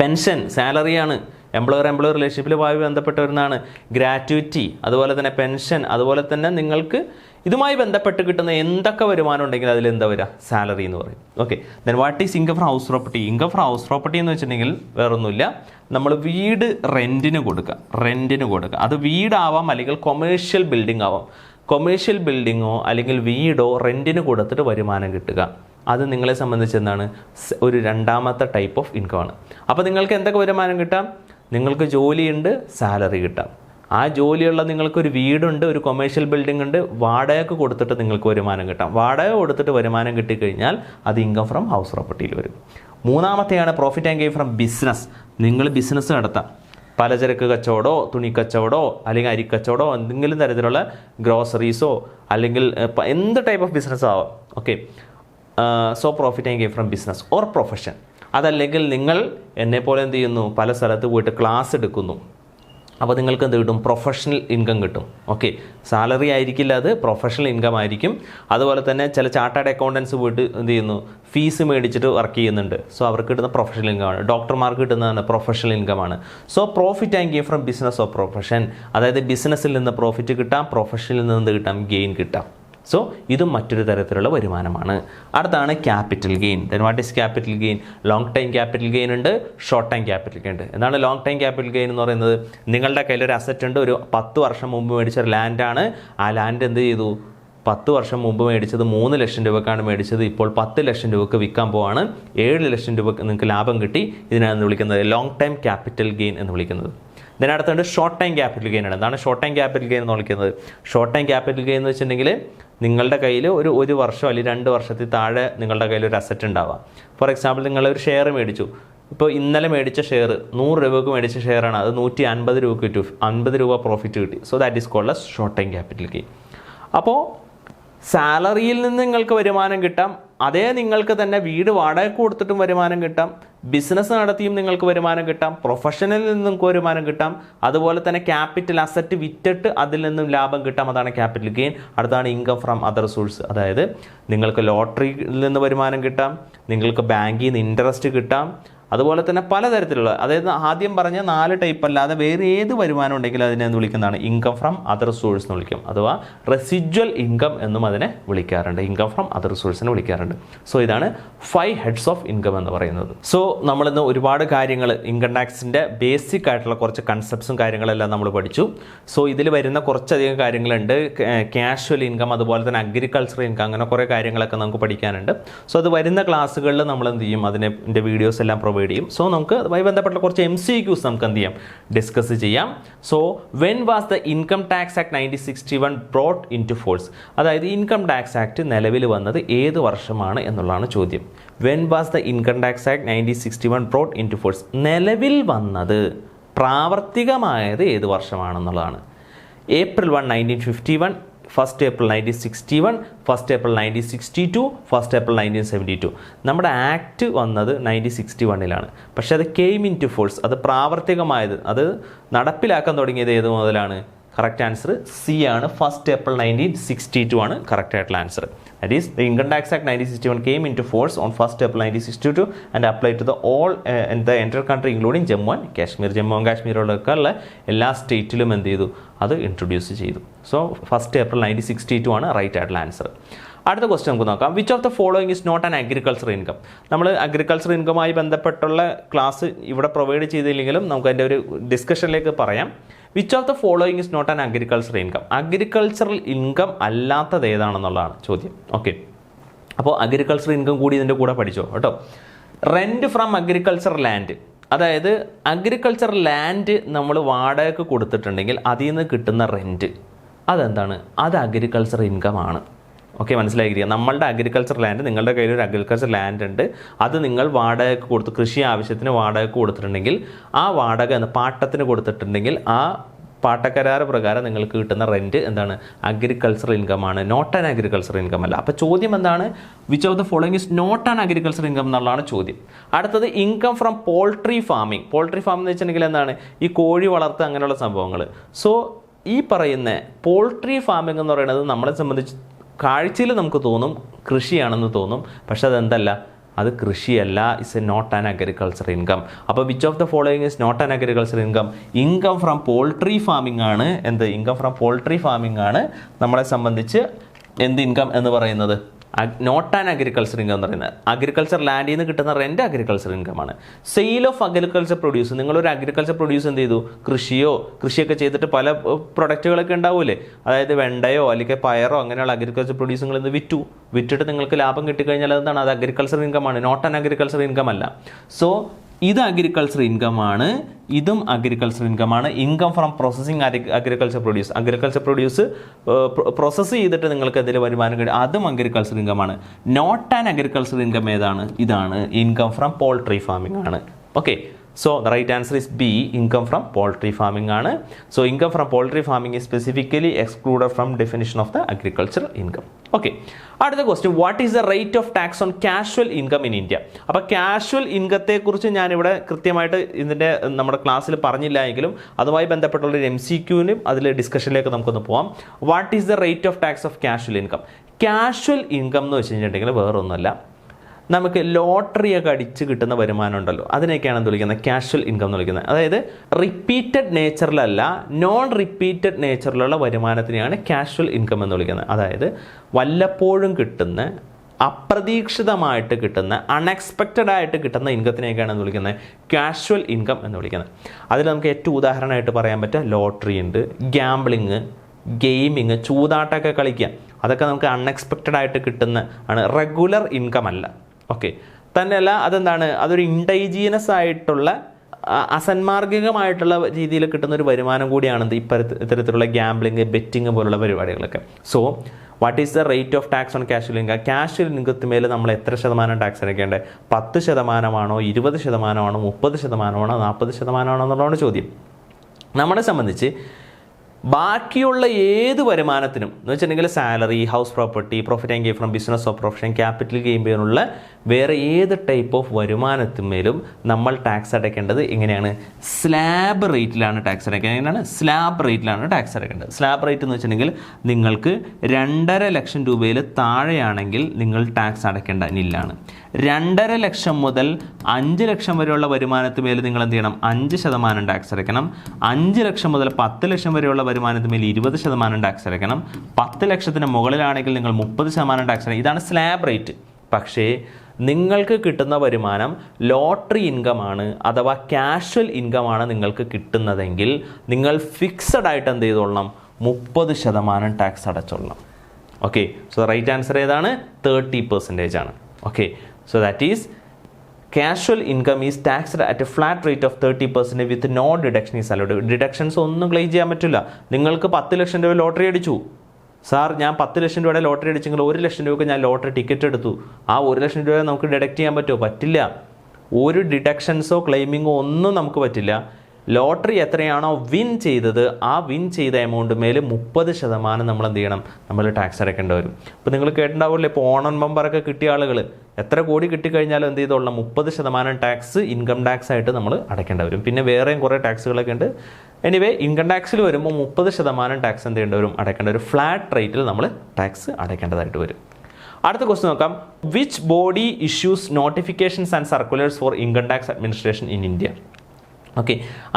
പെൻഷൻ സാലറിയാണ്. എംപ്ലോയർ റിലേഷൻഷിപ്പിൽ ഭാവി ബന്ധപ്പെട്ട് വരുന്നതാണ്. ഗ്രാറ്റുവിറ്റി, അതുപോലെ തന്നെ പെൻഷൻ, അതുപോലെ തന്നെ നിങ്ങൾക്ക് ഇതുമായി ബന്ധപ്പെട്ട് കിട്ടുന്ന എന്തൊക്കെ വരുമാനം ഉണ്ടെങ്കിൽ അതിൽ എന്താ വരിക? സാലറി എന്ന് പറയും. Okay, then what is income from house property? Income from house property എന്ന് വെച്ചിട്ടുണ്ടെങ്കിൽ വേറൊന്നുമില്ല, നമ്മൾ വീട് റെൻറ്റിന് കൊടുക്കുക. അത് വീടാവാം അല്ലെങ്കിൽ കൊമേഴ്ഷ്യൽ ബിൽഡിംഗ് ആവാം. കൊമേഴ്ഷ്യൽ ബിൽഡിങ്ങോ അല്ലെങ്കിൽ വീടോ റെൻറ്റിന് കൊടുത്തിട്ട് വരുമാനം കിട്ടുക, അത് നിങ്ങളെ സംബന്ധിച്ച് എന്താണ്? ഒരു രണ്ടാമത്തെ ടൈപ്പ് ഓഫ് ഇൻകം ആണ്. അപ്പോൾ നിങ്ങൾക്ക് എന്തൊക്കെ വരുമാനം കിട്ടാം? നിങ്ങൾക്ക് ജോലിയുണ്ട്, സാലറി കിട്ടാം. ആ ജോലിയുള്ള നിങ്ങൾക്കൊരു വീടുണ്ട്, ഒരു കൊമേഴ്ഷ്യൽ ബിൽഡിംഗ് ഉണ്ട്, വാടകയ്ക്ക് കൊടുത്തിട്ട് നിങ്ങൾക്ക് വരുമാനം കിട്ടാം. വാടക കൊടുത്തിട്ട് വരുമാനം കിട്ടിക്കഴിഞ്ഞാൽ അത് ഇൻകം ഫ്രം ഹൗസ് പ്രോപ്പർട്ടിയിൽ വരും. മൂന്നാമത്തെയാണ് profit and gain from business. നിങ്ങൾ ബിസിനസ് നടത്താം. പലചരക്ക് കച്ചവടമോ, തുണി കച്ചവടമോ, അല്ലെങ്കിൽ അരിക്കച്ചവടമോ, എന്തെങ്കിലും തരത്തിലുള്ള ഗ്രോസറീസോ, അല്ലെങ്കിൽ എന്ത് ടൈപ്പ് ഓഫ് ബിസിനസ്സോ ആവാം. Okay, so profit and gain from business or profession. അതല്ലെങ്കിൽ നിങ്ങൾ എന്നെപ്പോലെ എന്ത് ചെയ്യുന്നു, പല സ്ഥലത്ത് പോയിട്ട് ക്ലാസ് എടുക്കുന്നു. അപ്പോൾ നിങ്ങൾക്ക് എന്ത് കിട്ടും? പ്രൊഫഷണൽ ഇൻകം കിട്ടും. ഓക്കെ, സാലറി ആയിരിക്കില്ല, അത് പ്രൊഫഷണൽ ഇൻകം ആയിരിക്കും. അതുപോലെ തന്നെ ചില ചാർട്ടേഡ് അക്കൗണ്ടൻസ് പോയിട്ട് എന്ത് ചെയ്യുന്നു, ഫീസ് മേടിച്ചിട്ട് വർക്ക് ചെയ്യുന്നുണ്ട്. സോ അവർക്ക് കിട്ടുന്ന പ്രൊഫഷണൽ ഇൻകമാണ്. ഡോക്ടർമാർക്ക് കിട്ടുന്നതാണ് പ്രൊഫഷണൽ ഇൻകമാണ്. So profit and gain from business of profession, അതായത് ബിസിനസ്സിൽ നിന്ന് പ്രോഫിറ്റ് കിട്ടാം, പ്രൊഫഷനിൽ നിന്ന് എന്ത് കിട്ടാം? ഗെയിൻ കിട്ടാം. സോ ഇതും മറ്റൊരു തരത്തിലുള്ള വരുമാനമാണ്. അടുത്താണ് capital gain. Then what is capital gain? Long time capital gain ഉണ്ട്, ഷോർട്ട് ടൈം ക്യാപിറ്റൽ ഗെയിൻ ഉണ്ട്. എന്താണ് ലോങ് ടൈം ക്യാപിറ്റൽ ഗെയിൻ എന്ന് പറയുന്നത്? നിങ്ങളുടെ കയ്യിൽ ഒരു അസറ്റ് ഉണ്ട്, ഒരു 10 വർഷം മുമ്പ് മേടിച്ച ഒരു ലാൻഡാണ്. ആ ലാൻഡ് എന്ത് ചെയ്തു? 10 വർഷം മുമ്പ് മേടിച്ചത് 3 ലക്ഷം രൂപക്കാണ് മേടിച്ചത്. ഇപ്പോൾ 10 ലക്ഷം രൂപക്ക് വിൽക്കാൻ പോവാണ്. 7 ലക്ഷം രൂപക്ക് നിങ്ങൾക്ക് ലാഭം കിട്ടി. ഇതിനാണ് വിളിക്കുന്നത് ലോങ് ടൈം ക്യാപിറ്റൽ ഗെയിൻ എന്ന് വിളിക്കുന്നത്. ഇതിനടുത്തുണ്ട് ഷോർട്ട് ടൈം ക്യാപിറ്റൽ ഗെയിൻ ആണ്. എന്താണ് ഷോർട്ട് ടൈം ക്യാപിറ്റൽ ഗെയിൻ എന്ന് വിളിക്കുന്നത്? ഷോർട്ട് ടൈം ക്യാപിറ്റൽ ഗെയിൻ എന്ന് വെച്ചിട്ടുണ്ടെങ്കിൽ നിങ്ങളുടെ കയ്യിൽ ഒരു വർഷം അല്ലെങ്കിൽ 2 വർഷത്തിൽ താഴെ നിങ്ങളുടെ കയ്യിൽ ഒരു അസറ്റ് ഉണ്ടാവാം. ഫോർ എക്സാമ്പിൾ, നിങ്ങളൊരു ഷെയർ മേടിച്ചു. ഇപ്പോൾ ഇന്നലെ മേടിച്ച ഷെയർ 100 രൂപക്ക് മേടിച്ച ഷെയറാണ്, അത് 150 രൂപക്ക് കിട്ടും, 50 രൂപ പ്രോഫിറ്റ് കിട്ടി. So that is called as short time capital gain. അപ്പോൾ സാലറിയിൽ നിന്ന് നിങ്ങൾക്ക് വരുമാനം കിട്ടാം, അതേ നിങ്ങൾക്ക് തന്നെ വീട് വാടകയ്ക്ക് കൊടുത്തിട്ടും വരുമാനം കിട്ടാം, ബിസിനസ് നടത്തിയും നിങ്ങൾക്ക് വരുമാനം കിട്ടാം, പ്രൊഫഷനിൽ നിന്നും നിങ്ങൾക്ക് വരുമാനം കിട്ടാം, അതുപോലെ തന്നെ ക്യാപിറ്റൽ അസറ്റ് വിറ്റിട്ട് അതിൽ നിന്നും ലാഭം കിട്ടാം. അതാണ് ക്യാപിറ്റൽ ഗെയിൻ. അടുത്താണ് ഇൻകം ഫ്രം അതർ സോഴ്സ്, അതായത് നിങ്ങൾക്ക് ലോട്ടറിയിൽ നിന്ന് വരുമാനം കിട്ടാം, നിങ്ങൾക്ക് ബാങ്കിൽ നിന്ന് ഇൻട്രസ്റ്റ് കിട്ടാം, അതുപോലെ തന്നെ പലതരത്തിലുള്ള, അതായത് ആദ്യം പറഞ്ഞ 4 ടൈപ്പ് അല്ലാതെ വേറെ ഏത് വരുമാനം ഉണ്ടെങ്കിലും അതിനെ എന്ന് വിളിക്കുന്നതാണ് ഇൻകം ഫ്രം അതർ സോഴ്സ് എന്ന് വിളിക്കും. അഥവാ റെസിജ്വൽ ഇൻകം എന്നും അതിനെ വിളിക്കാറുണ്ട്. ഇൻകം ഫ്രം അതർ സോഴ്സിനെ വിളിക്കാറുണ്ട്. സോ ഇതാണ് 5 ഹെഡ്സ് ഓഫ് ഇൻകം എന്ന് പറയുന്നത്. സോ നമ്മളിന്ന് ഒരുപാട് കാര്യങ്ങൾ, ഇൻകം ടാക്സിൻ്റെ ബേസിക് ആയിട്ടുള്ള കുറച്ച് കൺസെപ്റ്റ്സും കാര്യങ്ങളെല്ലാം നമ്മൾ പഠിച്ചു. സോ ഇതിൽ വരുന്ന കുറച്ചധികം കാര്യങ്ങളുണ്ട്. ക്യാഷ്വൽ ഇൻകം, അതുപോലെ തന്നെ അഗ്രികൾച്ചർ ഇൻകം, അങ്ങനെ കുറേ കാര്യങ്ങളൊക്കെ നമുക്ക് പഠിക്കാനുണ്ട്. സോ അത് വരുന്ന ക്ലാസ്സുകളിൽ നമ്മൾ എന്ത് ചെയ്യും, അതിൻ്റെ വീഡിയോസ് എല്ലാം പ്രൊവൈഡ് ചെയ്യും. സോ നമുക്ക് അതുമായി ബന്ധപ്പെട്ട കുറച്ച് MCQs നമുക്ക് എന്ത് ചെയ്യാം, ഡിസ്കസ് ചെയ്യാം. So when was the income tax act 1961 brought into force, അതായത് ഇൻകം ടാക്സ് ആക്ട് നിലവിൽ വന്നത് ഏത് വർഷമാണ് എന്നുള്ളതാണ് ചോദ്യം. When was the income tax act 1961 brought into force, നിലവിൽ വന്നത്, പ്രാവർത്തികമായത് ഏത് വർഷമാണെന്നുള്ളതാണ്. April 1, 1951, 1st April 1961, 1st April 1962, 1st April 1972. നമ്മുടെ ആക്ട് വന്നത് 1961-ലാണ്. പക്ഷെ അത് കെയിം ഇൻ ടു ഫോഴ്സ്, അത് പ്രാവർത്തികമായത്, അത് നടപ്പിലാക്കാൻ തുടങ്ങിയത് ഏത് മുതലാണ്? കറക്റ്റ് ആൻസർ സി ആണ്. 1st April 1962 ആണ് കറക്റ്റ് ആയിട്ടുള്ള answer. That is the income tax act 1961 came into force on 1st April 1962 and apply to the all the entire country including Jammu and Kashmir. Jammu and കാശ്മീരിലൊക്കെ ഉള്ള എല്ലാ സ്റ്റേറ്റിലും എന്ത് ചെയ്തു, അത് introduce ചെയ്തു. സോ 1st April 1962 ആണ് റൈറ്റ് ആയിട്ടുള്ള ആൻസർ. അടുത്ത ക്വസ്റ്റ്യൻ നമുക്ക് നോക്കാം. Which of the following is not an agriculture income? നമ്മൾ അഗ്രികൾച്ചർ ഇൻകമായി ബന്ധപ്പെട്ടുള്ള ക്ലാസ് ഇവിടെ പ്രൊവൈഡ് ചെയ്തില്ലെങ്കിലും നമുക്ക് അതിൻ്റെ ഒരു ഡിസ്കഷനിലേക്ക് പറയാം. Which of the following is not an agriculture income? Agricultural income അല്ലാത്തത് ഏതാണെന്നുള്ളതാണ് ചോദ്യം. ഓക്കെ, അപ്പോൾ അഗ്രികൾച്ചർ ഇൻകം കൂടി ഇതിൻ്റെ കൂടെ പഠിച്ചോ കേട്ടോ. റെൻറ്റ് ഫ്രം അഗ്രികൾച്ചർ ലാൻഡ്, അതായത് അഗ്രികൾച്ചർ ലാൻഡ് നമ്മൾ വാടകയ്ക്ക് കൊടുത്തിട്ടുണ്ടെങ്കിൽ അതിൽ നിന്ന് കിട്ടുന്ന റെൻറ്റ്, അതെന്താണ്? അത് അഗ്രികൾച്ചർ ഇൻകം ആണ്. ഓക്കെ, മനസ്സിലായിരിക്കുക. നമ്മളുടെ അഗ്രികൾച്ചർ ലാൻഡ്, നിങ്ങളുടെ കയ്യിൽ ഒരു അഗ്രികൾച്ചർ ലാൻഡ് ഉണ്ട്, അത് നിങ്ങൾ വാടകയ്ക്ക് കൊടുത്ത്, കൃഷി ആവശ്യത്തിന് വാടകയ്ക്ക് കൊടുത്തിട്ടുണ്ടെങ്കിൽ, ആ വാടക പാട്ടത്തിന് കൊടുത്തിട്ടുണ്ടെങ്കിൽ ആ പാട്ടക്കരാറ് പ്രകാരം നിങ്ങൾക്ക് കിട്ടുന്ന റെൻറ്റ് എന്താണ്? അഗ്രികൾച്ചർ ഇൻകം ആണ്, നോട്ട് ആൻ അഗ്രികൾച്ചർ ഇൻകം അല്ല. അപ്പോൾ ചോദ്യം എന്താണ്? Which of the following is not an agriculture income എന്നുള്ളതാണ് ചോദ്യം. അടുത്തത് income from poultry farming. Poultry farm എന്ന് വെച്ചിട്ടുണ്ടെങ്കിൽ എന്താണ്? ഈ കോഴി വളർത്ത് അങ്ങനെയുള്ള സംഭവങ്ങൾ. സോ ഈ പറയുന്ന പോൾട്രി ഫാമിംഗ് എന്ന് പറയുന്നത് നമ്മളെ സംബന്ധിച്ച് കാഴ്ചയിൽ നമുക്ക് തോന്നും കൃഷിയാണെന്ന് തോന്നും, പക്ഷെ അതെന്തല്ല, അത് കൃഷിയല്ല. It's a not an agriculture income. അപ്പോൾ which of the following is not an agriculture income? Income from poultry farming ആണ്. എന്ത്? ഇൻകം ഫ്രം പോൾട്രി ഫാമിംഗ് ആണ് നമ്മളെ സംബന്ധിച്ച് എന്ത് ഇൻകം എന്ന് പറയുന്നത്? നോട്ട് ആൻ അഗ്രികൾച്ചർ ഇൻകം എന്ന് പറയുന്നത്. അഗ്രികൾച്ചർ ലാൻഡിൽ നിന്ന് കിട്ടുന്ന റെൻറ്റ് അഗ്രികൾച്ചർ ഇൻകം ആണ്. സെയിൽ ഓഫ് അഗ്രികൾച്ചർ പ്രൊഡ്യൂസ്, നിങ്ങളൊരു അഗ്രികൾച്ചർ പ്രൊഡ്യൂസ് എന്ത് ചെയ്തു? കൃഷിയൊക്കെ ചെയ്തിട്ട് പല പ്രൊഡക്റ്റുകളൊക്കെ ഉണ്ടാവില്ലേ, അതായത് വെണ്ടയോ അല്ലെങ്കിൽ പയറോ അങ്ങനെയുള്ള അഗ്രികൾച്ചർ പ്രൊഡ്യൂസുകൾ ഇന്ന് വിറ്റിട്ട് നിങ്ങൾക്ക് ലാഭം കിട്ടിക്കഴിഞ്ഞാൽ എന്താണ്? അത് അഗ്രികൾച്ചർ ഇൻകം ആണ്, നോട്ട് ആൻ അഗ്രികൾച്ചർ ഇൻകം അല്ല. സോ ഇത് അഗ്രികൾച്ചർ ഇൻകം ആണ്, ഇതും അഗ്രികൾച്ചർ ഇൻകം ആണ്. Income from processing agriculture produce process ചെയ്തിട്ട് നിങ്ങൾക്ക് എന്തെങ്കിലും വരുമാനം കിട്ടും, അതും അഗ്രികൾച്ചർ ഇൻകം ആണ്. നോട്ട് ആൻ അഗ്രികൾച്ചർ ഇൻകം ഏതാണ്? ഇതാണ് ഇൻകം ഫ്രം പോൾട്രി ഫാമിംഗ് ആണ്. Okay, so the right answer is B, income from poultry farming ആണ്. So income from poultry farming is specifically excluded from definition of the agricultural income. Okay, അടുത്ത question, what is the rate of tax on casual income in India? അപ്പോൾ casual ഇൻകത്തെക്കുറിച്ച് ഞാനിവിടെ കൃത്യമായിട്ട് ഇതിൻ്റെ നമ്മുടെ ക്ലാസ്സിൽ പറഞ്ഞില്ല എങ്കിലും അതുമായി ബന്ധപ്പെട്ടുള്ള ഒരു MCQനും അതിൽ ഡിസ്കഷനിലേക്ക് നമുക്കൊന്ന് പോകാം. What is the rate of tax of casual income? Casual income എന്ന് വെച്ച് കഴിഞ്ഞിട്ടുണ്ടെങ്കിൽ വേറൊന്നുമല്ല, നമുക്ക് ലോട്ടറിയൊക്കെ അടിച്ച് കിട്ടുന്ന വരുമാനം ഉണ്ടല്ലോ, അതിനൊക്കെയാണ് എന്ത് വിളിക്കുന്നത്? കാഷ്വൽ ഇൻകം എന്ന് വിളിക്കുന്നത്. അതായത് റിപ്പീറ്റഡ് നേച്ചറിലല്ല, നോൺ റിപ്പീറ്റഡ് നേച്ചറിലുള്ള വരുമാനത്തിനെയാണ് കാഷ്വൽ ഇൻകം എന്ന് വിളിക്കുന്നത്. അതായത് വല്ലപ്പോഴും കിട്ടുന്ന, അപ്രതീക്ഷിതമായിട്ട് കിട്ടുന്ന, അൺഎക്സ്പെക്റ്റഡ് ആയിട്ട് കിട്ടുന്ന ഇൻകത്തിനെയൊക്കെയാണ് എന്ന് വിളിക്കുന്നത് കാഷ്വൽ ഇൻകം എന്ന് വിളിക്കുന്നത്. അതിൽ നമുക്ക് ഏറ്റവും ഉദാഹരണമായിട്ട് പറയാൻ പറ്റുക ലോട്ടറി ഉണ്ട്, ഗ്യാംബ്ലിങ്, ഗെയിമിങ്, ചൂതാട്ടമൊക്കെ കളിക്കുക, അതൊക്കെ നമുക്ക് അൺഎക്സ്പെക്റ്റഡ് ആയിട്ട് കിട്ടുന്ന ആണ്, റെഗുലർ ഇൻകം അല്ല. ഓക്കെ, തന്നെയല്ല അതെന്താണ്, അതൊരു ഇൻഡൈജീനസ് ആയിട്ടുള്ള അസന്മാർഗികമായിട്ടുള്ള രീതിയിൽ കിട്ടുന്ന ഒരു വരുമാനം കൂടിയാണ് ഇത്തരത്തിലുള്ള ഗ്യാംബ്ലിങ്, ബെറ്റിങ് പോലുള്ള പരിപാടികളൊക്കെ. So what is the rate of tax on casual income? Casual ഇൻകത്തിന് നമ്മൾ എത്ര ശതമാനം ടാക്സ് അടയ്ക്കേണ്ടത്? 10% 20% 30% 40% എന്നുള്ളതാണ് ചോദ്യം. നമ്മളെ സംബന്ധിച്ച് ബാക്കിയുള്ള ഏത് വരുമാനത്തിനും എന്ന് വെച്ചിട്ടുണ്ടെങ്കിൽ salary, house property, profit and gain from business of profession, capital gain പോലുള്ള വേറെ ഏത് ടൈപ്പ് ഓഫ് വരുമാനത്തിന്മേലും നമ്മൾ ടാക്സ് അടയ്ക്കേണ്ടത് എങ്ങനെയാണ്? സ്ലാബ് റേറ്റിലാണ് ടാക്സ് അടയ്ക്കുന്നത്. എങ്ങനെയാണ്? സ്ലാബ് റേറ്റിലാണ് ടാക്സ് അടയ്ക്കേണ്ടത്. സ്ലാബ് റേറ്റ് എന്ന് വെച്ചിട്ടുണ്ടെങ്കിൽ നിങ്ങൾക്ക് 2.5 ലക്ഷം രൂപയിൽ താഴെയാണെങ്കിൽ നിങ്ങൾ ടാക്സ് അടയ്ക്കേണ്ട നില്ലാണ്. 2.5 ലക്ഷം മുതൽ 5 ലക്ഷം വരെയുള്ള വരുമാനത്തിന്മേൽ നിങ്ങൾ എന്ത് ചെയ്യണം? 5% ടാക്സ് അടയ്ക്കണം. 5 ലക്ഷം മുതൽ 10 ലക്ഷം വരെയുള്ള വരുമാനത്തിന്മേൽ 20% ടാക്സ് അടയ്ക്കണം. 10 ലക്ഷത്തിന് മുകളിലാണെങ്കിൽ നിങ്ങൾ 30% ടാക്സ് അടയ്ക്കണം. ഇതാണ് സ്ലാബ് റേറ്റ്. പക്ഷേ നിങ്ങൾക്ക് കിട്ടുന്ന വരുമാനം ലോട്ടറി ഇൻകമാണ് അഥവാ കാഷ്വൽ ഇൻകമാണ് നിങ്ങൾക്ക് കിട്ടുന്നതെങ്കിൽ നിങ്ങൾ ഫിക്സഡ് ആയിട്ട് എന്ത് ചെയ്തോളണം? 30% ടാക്സ് അടച്ചോളണം. ഓക്കെ, സോ റൈറ്റ് ആൻസർ ഏതാണ്? 30% ആണ്. Okay, so that is casual income is taxed at a flat rate of 30% with no deduction is allowed. Deductions ഒന്നും ക്ലെയിം ചെയ്യാൻ പറ്റില്ല. നിങ്ങൾക്ക് 10 ലക്ഷം രൂപ ലോട്ടറി അടിച്ചു സാർ, ഞാൻ 10 ലക്ഷം രൂപയുടെ ലോട്ടറി അടിച്ചെങ്കിൽ 1 ലക്ഷം രൂപയ്ക്ക് ഞാൻ ലോട്ടറി ടിക്കറ്റ് എടുത്തു, ആ 1 ലക്ഷം രൂപ നമുക്ക് ഡിഡക്റ്റ് ചെയ്യാൻ പറ്റുമോ? പറ്റില്ല. ഒരു ഡിഡക്ഷൻസോ ക്ലെയിമിങ്ങോ ഒന്നും നമുക്ക് പറ്റില്ല. ലോട്ടറി എത്രയാണോ വിൻ ചെയ്തത്, ആ വിൻ ചെയ്ത എമൗണ്ട് മേൽ 30% നമ്മൾ എന്ത് ചെയ്യണം? നമ്മൾ ടാക്സ് അടയ്ക്കേണ്ടി വരും. ഇപ്പോൾ നിങ്ങൾ കേട്ടിട്ടുണ്ടാവില്ലേ, ഇപ്പോൾ ഓണം ബമ്പറൊക്കെ കിട്ടിയ ആളുകൾ എത്ര കോടി കിട്ടിക്കഴിഞ്ഞാലും എന്ത് ചെയ്തോളണം? 30% ടാക്സ് ഇൻകം ടാക്സ് ആയിട്ട് നമ്മൾ അടയ്ക്കേണ്ടി വരും. പിന്നെ വേറെയും കുറേ ടാക്സുകളൊക്കെ ഉണ്ട്. എനിവേ ഇൻകം ടാക്സിൽ വരുമ്പോൾ 30% ടാക്സ് എന്ത് ചെയ്യേണ്ടി വരും? അടയ്ക്കേണ്ട ഒരു ഫ്ലാറ്റ് റേറ്റിൽ നമ്മൾ ടാക്സ് അടയ്ക്കേണ്ടതായിട്ട് വരും. അടുത്ത ക്വസ്റ്റ്യൻ നോക്കാം. Which body issues notifications and circulars four income tax administration in India? Okay,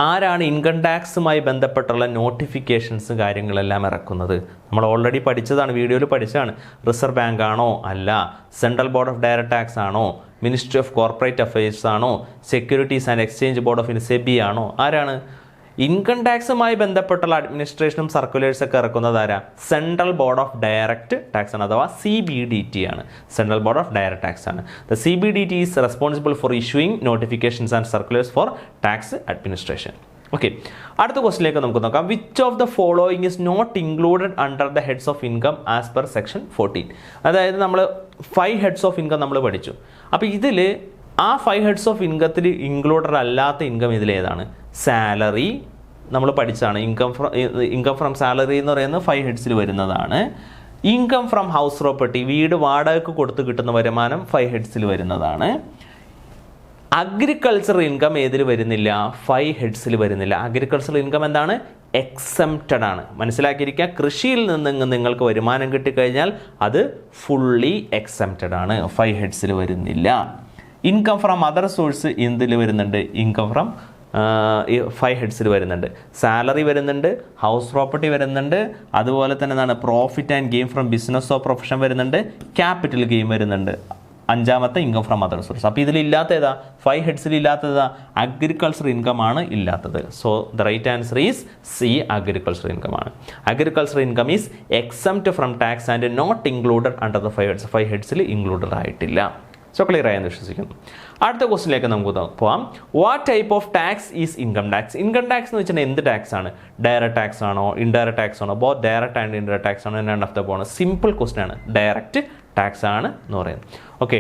ആരാണ് ഇൻകം ടാക്സുമായി ബന്ധപ്പെട്ടുള്ള നോട്ടിഫിക്കേഷൻസ് കാര്യങ്ങളെല്ലാം ഇറക്കുന്നത്? നമ്മൾ ഓൾറെഡി പഠിച്ചതാണ്, വീഡിയോയിൽ പഠിച്ചതാണ്. റിസർവ് ബാങ്ക് ആണോ? അല്ല. Central board of direct tax ആണോ? മിനിസ്ട്രി ഓഫ് കോർപ്പറേറ്റ് അഫയേഴ്സ് ആണോ? Securities and exchange board of SEBI ആണോ? ആരാണ്? ഇൻകം ടാക്സുമായി ബന്ധപ്പെട്ടുള്ള അഡ്മിനിസ്ട്രേഷനും സർക്കുലേഴ്സ് ഒക്കെ ഇറക്കുന്നത് ആരാ? Central board of direct tax ആണ്, അഥവാ CBDT ആണ്. Central board of direct tax ആണ്. The CBDT is responsible for issuing notifications and circulars for tax administration. Okay, അടുത്ത ക്വസ്റ്റിലേക്ക് നമുക്ക് നോക്കാം. Which of the following is not included under the heads of income as per section 14? അതായത് നമ്മൾ 5 heads of income നമ്മൾ പഠിച്ചു. അപ്പോൾ ഇതിൽ ആ 5 ഹെഡ്സ് ഓഫ് ഇൻകത്തിൽ ഇൻക്ലൂഡഡ് അല്ലാത്ത ഇൻകം ഇതിലേതാണ്? സാലറി നമ്മൾ പഠിച്ചതാണ്. ഇൻകം ഫ്രം സാലറി എന്ന് പറയുന്നത് 5 ഹെഡ്സിൽ വരുന്നതാണ്. ഇൻകം ഫ്രം ഹൗസ് പ്രോപ്പർട്ടി, വീട് വാടകയ്ക്ക് കൊടുത്ത് കിട്ടുന്ന വരുമാനം 5 ഹെഡ്സിൽ വരുന്നതാണ്. അഗ്രികൾച്ചർ ഇൻകം ഏതിൽ വരുന്നില്ല? 5 ഹെഡ്സിൽ വരുന്നില്ല. അഗ്രികൾച്ചർ ഇൻകം എന്താണ്? എക്സംപ്റ്റഡ് ആണ്. മനസ്സിലാക്കിയിരിക്കുക, കൃഷിയിൽ നിന്ന് നിങ്ങൾക്ക് വരുമാനം കിട്ടിക്കഴിഞ്ഞാൽ അത് ഫുള്ളി എക്സംപ്റ്റഡ് ആണ്, 5 ഹെഡ്സിൽ വരുന്നില്ല. ഇൻകം ഫ്രം അതർ സോഴ്സ് എന്തിൽ വരുന്നുണ്ട്? ഇൻകം ഫ്രം 5 ഹെഡ്സിൽ വരുന്നുണ്ട്. സാലറി വരുന്നുണ്ട്, ഹൗസ് പ്രോപ്പർട്ടി വരുന്നുണ്ട്, അതുപോലെ തന്നെ എന്താണ്? Profit and gain from business of profession വരുന്നുണ്ട്, ക്യാപിറ്റൽ ഗെയിൻ വരുന്നുണ്ട്. 5ാമത്തെ ഇൻകം ഫ്രം അതർ സോഴ്സ്. അപ്പോൾ ഇതിലില്ലാത്ത ഏതാ? 5 ഹെഡ്സിൽ ഇല്ലാത്തതാ? അഗ്രികൾച്ചർ ഇൻകം ആണ് ഇല്ലാത്തത്. So the right answer is C, agriculture income ആണ്. Agriculture income is exempt from tax and not included under the 5 heads. 5 ഹെഡ്സിൽ included ആയിട്ടില്ല. So clear ആയെന്ന് വിശ്വസിക്കുന്നു. അടുത്ത ക്വസ്റ്റിലേക്ക് നമുക്ക് പോകാം. What type of tax is income tax? Income tax എന്ന് വെച്ചാൽ എന്ത് ടാക്സ് ആണ്? ഡയറക്റ്റ് ടാക്സ് ആണോ? ഇൻഡയറക്റ്റ് ടാക്സ് ആണോ? Both direct and indirect tax ആണോ? None of the both. Simple question ആണ്. ഡയറക്റ്റ് ടാക്സ് ആണ് എന്ന് പറയുന്നത്. Okay,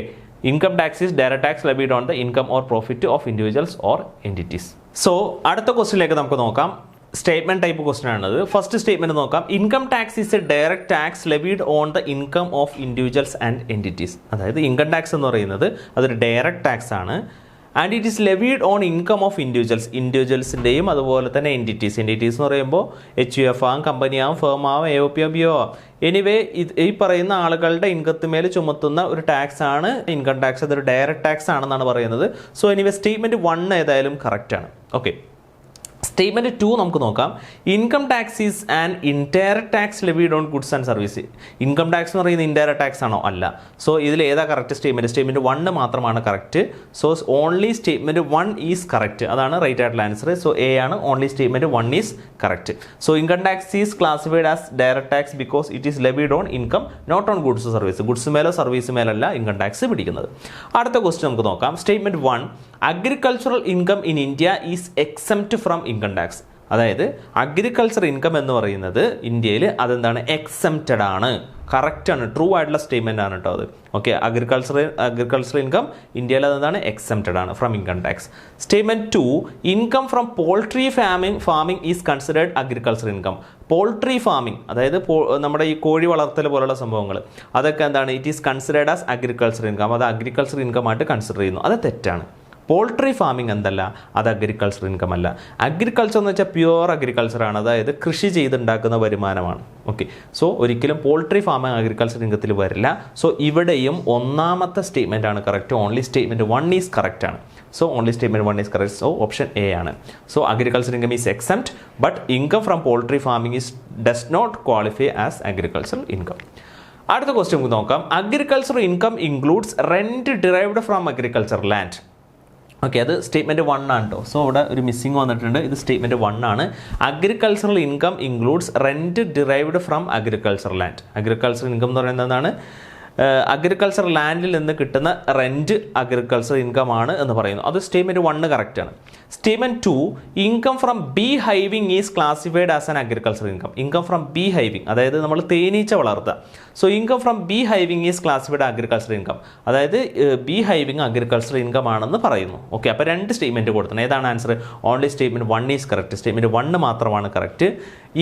income tax is direct tax levied on the income or profit of individuals or entities. So അടുത്ത ക്വസ്റ്റിനിലേക്ക് നമുക്ക് നോക്കാം. സ്റ്റേറ്റ്മെന്റ് ടൈപ്പ് ക്വസ്റ്റൻ ആണത്. ഫസ്റ്റ് സ്റ്റേറ്റ്മെന്റ് നോക്കാം. Income tax is a direct tax levied on the income of individuals and entities. അതായത് income tax എന്ന് പറയുന്നത് അതൊരു ഡയറക്റ്റ് ടാക്സ് ആണ്. And it is levied on income of ഇൻഡിവിജ്വൽസിൻ്റെയും അതുപോലെ തന്നെ എൻറ്റിറ്റീസ് എന്ന് പറയുമ്പോൾ HUF ആവും, കമ്പനി ആവും, ഫേം ആവും, AOP BO ആവും. എനിവേ ഈ പറയുന്ന ആളുകളുടെ ഇൻകത്തിന്മേൽ ചുമത്തുന്ന ഒരു ടാക്സ് ആണ് ഇൻകം ടാക്സ്. അതൊരു ഡയറക്റ്റ് ടാക്സ് ആണെന്നാണ് പറയുന്നത്. സോ എനിവേ സ്റ്റേറ്റ്മെന്റ് 1 ഏതായാലും കറക്റ്റ് ആണ്. ഓക്കെ, സ്റ്റേറ്റ്മെന്റ് 2 നമുക്ക് നോക്കാം. Income tax is an indirect tax levied on goods and service. Income tax എന്ന് പറയുന്നത് ഇൻഡയറക്റ്റ് ടാക്സ് ആണോ? അല്ല. സോ ഇതിൽ ഏതാ കറക്റ്റ് സ്റ്റേറ്റ്മെന്റ് 1 മാത്രമാണ് correct. So only statement 1 is correct. അതാണ് റൈറ്റ് ആയിട്ടുള്ള ആൻസർ. സോ എ ആണ്, only statement 1 is correct. So income tax is classified as direct tax because it is levied on income, not on goods service. Goods മേലോ service മേലല്ല income tax പിടിക്കുന്നത്. അടുത്ത question നമുക്ക് നോക്കാം. Statement 1, agricultural income in India is exempt from income tax. അതായത് agriculture income എന്ന് പറയുന്നത് ഇന്ത്യയിൽ അതെന്താണ്? എക്സംപ്റ്റഡ് ആണ്. കറക്റ്റ് ആണ്, ട്രൂ ആയിട്ടുള്ള സ്റ്റേറ്റ്മെന്റ് ആണ് കേട്ടോ അത്. ഓക്കെ, അഗ്രികൾച്ചർ ഇൻകം ഇന്ത്യയിൽ അതെന്താണ്? എക്സംപ്റ്റഡ് ആണ് from income tax. Statement 2, income from poultry farming is considered agriculture income. Poultry farming അതായത് നമ്മുടെ ഈ കോഴി വളർത്തൽ പോലുള്ള സംഭവങ്ങൾ, അതൊക്കെ എന്താണ്? It is considered as agriculture income. അത് അഗ്രികൾച്ചർ ഇൻകം ആയിട്ട് കൺസിഡർ ചെയ്യുന്നു. അത് തെറ്റാണ്. പോൾട്രി ഫാമിംഗ് എന്തല്ല? അത് അഗ്രികൾച്ചർ ഇൻകം അല്ല. അഗ്രികൾച്ചർ എന്ന് വെച്ചാൽ പ്യുവർ അഗ്രികൾച്ചർ ആണ്, അതായത് കൃഷി ചെയ്തുണ്ടാക്കുന്ന വരുമാനമാണ്. ഓക്കെ, സോ ഒരിക്കലും പോൾട്രി ഫാമിംഗ് അഗ്രികൾച്ചർ ഇൻകത്തിൽ വരില്ല. സോ ഇവിടെയും ഒന്നാമത്തെ സ്റ്റേറ്റ്മെന്റ് ആണ് correct. Only statement 1 is correct ആണ്. So only statement 1 is correct. So option A ആണ്. So agriculture income is exempt, but income from poultry farming does not qualify as agriculture income. അടുത്ത question നമുക്ക് നോക്കാം. Agriculture income includes rent derived from agriculture land. Okay, അത് statement 1 ആണ് കേട്ടോ. So ഇവിടെ ഒരു missing വന്നിട്ടുണ്ട്. ഇത് സ്റ്റേറ്റ്മെന്റ് 1 ആണ്. Agricultural income includes rent derived from agriculture land. Agriculture income എന്ന് പറയുന്നത് എന്താണ്? അഗ്രികൾച്ചർ ലാൻഡിൽ നിന്ന് കിട്ടുന്ന റെന്റ് അഗ്രികൾച്ചർ ഇൻകം ആണ് എന്ന് പറയുന്നു. അത് സ്റ്റേറ്റ്മെന്റ് 1 കറക്റ്റ് ആണ്. Statement 2, income from bee hiving is classified as an agriculture income. Income from bee hiving അതായത് നമ്മൾ തേനീച്ച വളർത്തുക. So income from bee hiving is classified agriculture income. അതായത് ബീ ഹൈവിംഗ് അഗ്രികൾച്ചർ ഇൻകം ആണെന്ന് പറയുന്നു. ഓക്കെ, അപ്പോൾ 2 statement കൊടുക്കണം. ഏതാണ് answer? Only statement 1 is correct. Statement 1 മാത്രമാണ് correct.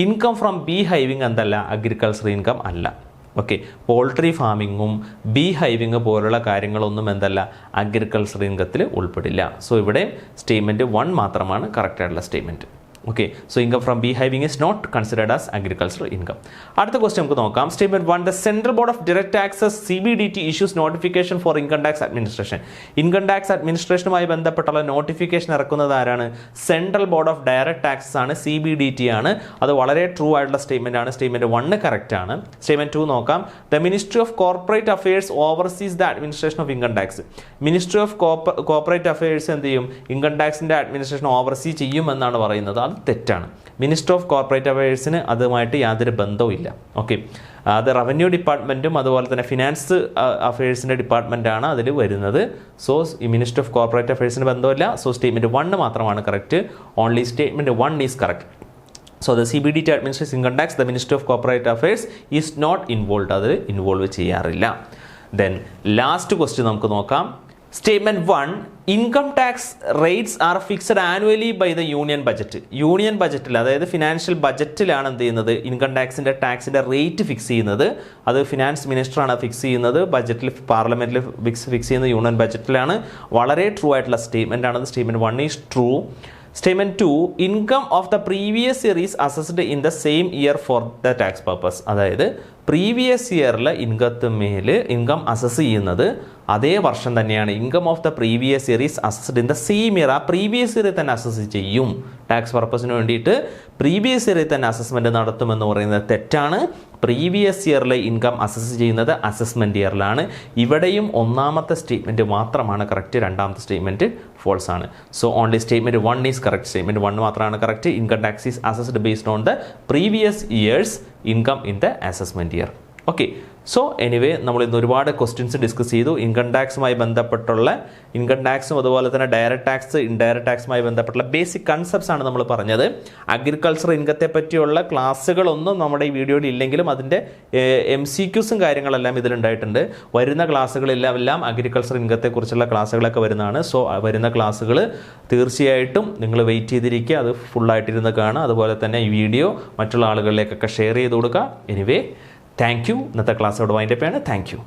Income from bee hiving എന്തല്ല? അഗ്രികൾച്ചർ ഇൻകം അല്ല. ഓക്കെ, പോൾട്രി ഫാമിങ്ങും ബീ ഹൈവിങ് പോലുള്ള കാര്യങ്ങളൊന്നും എന്തല്ല? അഗ്രികൾച്ചർ ഇൻകത്തിൽ ഉൾപ്പെടില്ല. സോ ഇവിടെ സ്റ്റേറ്റ്മെന്റ് 1 മാത്രമാണ് കറക്റ്റ് ആയിട്ടുള്ള statement. Okay, so income from bee hiving is not considered as agricultural income. അടുത്ത ക്വസ്റ്റ്യൻ നമുക്ക് നോക്കാം. Statement 1, the central board of direct taxes CBDT issues notification for income tax administration. Income tax അഡ്മിനിസ്ട്രേഷനുമായി ബന്ധപ്പെട്ടുള്ള notification ഇറക്കുന്നത് ആരാണ്? Central board of direct taxes ആണ്, CBDT ആണ്. അത് വളരെ ട്രൂ ആയിട്ടുള്ള സ്റ്റേറ്റ്മെന്റ് ആണ്. സ്റ്റേറ്റ്മെന്റ് 1 കറക്റ്റ് ആണ്. സ്റ്റേറ്റ്മെന്റ് 2 നോക്കാം. The ministry of corporate affairs overseas the administration of income tax. Ministry of corporate affairs എന്ത് ചെയ്യും? ഇൻകം ടാക്സിന്റെ അഡ്മിനിസ്ട്രേഷൻ ഓവർസീ ചെയ്യുമെന്നാണ് പറയുന്നത്. അത് തെറ്റാണ്. മിനിസ്റ്റർ ഓഫ് കോർപ്പറേറ്റ് അഫയേഴ്സിന് അതുമായിട്ട് യാതൊരു ബന്ധവും ഇല്ല. ഓക്കെ, അത് റവന്യൂ ഡിപ്പാർട്ട്മെൻറ്റും അതുപോലെ തന്നെ ഫിനാൻസ് അഫയേഴ്സിൻ്റെ ഡിപ്പാർട്ട്മെൻറ്റാണ് അതിൽ വരുന്നത്. സോ ഈ മിനിസ്റ്റർ ഓഫ് കോർപ്പറേറ്റ് അഫയേഴ്സിന് ബന്ധമില്ല. സോ സ്റ്റേറ്റ്മെൻറ്റ് 1 മാത്രമാണ് correct. Only statement 1 is correct. So the CBDT administrates income tax, the minister of corporate affairs is not involve. അത് ഇൻവോൾവ് ചെയ്യാറില്ല. ദെൻ ലാസ്റ്റ് ക്വസ്റ്റ്യൻ നമുക്ക് നോക്കാം. Statement 1, income tax rates are fixed annually by the union budget. Union ബജറ്റിൽ അതായത് financial ബജറ്റിലാണ് എന്ത് ചെയ്യുന്നത്? Income ടാക്സിന്റെ rate fix ചെയ്യുന്നത്. അത് ഫിനാൻസ് മിനിസ്റ്ററാണ് ഫിക്സ് ചെയ്യുന്നത്. ബജറ്റിൽ പാർലമെന്റിൽ ഫിക്സ് ചെയ്യുന്നത് യൂണിയൻ ബജറ്റിലാണ്. വളരെ ട്രൂ ആയിട്ടുള്ള സ്റ്റേറ്റ്മെന്റ് ആണ്. Statement 1 is true. Statement 2, income of the previous year is assessed in the same year for the tax purpose. അതായത് പ്രീവിയസ് ഇയറിലെ ഇൻകം അസസ് ചെയ്യുന്നത് അതേ വർഷം തന്നെയാണ്. Income of the previous year is assessed in the same year. ആ previous ഇയറിൽ തന്നെ assess ചെയ്യും. Tax പർപ്പസിന് വേണ്ടിയിട്ട് പ്രീവിയസ് ഇയറിൽ തന്നെ അസസ്മെൻറ്റ് നടത്തുമെന്ന് പറയുന്നത് തെറ്റാണ്. പ്രീവിയസ് ഇയറിലെ ഇൻകം അസസ് ചെയ്യുന്നത് അസസ്മെൻറ്റ് ഇയറിലാണ്. ഇവിടെയും ഒന്നാമത്തെ സ്റ്റേറ്റ്മെൻറ്റ് മാത്രമാണ് കറക്റ്റ്, രണ്ടാമത്തെ സ്റ്റേറ്റ്മെൻറ്റ് ഫോൾസ് ആണ്. So only statement 1 is correct. Statement 1 മാത്രമാണ് correct. Income tax is assessed based on the previous years income in the assessment year. Okay, so anyway നമ്മൾ ഇന്ന് ഒരുപാട് ക്വസ്റ്റ്യൻസ് ഡിസ്കസ് ചെയ്തു. ഇൻകം ടാക്സുമായി ബന്ധപ്പെട്ടുള്ള income ടാക്സും അതുപോലെ തന്നെ ഡയറക്റ്റ് ടാക്സ് ഇൻഡയറക്റ്റ് ടാക്സുമായി ബന്ധപ്പെട്ടുള്ള ബേസിക് കൺസെപ്റ്റ്സ് ആണ് നമ്മൾ പറഞ്ഞത്. അഗ്രികൾച്ചർ ഇൻകത്തെ പറ്റിയുള്ള ക്ലാസ്സുകളൊന്നും നമ്മുടെ ഈ വീഡിയോയിൽ ഇല്ലെങ്കിലും അതിൻ്റെ MCQസും കാര്യങ്ങളെല്ലാം ഇതിലുണ്ടായിട്ടുണ്ട്. വരുന്ന ക്ലാസ്സുകളെല്ലാം അഗ്രികൾച്ചർ ഇൻകത്തെക്കുറിച്ചുള്ള ക്ലാസ്സുകളൊക്കെ വരുന്നതാണ്. സോ വരുന്ന ക്ലാസ്സുകൾ തീർച്ചയായിട്ടും നിങ്ങൾ വെയിറ്റ് ചെയ്തിരിക്കുക, അത് ഫുള്ളായിട്ടിരുന്ന് കാണുക. അതുപോലെ തന്നെ ഈ വീഡിയോ മറ്റുള്ള ആളുകളിലേക്കൊക്കെ ഷെയർ ചെയ്ത് കൊടുക്കുക. Anyway thank you. ഇന്നത്തെ ക്ലാസ് ഇവിടെ വൈൻഡപ്പ് ചെയ്യാണ്. Thank you.